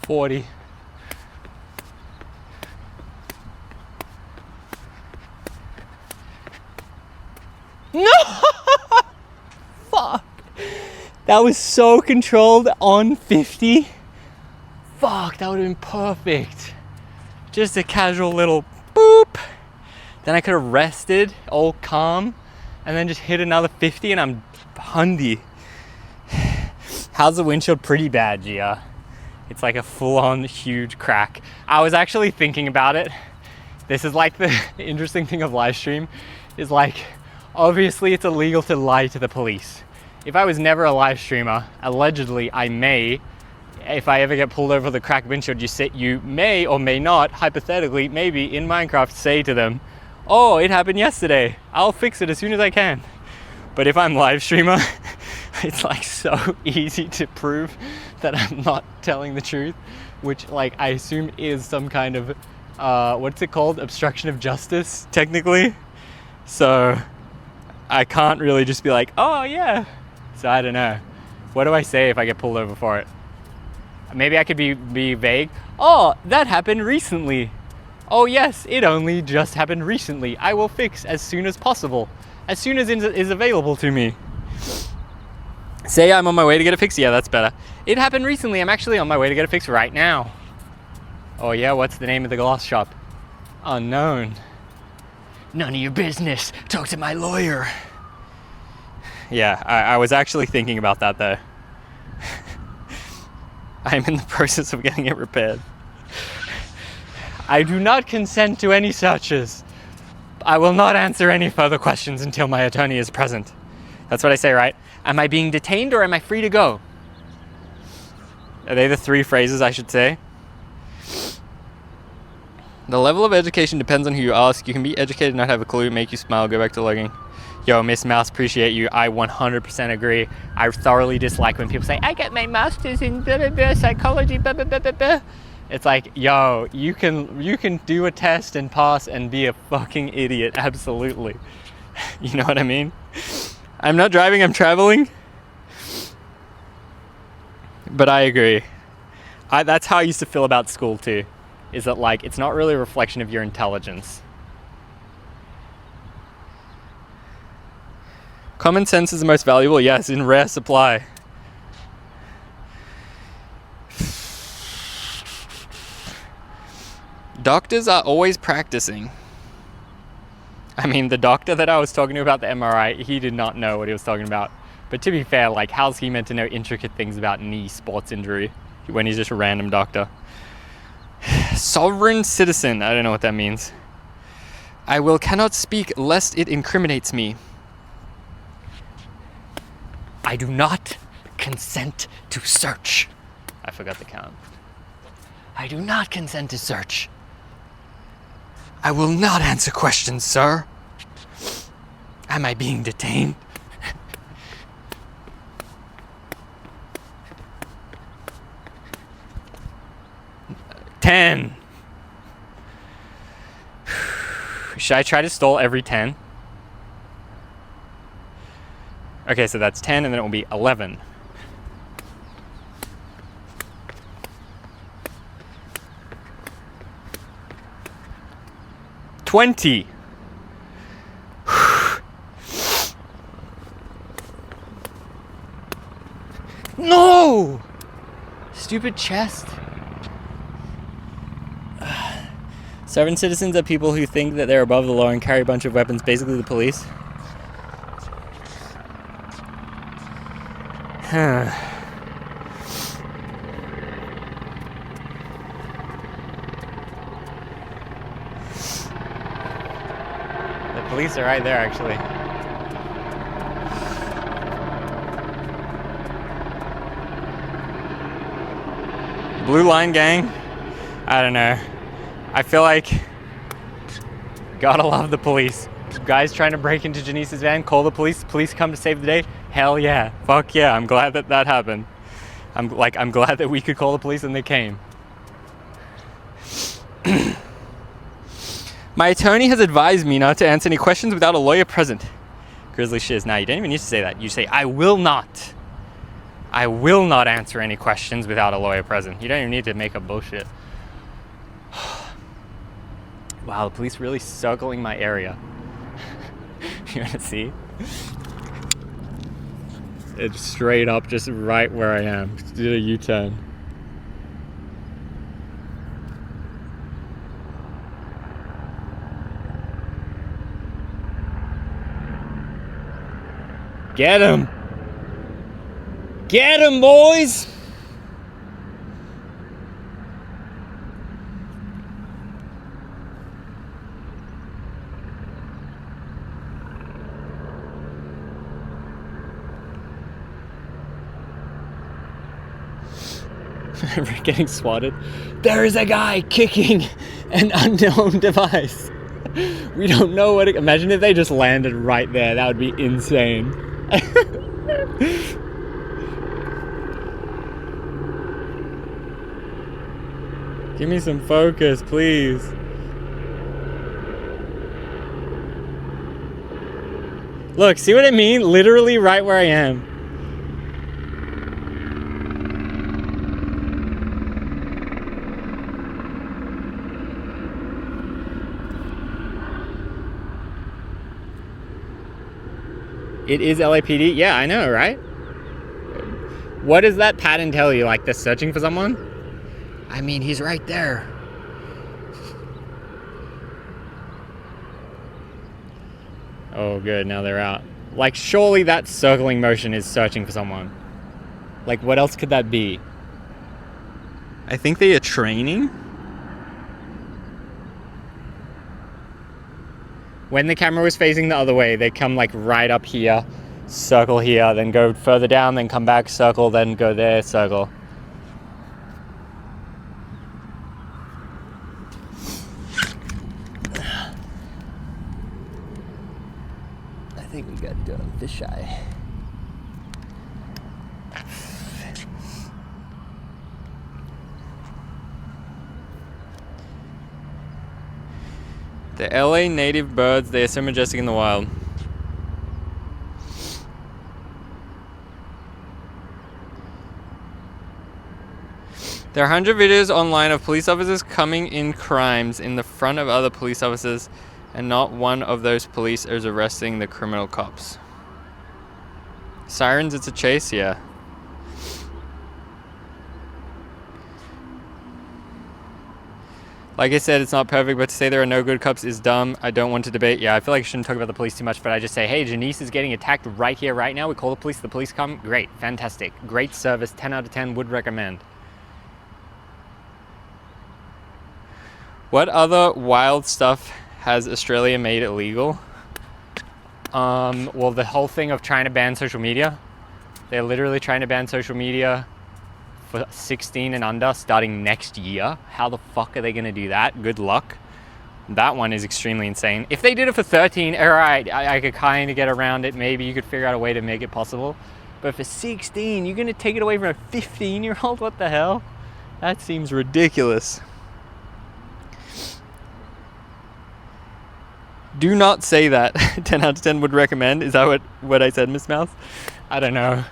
40. No! Fuck. That was so controlled on 50. Fuck, that would have been perfect. Just a casual little boop. Then I could have rested, all calm, and then just hit another 50 and I'm hundy. How's the windshield? Pretty bad, Gia. It's like a full-on huge crack. I was actually thinking about it. This is like the interesting thing of live stream is like, obviously it's illegal to lie to the police. If I was never a live streamer, allegedly I may, if I ever get pulled over the cracked windshield, you may or may not, hypothetically, maybe in Minecraft, say to them, oh, it happened yesterday. I'll fix it as soon as I can. But if I'm live streamer, it's like so easy to prove that I'm not telling the truth, which like I assume is some kind of, what's it called? Obstruction of justice, technically. So I can't really just be like, oh yeah. So I don't know. What do I say if I get pulled over for it? Maybe I could be vague. Oh, that happened recently. Oh yes, it only just happened recently. I will fix as soon as possible. As soon as it is available to me. Say I'm on my way to get it fixed. Yeah, that's better. It happened recently. I'm actually on my way to get it fixed right now. Oh yeah, what's the name of the glass shop? Unknown. None of your business. Talk to my lawyer. Yeah, I was actually thinking about that though. I'm in the process of getting it repaired. I do not consent to any searches. I will not answer any further questions until my attorney is present. That's what I say, right? Am I being detained or am I free to go? Are they the 3 phrases I should say? The level of education depends on who you ask. You can be educated, not have a clue, make you smile, go back to logging. Yo, Miss Mouse, appreciate you. I 100% agree. I thoroughly dislike when people say, I got my master's in blah, blah, blah, psychology, blah, blah, blah, blah, blah. It's like, yo, you can do a test and pass and be a fucking idiot, absolutely. You know what I mean? I'm not driving, I'm traveling. But I agree. That's how I used to feel about school too. Is that like, it's not really a reflection of your intelligence. Common sense is the most valuable, yes, in rare supply. Doctors are always practicing. I mean, the doctor that I was talking to about the MRI, he did not know what he was talking about. But to be fair, like, how's he meant to know intricate things about knee sports injury when he's just a random doctor? Sovereign citizen, I don't know what that means. I cannot speak lest it incriminates me. I do not consent to search. I forgot the count. I do not consent to search. I will not answer questions, sir. Am I being detained? $10. Should I try to stall every 10? Okay, so that's 10, and then it will be 11. $20. No! Stupid chest. Sovereign citizens are people who think that they're above the law and carry a bunch of weapons, basically the police. The police are right there, actually. Blue line gang? I don't know. I feel like gotta love the police. Guys trying to break into Janice's van, call the police come to save the day. Hell yeah, fuck yeah, I'm glad that happened. I'm glad that we could call the police and they came. My attorney has advised me not to answer any questions without a lawyer present. Grizzly shiz. Now, you don't even need to say that. You say, I will not answer any questions without a lawyer present. You don't even need to make up bullshit. Wow, the police really circling my area. You wanna see? It's straight up, just right where I am. Just did a U-turn. Get him! Get him, boys! We're getting swatted. There is a guy kicking an unknown device. We don't know what it... Imagine if they just landed right there. That would be insane. Give me some focus, please. Look, see what I mean? Literally right where I am. It is LAPD? Yeah, I know, right? What does that pattern tell you? Like they're searching for someone? I mean, he's right there. Oh, good. Now they're out. Like, surely that circling motion is searching for someone. Like, what else could that be? I think they are training. When the camera was facing the other way, they come like right up here, circle here, then go further down, then come back, circle, then go there, circle. think we got fisheye. The LA native birds, they are so majestic in the wild. There are 100 videos online of police officers coming in crimes in the front of other police officers, and not one of those police is arresting the criminal cops. Sirens, it's a chase, yeah. Like I said, it's not perfect, but to say there are no good cops is dumb. I don't want to debate. Yeah, I feel like I shouldn't talk about the police too much, but I just say, hey, Janice is getting attacked right here, right now. We call the police come. Great, fantastic. Great service, 10 out of 10, would recommend. What other wild stuff has Australia made illegal? Well, the whole thing of trying to ban social media. They're literally trying to ban social media for 16 and under starting next year. How the fuck are they going to do that? Good luck. That one is extremely insane. If they did it for 13, all right, I could kind of get around it. Maybe you could figure out a way to make it possible. But for 16, you're going to take it away from a 15-year-old? What the hell? That seems ridiculous. Do not say that. 10 out of 10 would recommend. Is that what I said, Miss Mouse? I don't know.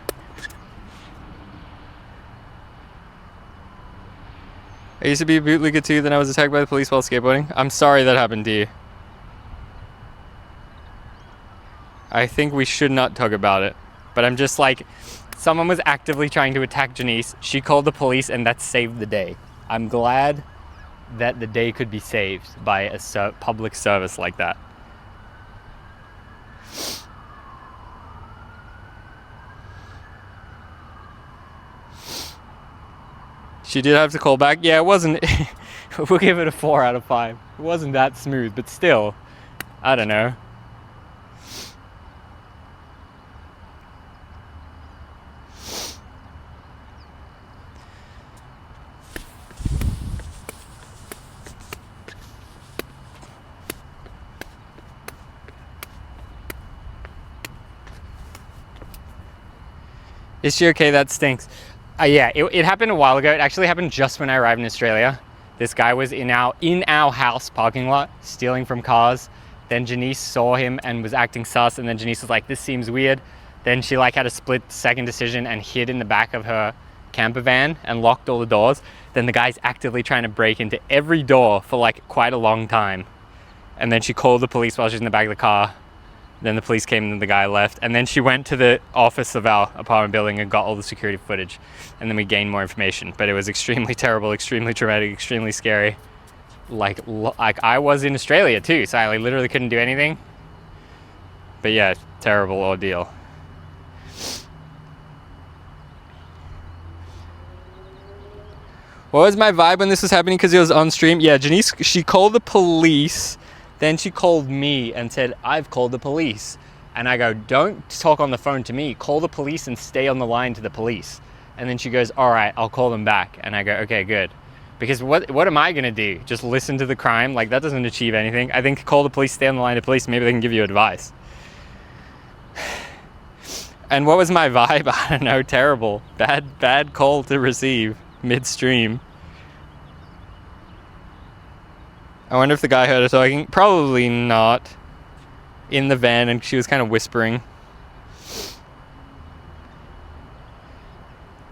I used to be a bootlegger too, then I was attacked by the police while skateboarding. I'm sorry that happened to you. I think we should not talk about it. But I'm just like, someone was actively trying to attack Janice. She called the police and that saved the day. I'm glad that the day could be saved by a public service like that. She did have to call back. Yeah, it wasn't... We'll give it a 4 out of 5. It wasn't that smooth, but still, I don't know. Is she okay? That stinks. Yeah, it happened a while ago. It actually happened just when I arrived in Australia. This guy was in our house parking lot stealing from cars. Then Janice saw him and was acting sus, and then Janice was like, this seems weird. Then she like had a split second decision and hid in the back of her camper van and locked all the doors. Then the guy's actively trying to break into every door for like quite a long time. And then she called the police while she was in the back of the car. Then the police came and the guy left. And then she went to the office of our apartment building and got all the security footage. And then we gained more information. But it was extremely terrible, extremely traumatic, extremely scary. Like I was in Australia too, so I literally couldn't do anything. But yeah, terrible ordeal. What was my vibe when this was happening? Because it was on stream. Yeah, Janice, she called the police. Then she called me and said, I've called the police. And I go, don't talk on the phone to me. Call the police and stay on the line to the police. And then she goes, all right, I'll call them back. And I go, okay, good. Because what am I going to do? Just listen to the crime? Like, that doesn't achieve anything. I think call the police, stay on the line to police. Maybe they can give you advice. And what was my vibe? I don't know, terrible. Bad call to receive midstream. I wonder if the guy heard her talking. Probably not. In the van, and she was kind of whispering.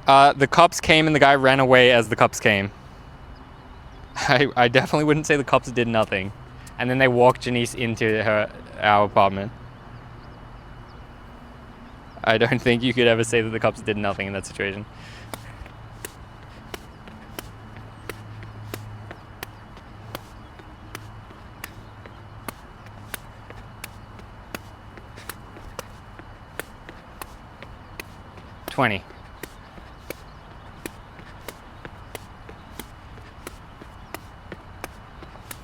The cops came and the guy ran away as the cops came. I definitely wouldn't say the cops did nothing. And then they walked Janice into our apartment. I don't think you could ever say that the cops did nothing in that situation. $20.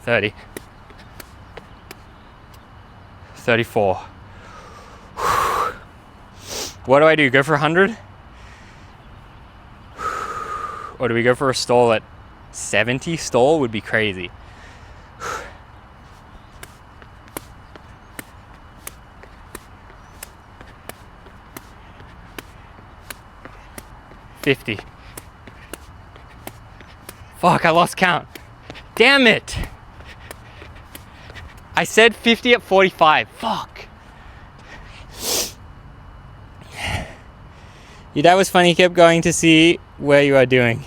$30. $34. What do I do? Go for 100? Or do we go for a stall at 70? Stall would be crazy. 50. Fuck, I lost count. Damn it. I said 50 at 45. Fuck. Your dad was funny. He kept going to see where you are doing.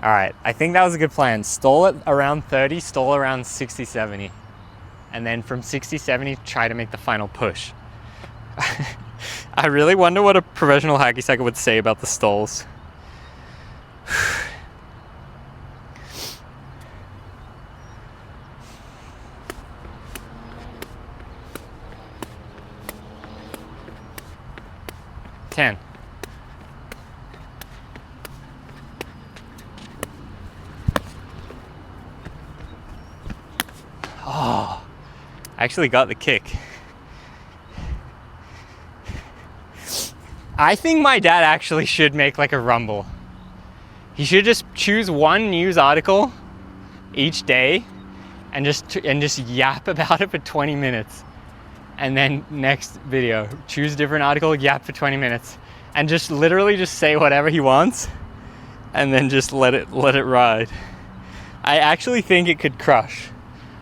All right, I think that was a good plan. Stall at around 30, stall around 60, 70. And then from 60, 70, try to make the final push. I really wonder what a professional hacky sacker would say about the stalls. Ten. Oh, I actually got the kick. I think my dad actually should make like a rumble. He should just choose one news article each day and just yap about it for 20 minutes. And then next video, choose a different article, yap for 20 minutes. And just literally just say whatever he wants and then just let it ride. I actually think it could crush.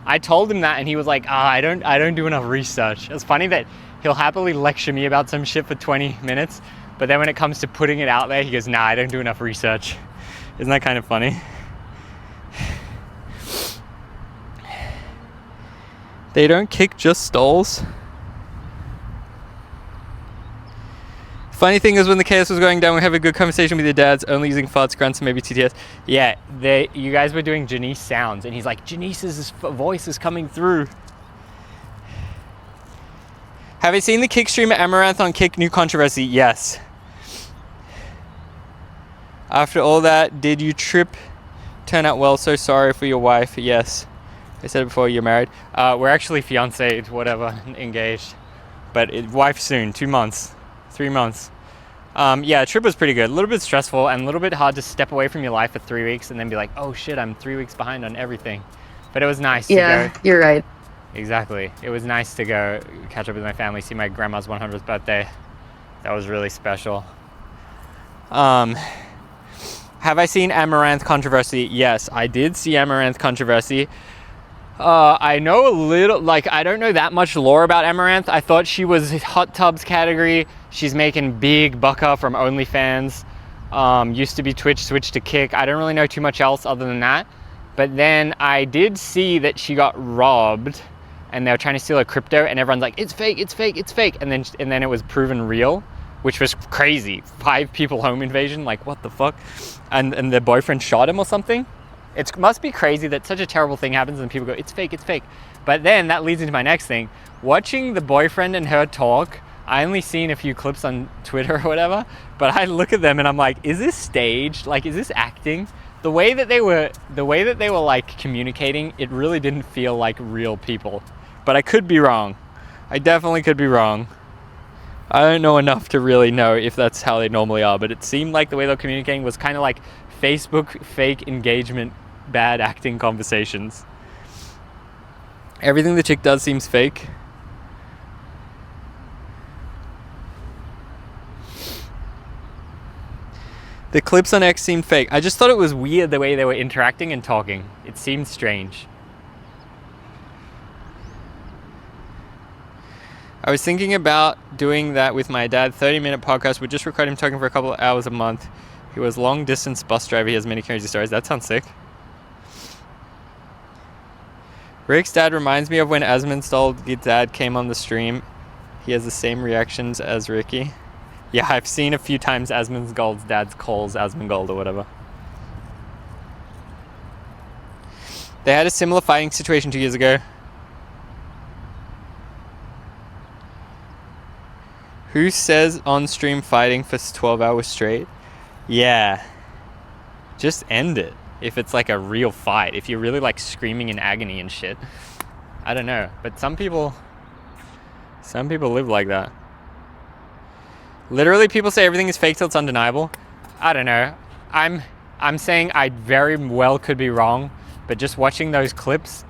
I told him that and he was like, I don't do enough research. It's funny that he'll happily lecture me about some shit for 20 minutes, but then when it comes to putting it out there, he goes, nah, I don't do enough research. Isn't that kind of funny? They don't kick, just stalls. Funny thing is when the chaos was going down, we have a good conversation with your dads, only using farts, grunts, and maybe TTS. Yeah, you guys were doing Janice sounds, and he's like, Janice's voice is coming through. Have you seen the kick stream at Amaranth on Kick? New controversy? Yes. After all that, did you trip turn out well? So sorry for your wife. Yes. I said it before, you're married. We're actually fiancé, whatever, engaged. But wife soon, 2 months, 3 months. Yeah, trip was pretty good. A little bit stressful and a little bit hard to step away from your life for 3 weeks and then be like, oh shit, I'm 3 weeks behind on everything. But it was nice to go. Yeah, you're right. Exactly. It was nice to go catch up with my family, see my grandma's 100th birthday. That was really special. Have I seen Amaranth controversy? Yes, I did see Amaranth controversy. I know a little, like, I don't know that much lore about Amaranth. I thought she was hot tubs category. She's making big bucka from OnlyFans. Used to be Twitch, switched to Kick. I don't really know too much else other than that. But then I did see that she got robbed and they were trying to steal her crypto and everyone's like, it's fake, it's fake, it's fake. And then it was proven real, which was crazy. 5 people home invasion, like what the fuck? And their boyfriend shot him or something. It must be crazy that such a terrible thing happens and people go, it's fake, it's fake. But then that leads into my next thing. Watching the boyfriend and her talk, I only seen a few clips on Twitter or whatever, but I look at them and I'm like, is this staged? Like, is this acting? The way that they were like communicating, it really didn't feel like real people. But I could be wrong. I definitely could be wrong. I don't know enough to really know if that's how they normally are, but it seemed like the way they were communicating was kind of like Facebook fake engagement, bad acting conversations. Everything the chick does seems fake. The clips on X seemed fake. I just thought it was weird the way they were interacting and talking. It seemed strange. I was thinking about doing that with my dad. 30-minute podcast. Would just record him talking for a couple of hours a month. He was long distance bus driver. He has many crazy stories. That sounds sick. Rick's dad reminds me of when Asmongold's dad came on the stream. He has the same reactions as Ricky. Yeah, I've seen a few times Asmongold's dad's calls Asmongold or whatever. They had a similar fighting situation 2 years ago. Who says on stream fighting for 12 hours straight? Yeah. Just end it. if it's like a real fight, if you're really like screaming in agony and shit. I don't know, but some people live like that. Literally, people say everything is fake till it's undeniable. I don't know. I'm saying I very well could be wrong, but just watching those clips,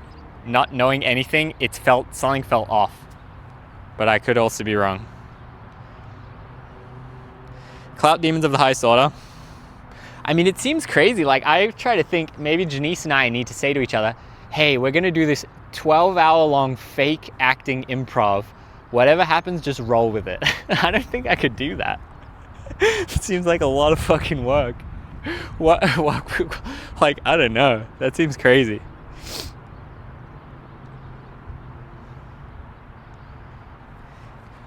not knowing anything, something felt off. But I could also be wrong. Clout demons of the highest order. I mean, it seems crazy. Like, I try to think maybe Janice and I need to say to each other, hey, we're gonna do this 12-hour-long fake acting improv. Whatever happens, just roll with it. I don't think I could do that. It seems like a lot of fucking work. What like, I don't know. That seems crazy.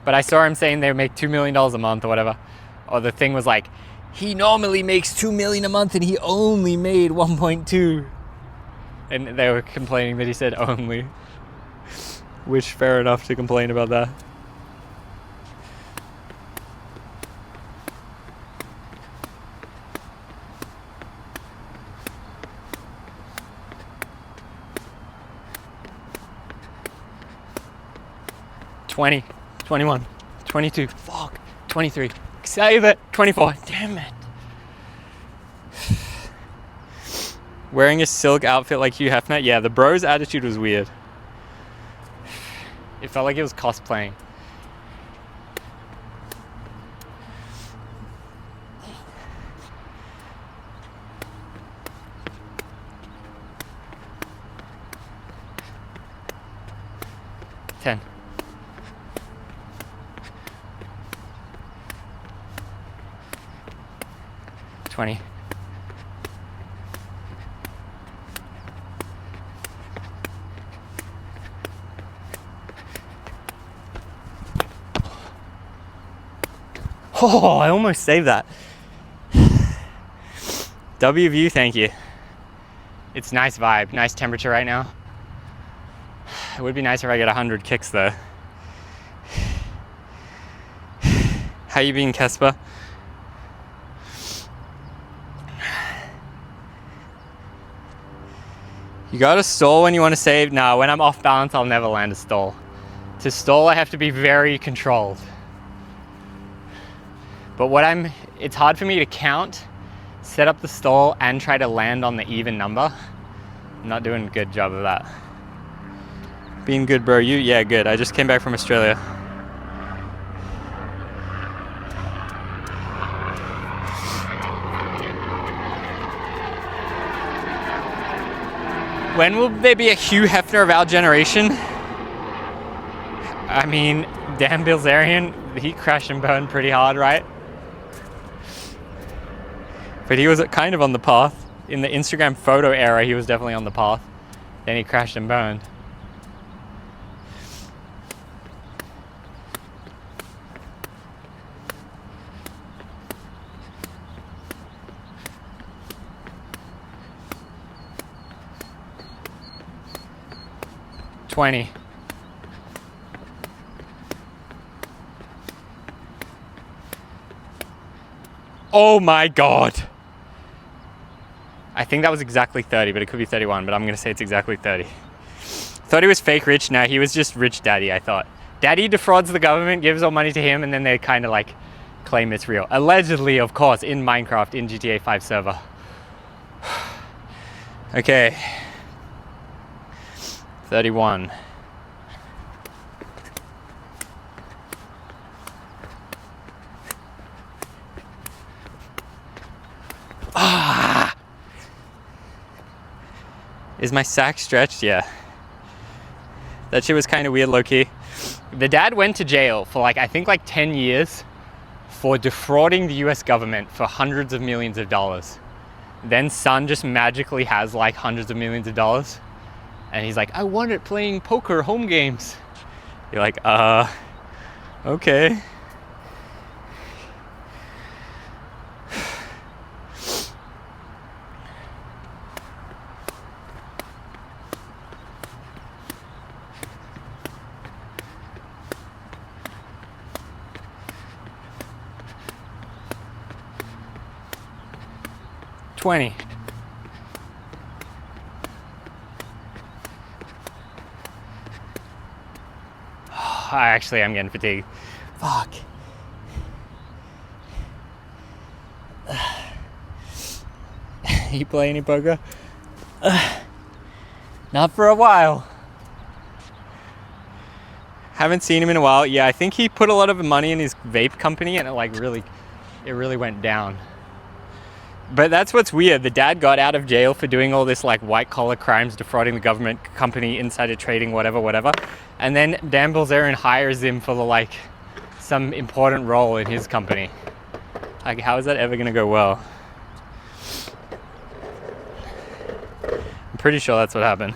But I saw him saying they make $2 million a month or whatever. Or the thing was like, he normally makes $2 million a month and he only made 1.2. And they were complaining that he said only. Which, fair enough to complain about that. $20, $21, $22, fuck, $23, save it, $24, damn it. Wearing a silk outfit like Hugh Hefner, yeah, the bro's attitude was weird. It felt like he was cosplaying. $10. 20. Oh, I almost saved that. W view, thank you. It's nice vibe, nice temperature right now. It would be nice if I get 100 kicks though. How you been, Kesper? You gotta stall when you want to save? No, when I'm off balance, I'll never land a stall. To stall, I have to be very controlled. But it's hard for me to count, set up the stall, and try to land on the even number. I'm not doing a good job of that. Being good, bro. You? Yeah, good. I just came back from Australia. When will there be a Hugh Hefner of our generation? I mean, Dan Bilzerian, he crashed and burned pretty hard, right? But he was kind of on the path. In the Instagram photo era, he was definitely on the path. Then he crashed and burned. $20. Oh my god. I think that was exactly 30, but it could be 31, but I'm gonna say it's exactly 30. Thought he was fake rich. No, he was just rich daddy, I thought. Daddy defrauds the government, gives all money to him, and then they kind of like claim it's real. Allegedly, of course, in Minecraft, in GTA 5 server. Okay. 31. Ah! Is my sack stretched? Yeah. That shit was kind of weird, low-key. The dad went to jail for I think 10 years for defrauding the US government for hundreds of millions of dollars. Then son just magically has hundreds of millions of dollars. And he's like, I won it playing poker home games. You're like, okay. $20. I actually am getting fatigued. Fuck. You play any poker? Not for a while. Haven't seen him in a while. Yeah, I think he put a lot of money in his vape company and it really went down. But that's what's weird. The dad got out of jail for doing all this like white collar crimes, defrauding the government, company, insider trading, whatever. And then Dan Bilzerian hires him for some important role in his company. Like, how is that ever gonna go well? I'm pretty sure that's what happened.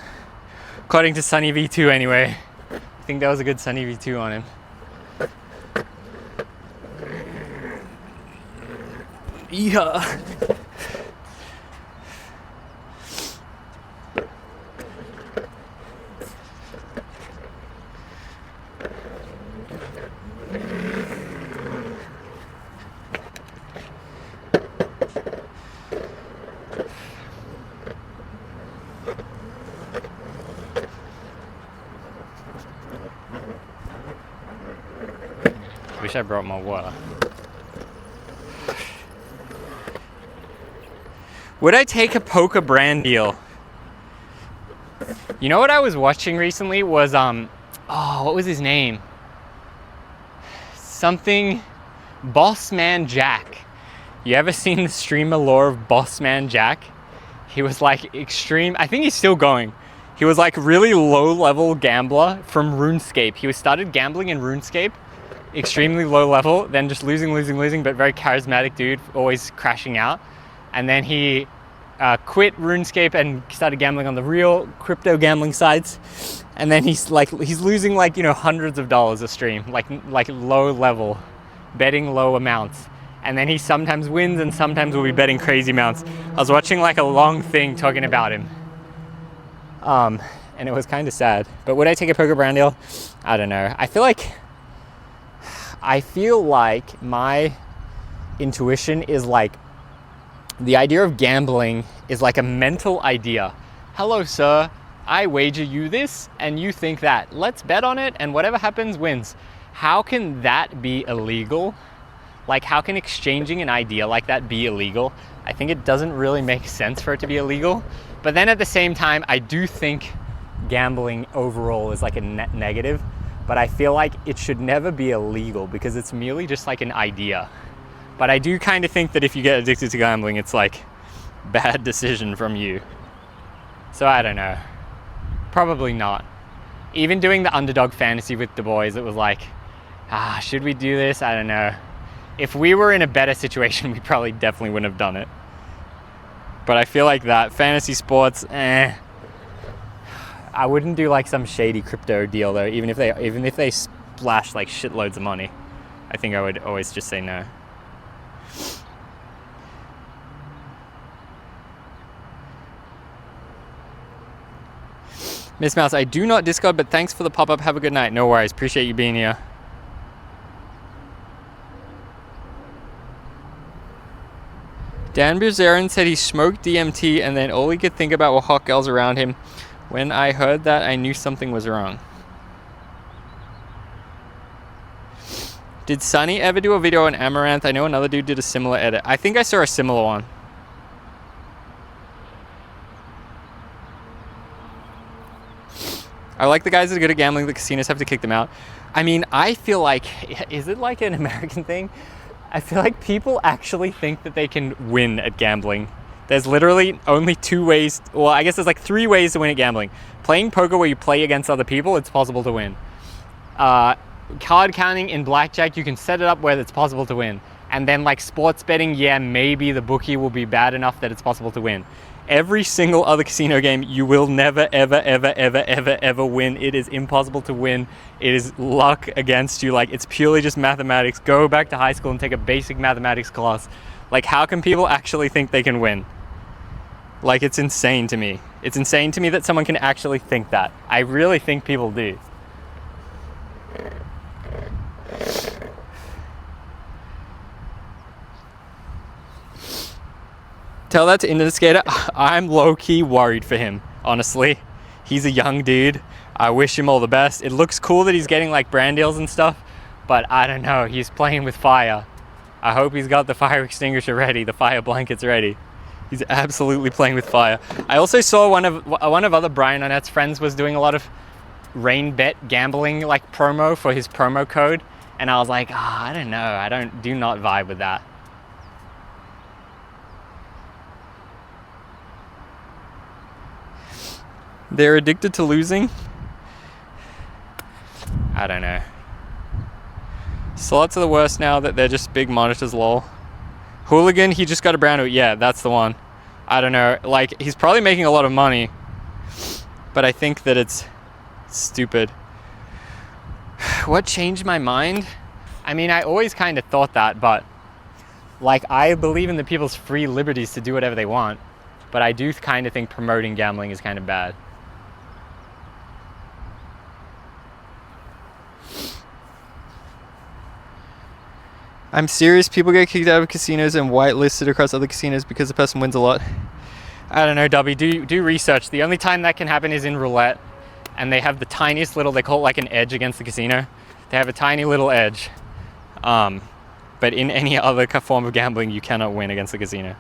According to Sunny V2 anyway. I think that was a good Sunny V2 on him. Yeah. Wish I brought more water. Would I take a poker brand deal? You know what I was watching recently was what was his name? Something Bossman Jack. You ever seen the streamer lore of Bossman Jack? He was like extreme, I think he's still going. He was like really low level gambler from RuneScape. He started gambling in RuneScape, extremely low level, then just losing, but very charismatic dude, always crashing out. And then he quit RuneScape and started gambling on the real crypto gambling sites. And then he's losing hundreds of dollars a stream, like low level, betting low amounts. And then he sometimes wins and sometimes will be betting crazy amounts. I was watching like a long thing talking about him. And it was kind of sad. But would I take a poker brand deal? I don't know. I feel like my intuition is like, the idea of gambling is like a mental idea. Hello, sir. I wager you this and you think that. Let's bet on it and whatever happens wins. How can that be illegal? Like, how can exchanging an idea like that be illegal? I think it doesn't really make sense for it to be illegal. But then at the same time, I do think gambling overall is like a net negative. But I feel like it should never be illegal because it's merely just like an idea. But I do kind of think that if you get addicted to gambling, it's like bad decision from you. So I don't know. Probably not. Even doing the underdog fantasy with the boys, it was like, should we do this? I don't know. If we were in a better situation, we probably definitely wouldn't have done it. But I feel like that fantasy sports, I wouldn't do like some shady crypto deal though, even if they splash like shitloads of money. I think I would always just say no. Miss Mouse, I do not Discord, but thanks for the pop-up. Have a good night. No worries. Appreciate you being here. Dan Bilzerian said he smoked DMT and then all he could think about were hot girls around him. When I heard that, I knew something was wrong. Did Sunny ever do a video on Amaranth? I know another dude did a similar edit. I think I saw a similar one. I like the guys that are good at gambling. The casinos have to kick them out. I mean, I feel like, is it like an American thing? I feel like people actually think that they can win at gambling. There's literally only two ways, well, I guess there's like three ways to win at gambling. Playing poker where you play against other people, it's possible to win. Card counting in blackjack, you can set it up where it's possible to win. And then like sports betting, yeah, maybe the bookie will be bad enough that it's possible to win. Every single other casino game, you will never, ever win. It is impossible to win. It is luck against you. Like, it's purely just mathematics. Go back to high school and take a basic mathematics class. Like, how can people actually think they can win? Like, it's insane to me. It's insane to me that someone can actually think that. I really think people do. Tell that to Internet Skater. I'm low-key worried for him, honestly. He's a young dude. I wish him all the best. It looks cool that he's getting like brand deals and stuff, but I don't know, he's playing with fire. I hope he's got the fire extinguisher ready, the fire blankets ready. He's absolutely playing with fire. I also saw one of other Brian Arnett's friends was doing a lot of rain bet gambling like promo for his promo code, and I was like, I don't know, do not vibe with that. They're addicted to losing? I don't know. Slots are the worst now that they're just big monitors, lol. Hooligan, he just got a brand new, yeah, that's the one. I don't know, like, he's probably making a lot of money, but I think that it's stupid. What changed my mind? I mean, I always kind of thought that, but like, I believe in the people's free liberties to do whatever they want, but I do kind of think promoting gambling is kind of bad. I'm serious, people get kicked out of casinos and whitelisted across other casinos because the person wins a lot. I don't know, Dubby, do research. The only time that can happen is in roulette, and they have the tiniest little, they call it like an edge against the casino. They have a tiny little edge. But in any other form of gambling, you cannot win against the casino.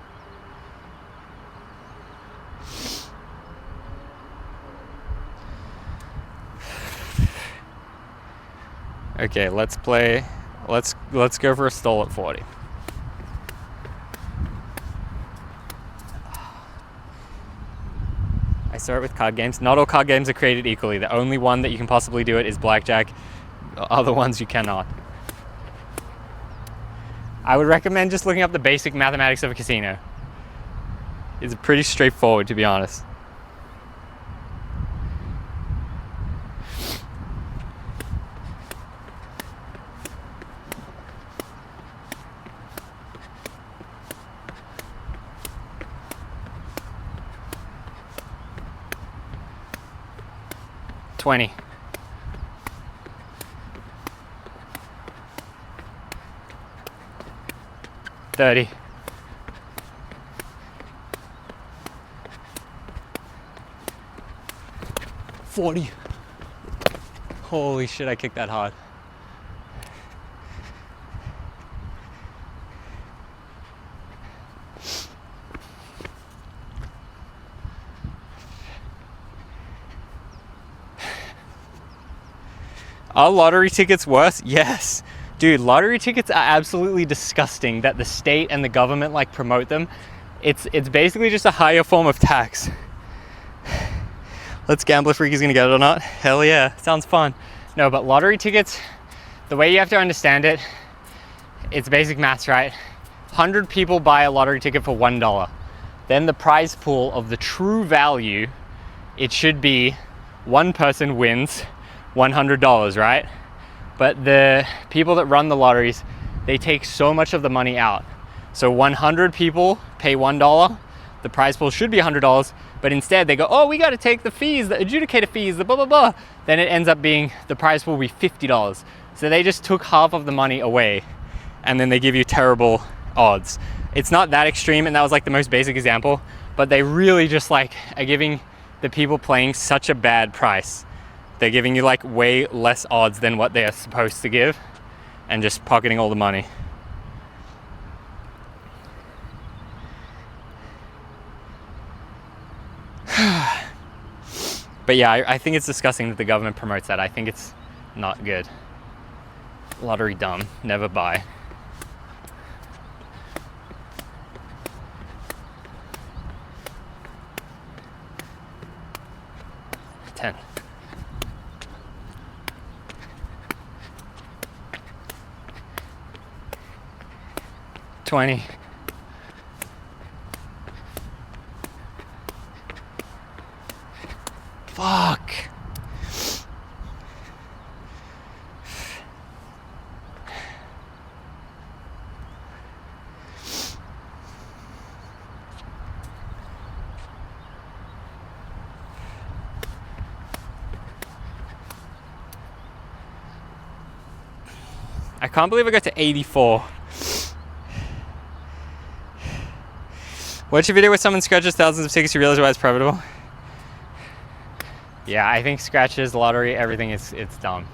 Okay, let's play. Let's go for a stall at 40. I saw it with card games. Not all card games are created equally. The only one that you can possibly do it is blackjack. Other ones you cannot. I would recommend just looking up the basic mathematics of a casino. It's pretty straightforward, to be honest. $20. $30. $40. Holy shit, I kicked that hard. Are lottery tickets worse? Yes. Dude, lottery tickets are absolutely disgusting that the state and the government like promote them. It's basically just a higher form of tax. Let's gamble if Ricky's gonna get it or not. Hell yeah, sounds fun. No, but lottery tickets, the way you have to understand it, it's basic maths, right? 100 people buy a lottery ticket for $1. Then the prize pool of the true value, it should be one person wins $100, right? But the people that run the lotteries, they take so much of the money out. So 100 people pay $1, the prize pool should be $100, but instead they go, oh, we got to take the fees, the adjudicator fees, the blah, blah, blah. Then it ends up being, the prize pool will be $50. So they just took half of the money away, and then they give you terrible odds. It's not that extreme, and that was like the most basic example, but they really just like are giving the people playing such a bad price. They're giving you like way less odds than what they are supposed to give, and just pocketing all the money. But yeah, I think it's disgusting that the government promotes that. I think it's not good. Lottery dumb, never buy. $10. $20. Fuck. I can't believe I got to 84. Watch a video where someone scratches thousands of tickets, you realize why it's profitable. Yeah, I think scratches, lottery, everything it's dumb.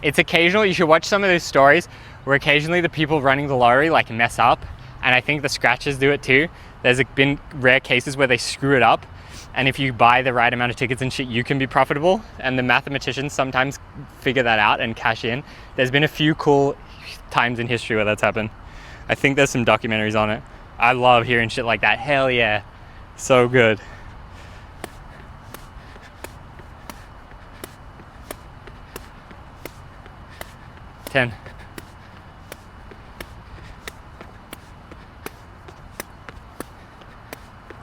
It's occasional. You should watch some of those stories where occasionally the people running the lottery like mess up, and I think the scratches do it too. There's been rare cases where they screw it up, and if you buy the right amount of tickets and shit, you can be profitable, and the mathematicians sometimes figure that out and cash in. There's been a few cool times in history where that's happened. I think there's some documentaries on it. I love hearing shit like that. Hell yeah. So good. Ten.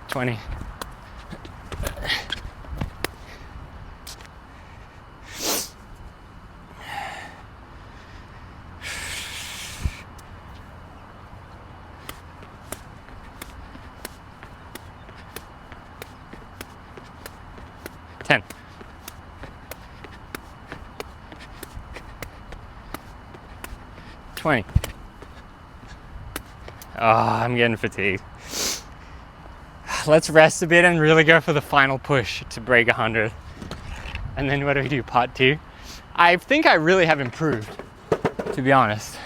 20. Oh, I'm getting fatigued. Let's rest a bit and really go for the final push to break 100. And then what do we do, part 2? I think I really have improved, to be honest.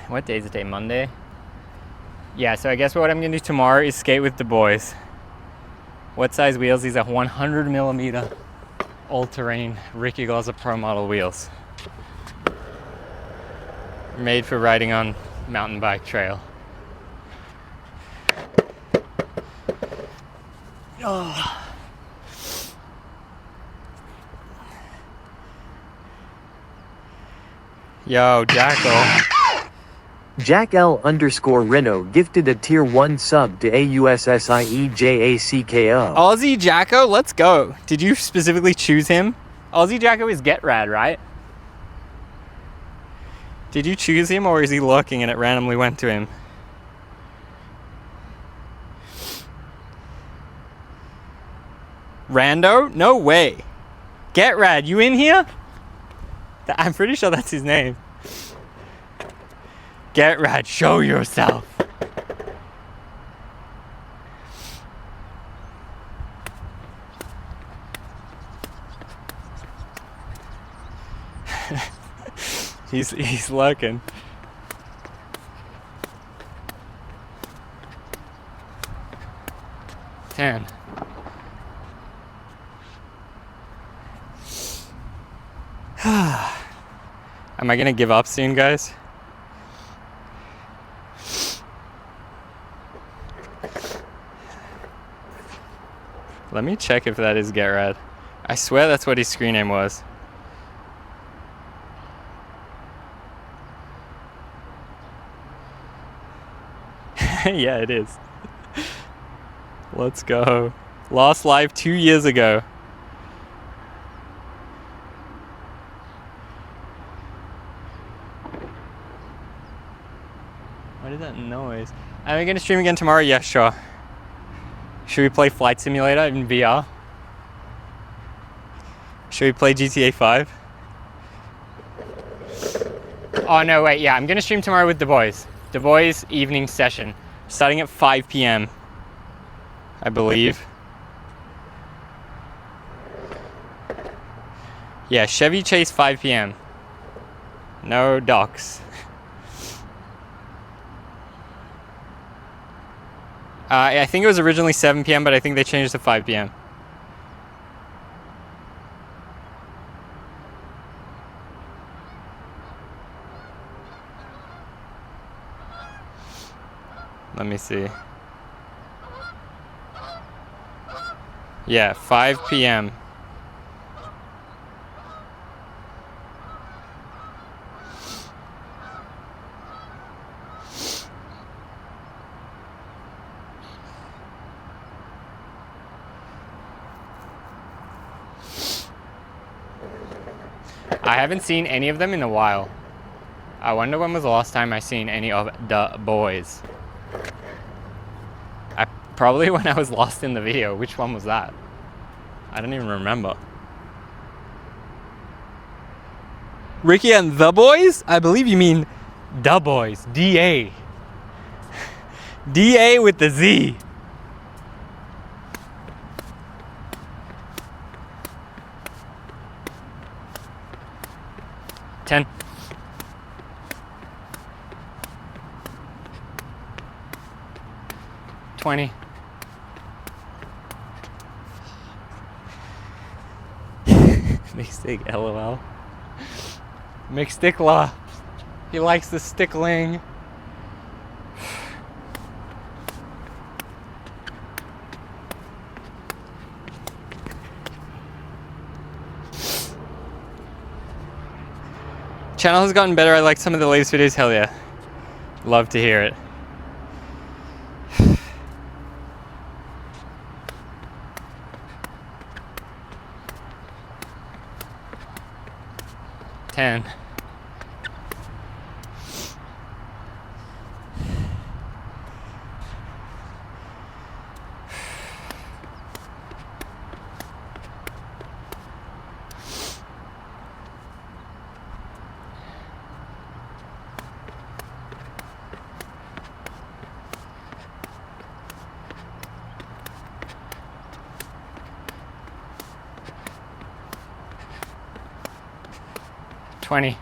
What day is it today? Monday? Yeah, so I guess what I'm gonna do tomorrow is skate with the boys. What size wheels? These are 100mm all-terrain Ricky Glaser Pro model wheels. Made for riding on mountain bike trail. Oh. Yo, Jackal. Jack L _ Reno gifted a tier 1 sub to AUSSIEJACKO. Aussie Jacko, let's go. Did you specifically choose him? Aussie Jacko is Get Rad, right? Did you choose him or is he looking and it randomly went to him? Rando? No way. Get Rad, you in here? I'm pretty sure that's his name. Get Rad, show yourself. he's lurking. Ten. Am I gonna give up soon, guys? Let me check if that is Get Rad. I swear that's what his screen name was. Yeah, it is. Let's go. Last live 2 years ago. What is that noise? Are we gonna stream again tomorrow? Yeah, sure. Should we play Flight Simulator in VR? Should we play GTA 5? Oh no, wait, yeah, I'm gonna stream tomorrow with the boys. The boys' evening session, starting at 5 p.m. I believe. Yeah, Chevy Chase 5 p.m. No docs. I think it was originally 7 p.m., but I think they changed it to 5 p.m. Let me see. Yeah, 5 p.m. I haven't seen any of them in a while. I wonder when was the last time I seen any of the boys. Probably when I was lost in the video. Which one was that? I don't even remember. Ricky and the boys? I believe you mean the boys. D-A. D-A with the Z. Ten. $20. Mixed LOL. McStickler. He likes the stickling. Channel has gotten better. I like some of the latest videos. Hell yeah. Love to hear it. $10. $20.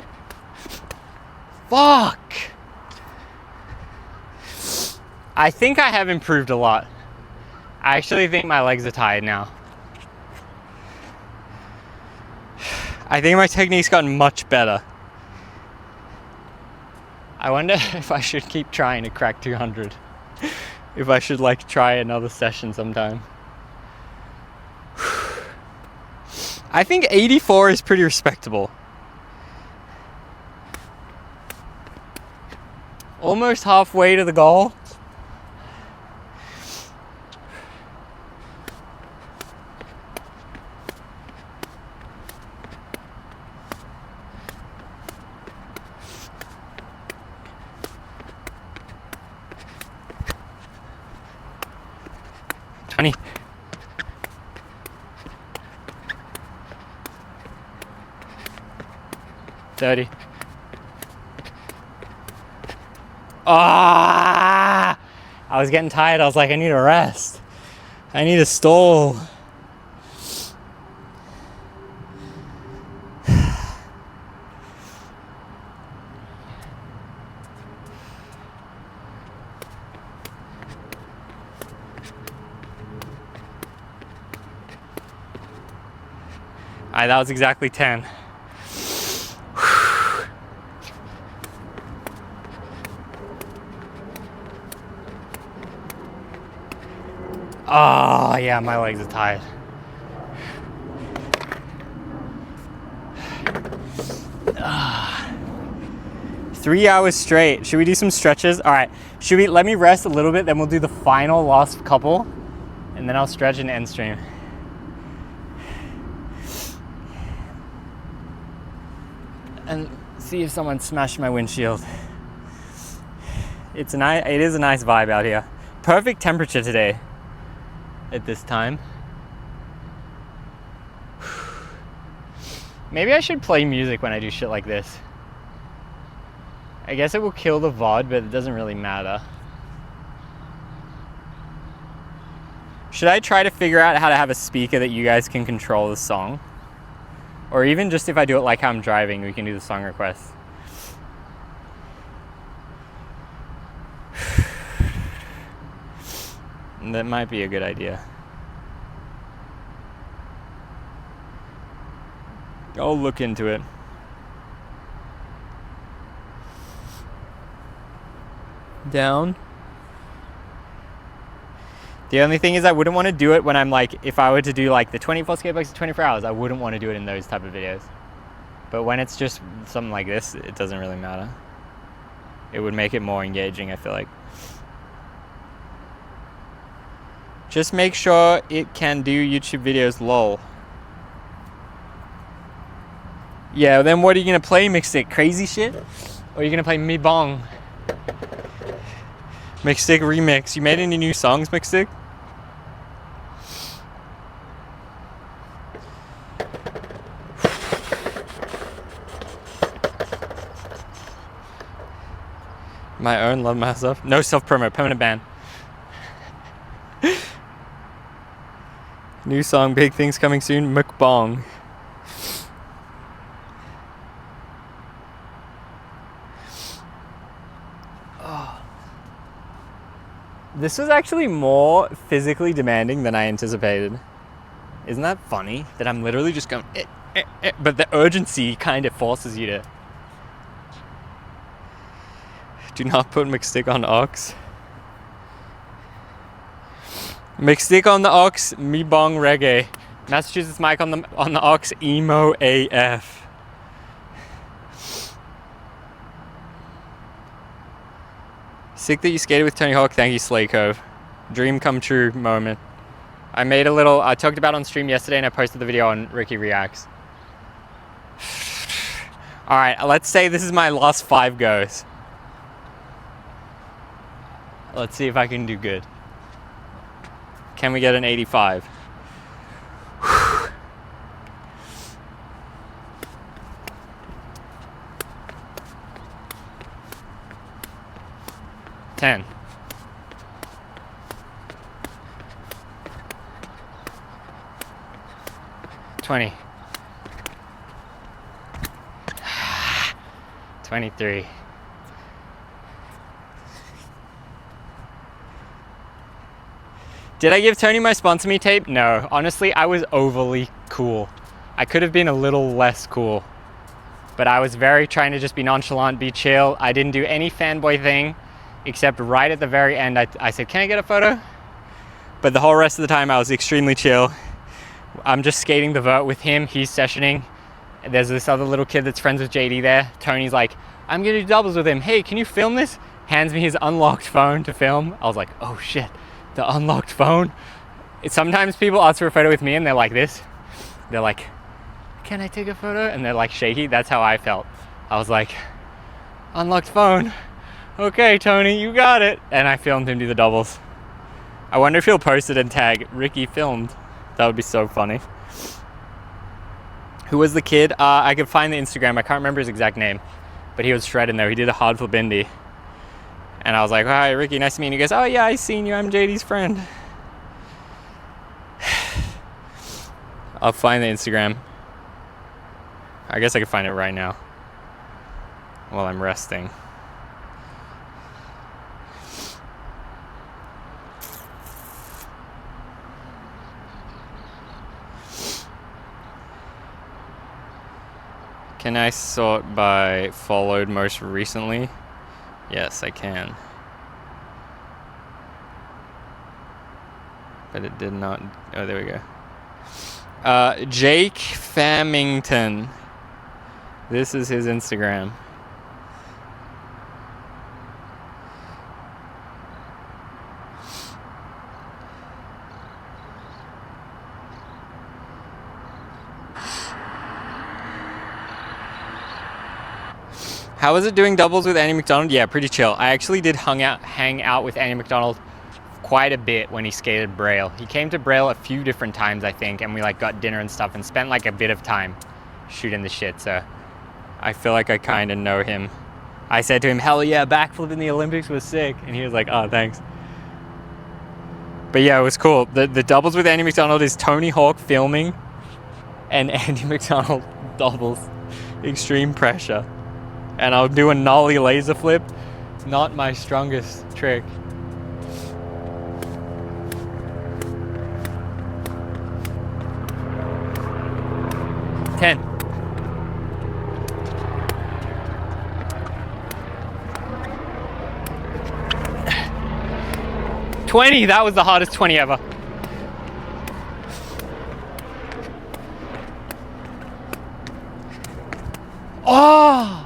Fuck! I think I have improved a lot. I actually think my legs are tired now. I think my technique's gotten much better. I wonder if I should keep trying to crack 200. If I should like try another session sometime. I think 84 is pretty respectable. Almost halfway to the goal. $20. $30. Ah! I was getting tired. I was like, I need a rest. I need a stall. Alright, that was exactly 10. Oh, yeah, my legs are tired. Ah. 3 hours straight. Should we do some stretches? All right, let me rest a little bit, then we'll do the final last couple, and then I'll stretch and end stream. And see if someone smashed my windshield. It is a nice vibe out here. Perfect temperature today. At this time. Maybe I should play music when I do shit like this. I guess it will kill the VOD, but it doesn't really matter. Should I try to figure out how to have a speaker that you guys can control the song? Or even just if I do it like how I'm driving, we can do the song requests. That might be a good idea. I'll look into it. Down. The only thing is I wouldn't want to do it when I'm like, if I were to do like the 24 skateboards in 24 hours, I wouldn't want to do it in those type of videos. But when it's just something like this, it doesn't really matter. It would make it more engaging, I feel like. Just make sure it can do YouTube videos, lol. Yeah, then what are you gonna play, Mixstick? Crazy shit? Or are you gonna play Me Bong? Mixstick remix. You made any new songs, Mixstick? My own, love myself. No self-promo, permanent ban. New song, big things coming soon, mukbang. Oh. This was actually more physically demanding than I anticipated. Isn't that funny? That I'm literally just going, but the urgency kind of forces you to. Do not put McStick on Ox. McStick on the Ox, me bong reggae. Massachusetts Mike on the Ox, emo AF. Sick that you skated with Tony Hawk. Thank you, Slay Cove. Dream come true moment. I made a little. I talked about it on stream yesterday, and I posted the video on Ricky Reacts. All right, let's say this is my last 5 goes. Let's see if I can do good. Can we get an 85? Whew. 10. 20. 23. Did I give Tony my sponsor me tape? No, honestly, I was overly cool. I could have been a little less cool, but I was very trying to just be nonchalant, be chill. I didn't do any fanboy thing, except right at the very end, I said, can I get a photo? But the whole rest of the time I was extremely chill. I'm just skating the vert with him, he's sessioning. There's this other little kid that's friends with JD there. Tony's like, I'm gonna do doubles with him. Hey, can you film this? Hands me his unlocked phone to film. I was like, oh shit. The unlocked phone. Sometimes people ask for a photo with me and they're like this. They're like, can I take a photo? And they're like shaky. That's how I felt. I was like, unlocked phone. Okay, Tony, you got it. And I filmed him do the doubles. I wonder if he'll post it and tag Ricky filmed. That would be so funny. Who was the kid? I could find the Instagram. I can't remember his exact name, but he was shredding though. He did a hard flip Indy. And I was like, hi, Ricky, nice to meet you. He goes, oh yeah, I seen you. I'm JD's friend. I'll find the Instagram. I guess I could find it right now while I'm resting. Can I sort by followed most recently? Yes, I can. But it did not. Oh, there we go. Jake Famington. This is his Instagram. How was it doing doubles with Andy McDonald? Yeah, pretty chill. I actually did hang out with Andy McDonald quite a bit when he skated Braille. He came to Braille a few different times, I think, and we like got dinner and stuff and spent like a bit of time shooting the shit, so I feel like I kind of know him. I said to him, hell yeah, backflip in the Olympics was sick, and he was like, oh, thanks. But yeah, it was cool. The doubles with Andy McDonald is Tony Hawk filming and Andy McDonald doubles. Extreme pressure. And I'll do a nollie laser flip. Not my strongest trick. Ten. 20. That was the hardest 20 ever. Oh!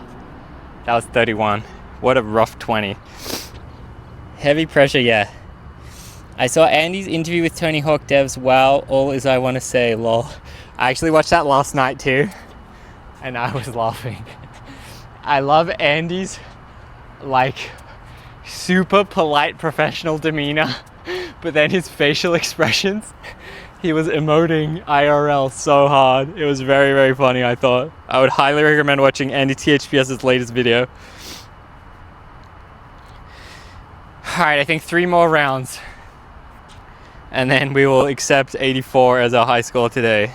That was 31. What a rough 20. Heavy pressure, yeah. I saw Andy's interview with Tony Hawk devs. Wow, all is I want to say, lol. I actually watched that last night too. and I was laughing. I love Andy's like super polite professional demeanor, but then his facial expressions, he was emoting IRL so hard. It was very, very funny, I thought. I would highly recommend watching Andy THPS's latest video. Alright, I think 3 more rounds. And then we will accept 84 as our high score today.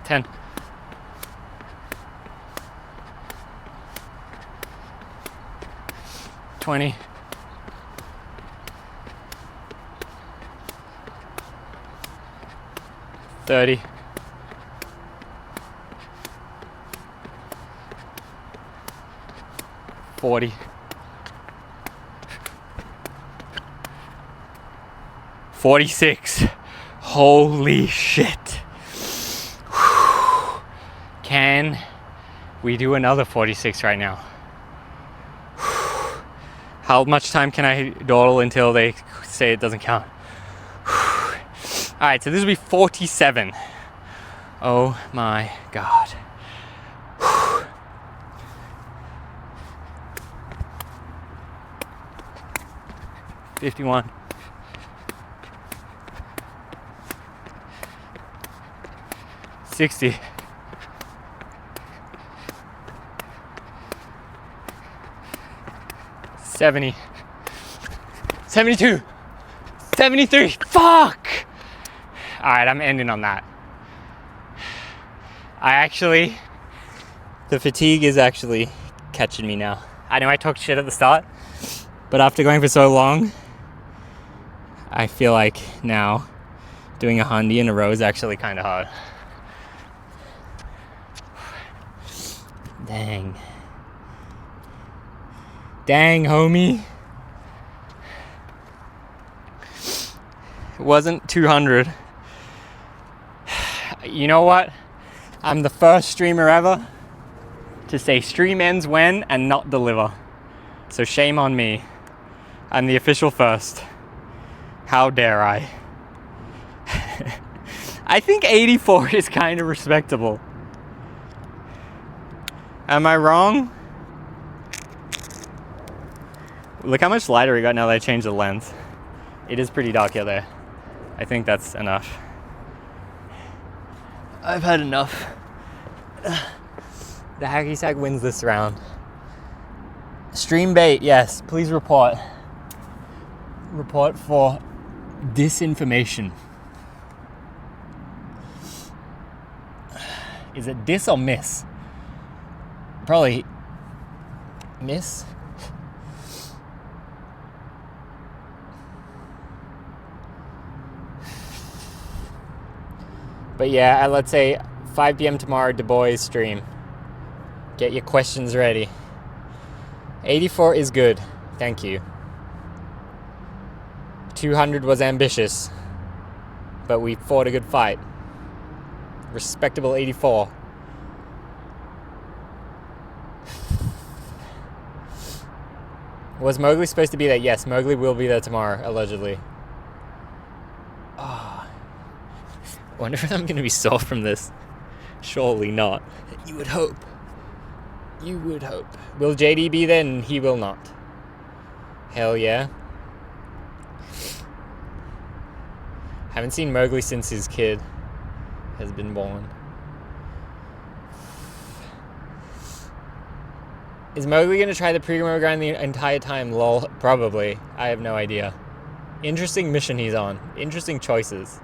Ten. 20. 30. 40. 46. Holy shit. Can we do another 46 right now? How much time can I dawdle until they say it doesn't count? Alright, so this will be 47. Oh my god. 51. 60. 70. 72. 73. Fuck! Alright, I'm ending on that. The fatigue is actually catching me now. I know I talked shit at the start, but after going for so long, I feel like now doing 100 in a row is actually kind of hard. Dang. Dang, homie. It wasn't 200. You know what? I'm the first streamer ever to say stream ends when and not deliver. So shame on me. I'm the official first. How dare I? I think 84 is kind of respectable. Am I wrong? Look how much lighter we got now that I changed the lens. It is pretty dark here there. I think that's enough. I've had enough. The hacky sack wins this round. Stream bait, yes. Please report. Report for disinformation. Is it dis or miss? Probably miss. But yeah, let's say 5 p.m. tomorrow, Du Bois stream. Get your questions ready. 84 is good. Thank you. 200 was ambitious, but we fought a good fight. Respectable 84. Was Mowgli supposed to be there? Yes, Mowgli will be there tomorrow, allegedly. Oh. I wonder if I'm going to be sore from this. Surely not. You would hope. You would hope. Will JD be there? And he will not. Hell yeah. Haven't seen Mowgli since his kid has been born. Is Mowgli going to try the pre-remote grind the entire time? Lol. Probably. I have no idea. Interesting mission he's on. Interesting choices.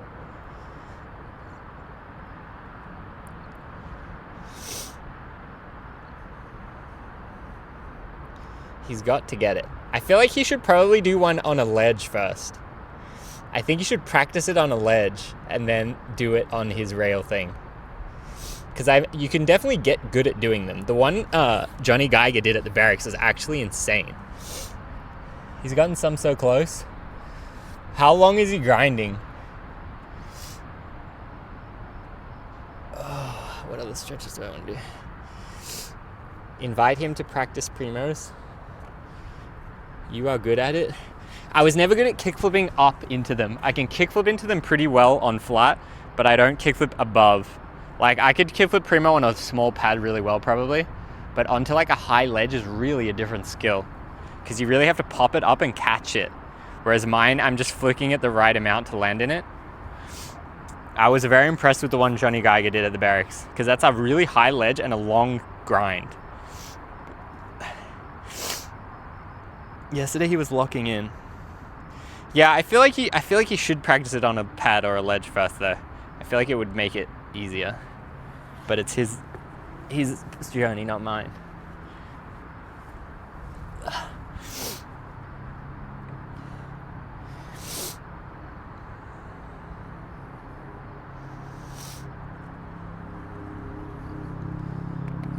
He's got to get it. I feel like he should probably do one on a ledge first. I think you should practice it on a ledge and then do it on his rail thing. Because you can definitely get good at doing them. The one Johnny Geiger did at the barracks is actually insane. He's gotten some so close. How long is he grinding? Oh, what other stretches do I want to do? Invite him to practice primos. You are good at it. I was never good at kickflipping up into them. I can kickflip into them pretty well on flat, but I don't kickflip above. Like, I could kickflip primo on a small pad really well probably, but onto like a high ledge is really a different skill because you really have to pop it up and catch it. Whereas mine, I'm just flicking it the right amount to land in it. I was very impressed with the one Johnny Geiger did at the barracks because that's a really high ledge and a long grind. Yesterday he was locking in. Yeah, I feel like he should practice it on a pad or a ledge first though. I feel like it would make it easier. But it's his journey, not mine.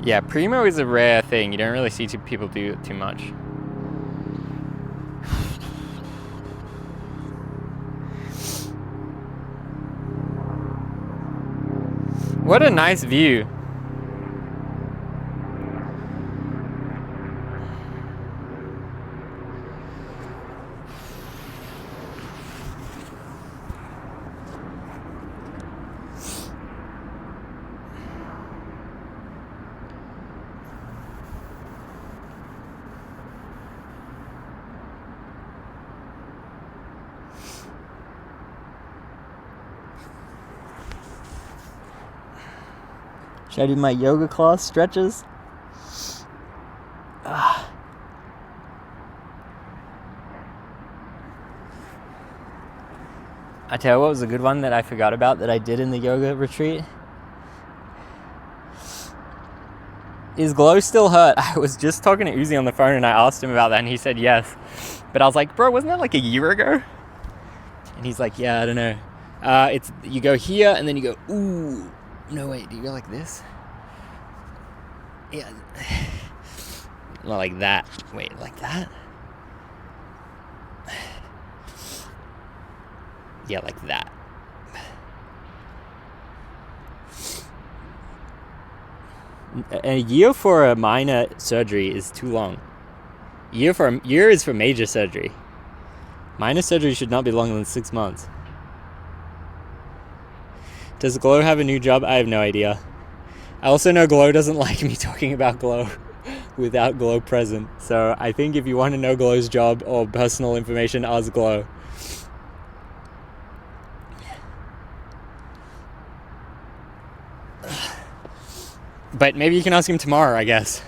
Yeah, primo is a rare thing. You don't really see people do it too much. What a nice view. Should I do my yoga class stretches? I tell you what was a good one that I forgot about that I did in the yoga retreat. Is glow still hurt? I was just talking to Uzi on the phone and I asked him about that and he said yes. But I was like, bro, wasn't that like a year ago? And he's like, yeah, I don't know. It's you go here and then you go, ooh. No, wait, do you go like this? Yeah. Not like that. Wait, like that? Yeah, like that. A year for a minor surgery is too long. Year is for major surgery. Minor surgery should not be longer than 6 months. Does Glow have a new job? I have no idea. I also know Glow doesn't like me talking about Glow without Glow present. So I think if you want to know Glow's job or personal information, ask Glow. But maybe you can ask him tomorrow, I guess.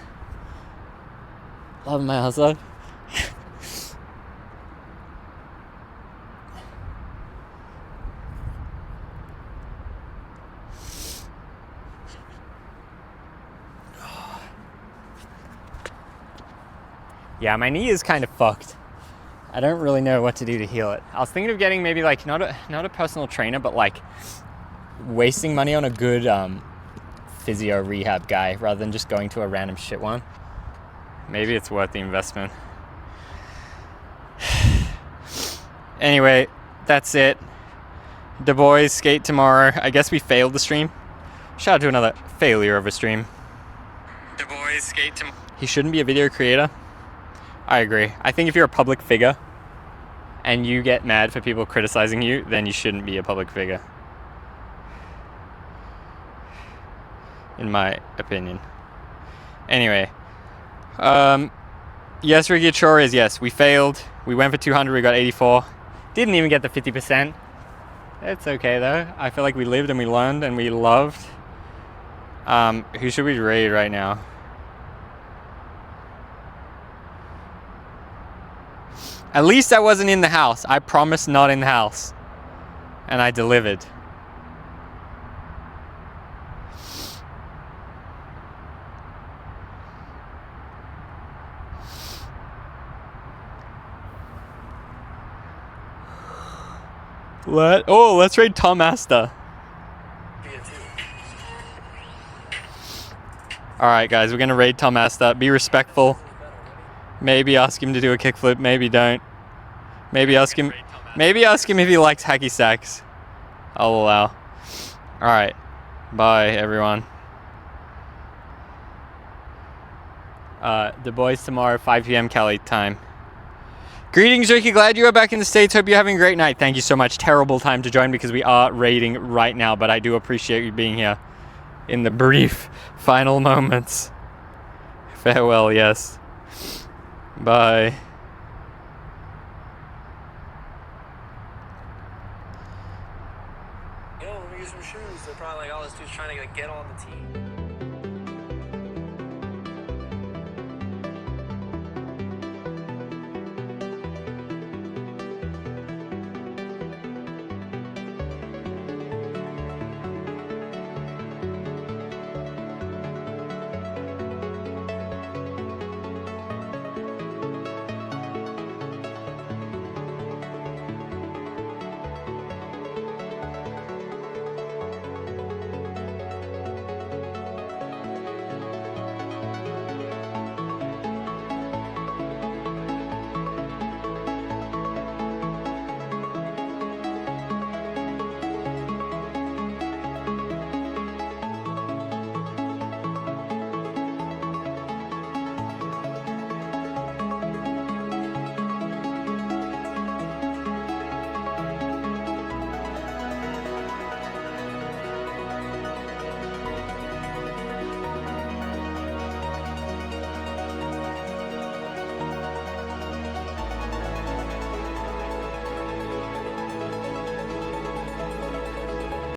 Love my hustler. Yeah, my knee is kind of fucked. I don't really know what to do to heal it. I was thinking of getting maybe like not a personal trainer, but like wasting money on a good physio rehab guy rather than just going to a random shit one. Maybe it's worth the investment. Anyway, that's it. The boys skate tomorrow. I guess we failed the stream. Shout out to another failure of a stream. The boys skate tomorrow. He shouldn't be a video creator. I agree. I think if you're a public figure and you get mad for people criticizing you, then you shouldn't be a public figure. In my opinion. Anyway. Yes, Ricky Chores, yes, we failed. We went for 200, we got 84. Didn't even get the 50%. It's okay though. I feel like we lived and we learned and we loved. Who should we raid right now? At least I wasn't in the house. I promised not in the house. And I delivered. Let's raid Tom Asta. Alright guys, we're gonna raid Tom Asta. Be respectful. Maybe ask him to do a kickflip, maybe don't. Maybe ask him if he likes hacky sacks. I'll allow. Alright. Bye everyone. The boys tomorrow, 5 PM Cali time. Greetings, Ricky. Glad you are back in the States. Hope you're having a great night. Thank you so much. Terrible time to join because we are raiding right now, but I do appreciate you being here in the brief final moments. Farewell, yes. Bye.